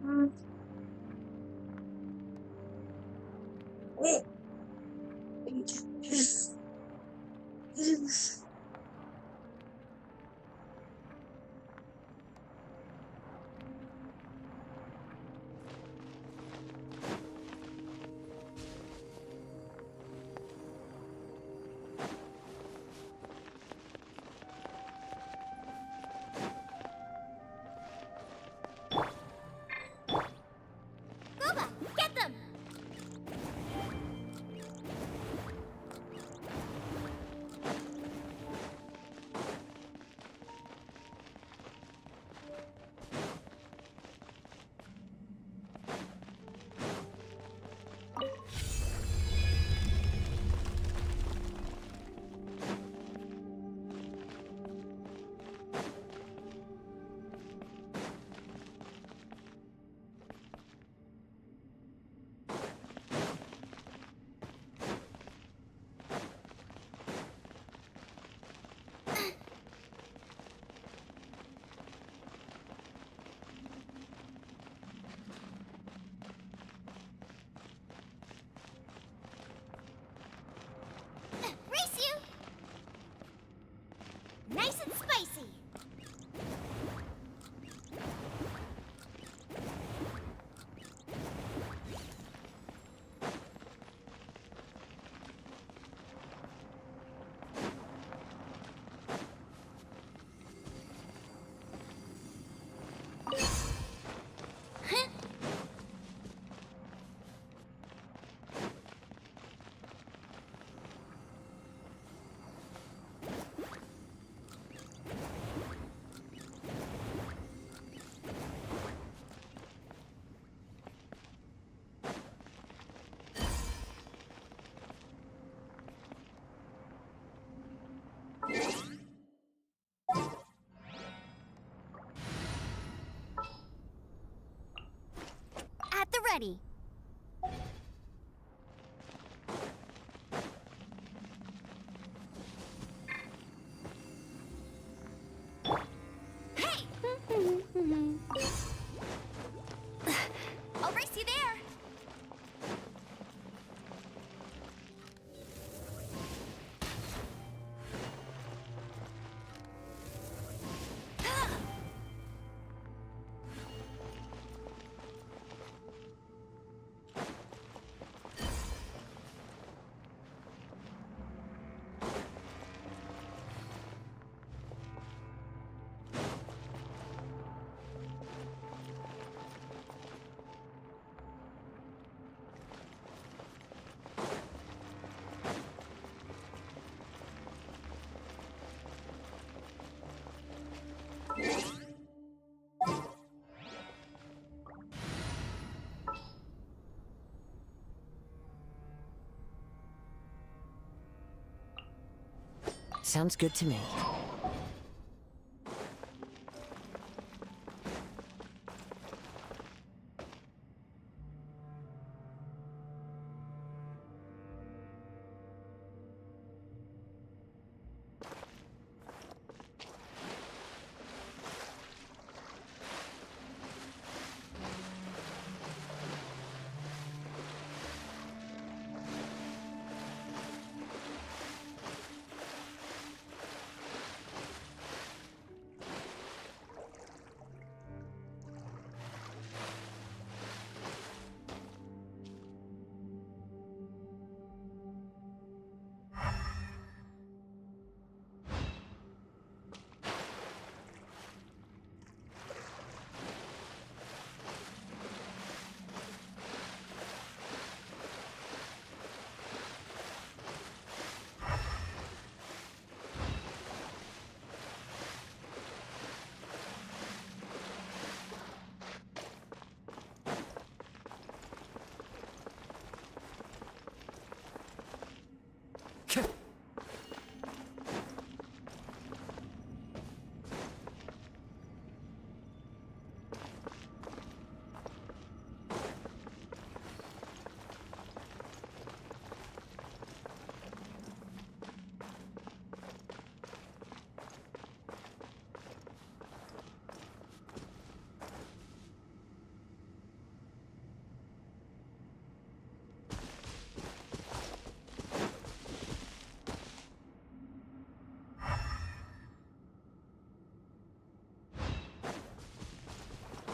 Mm. Gooba, get them! Race you! Nice and spicy! At the ready. Hey! I'll race you there. Sounds good to me.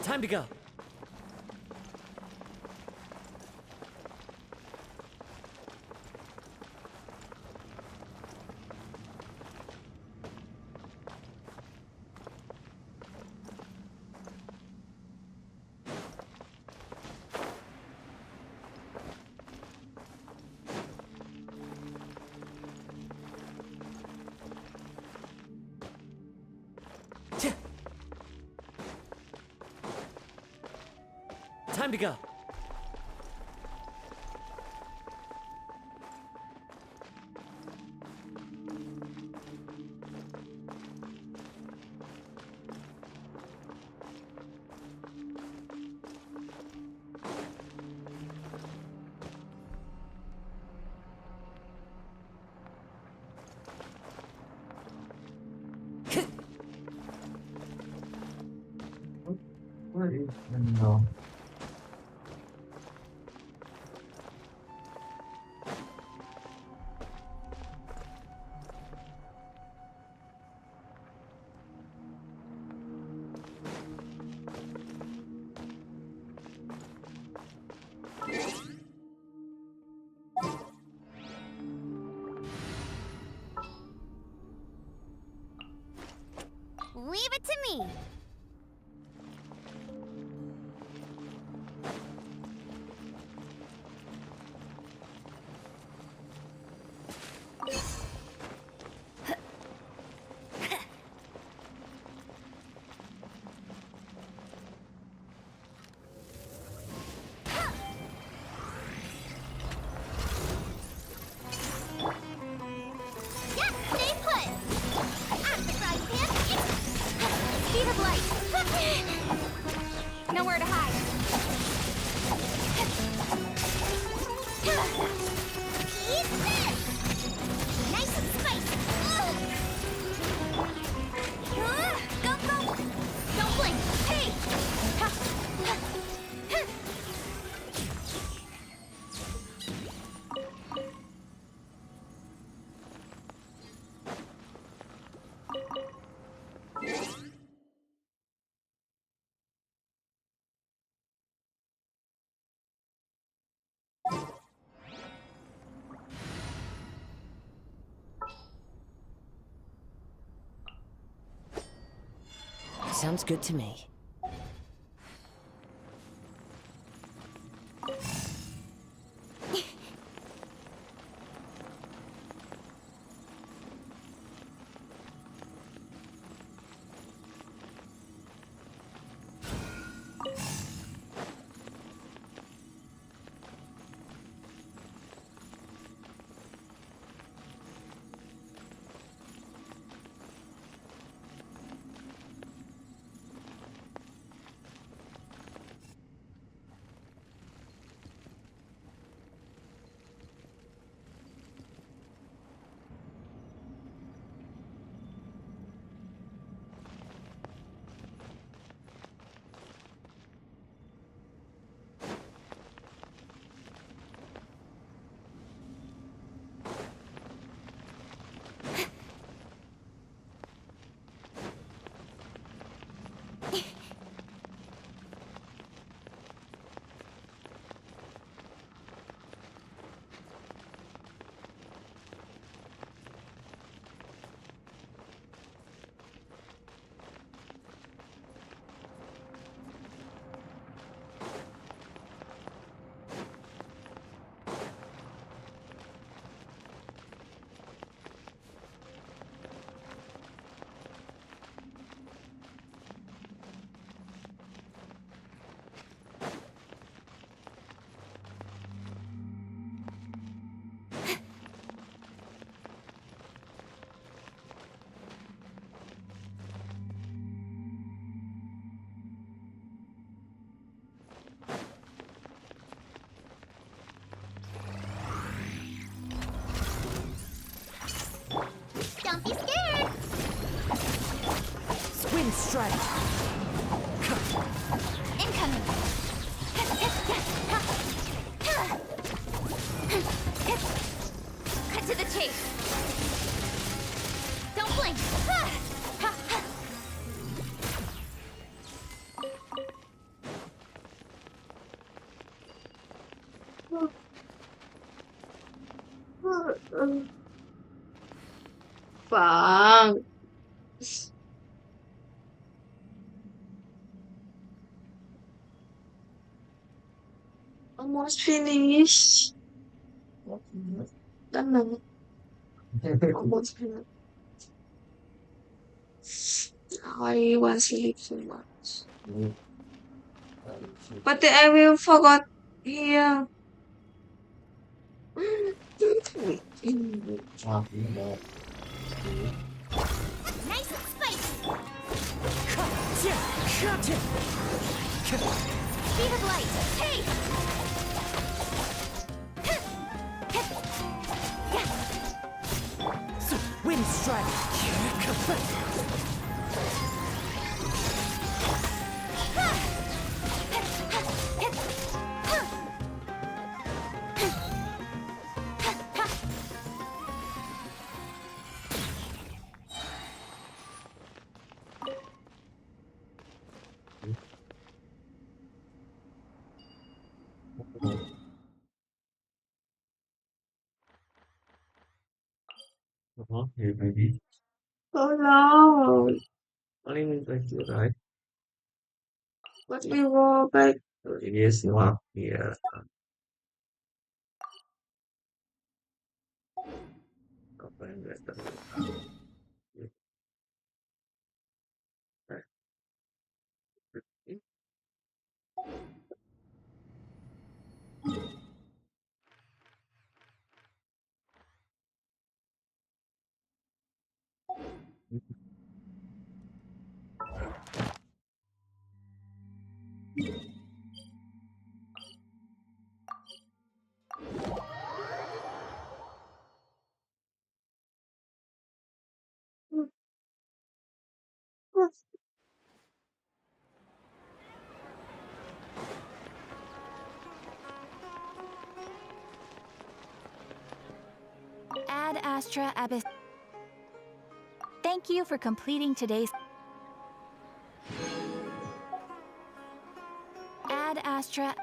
Time to go. Time to go. Where is Ganyu? Leave it to me. Yeah, stay put. I'm the frying pan. Speed of light. Nowhere to hide. Eat this. Nice and spicy. Go, go. Don't blink. Hey. Sounds good to me. Don't be scared! Wind strike! Incoming! Cut to the chase! Don't blink! Vâng. Almost finished. Done now. Almost finished. I want to sleep so much. But I will forgot here. Nice and spicy! Speed of light! Hey! Wind strike! Here, maybe. Oh no. Only means like you, right? Let me go back. It is not here. Open that. Ad Astra Abyss. Thank you for completing today's. Ad Astra.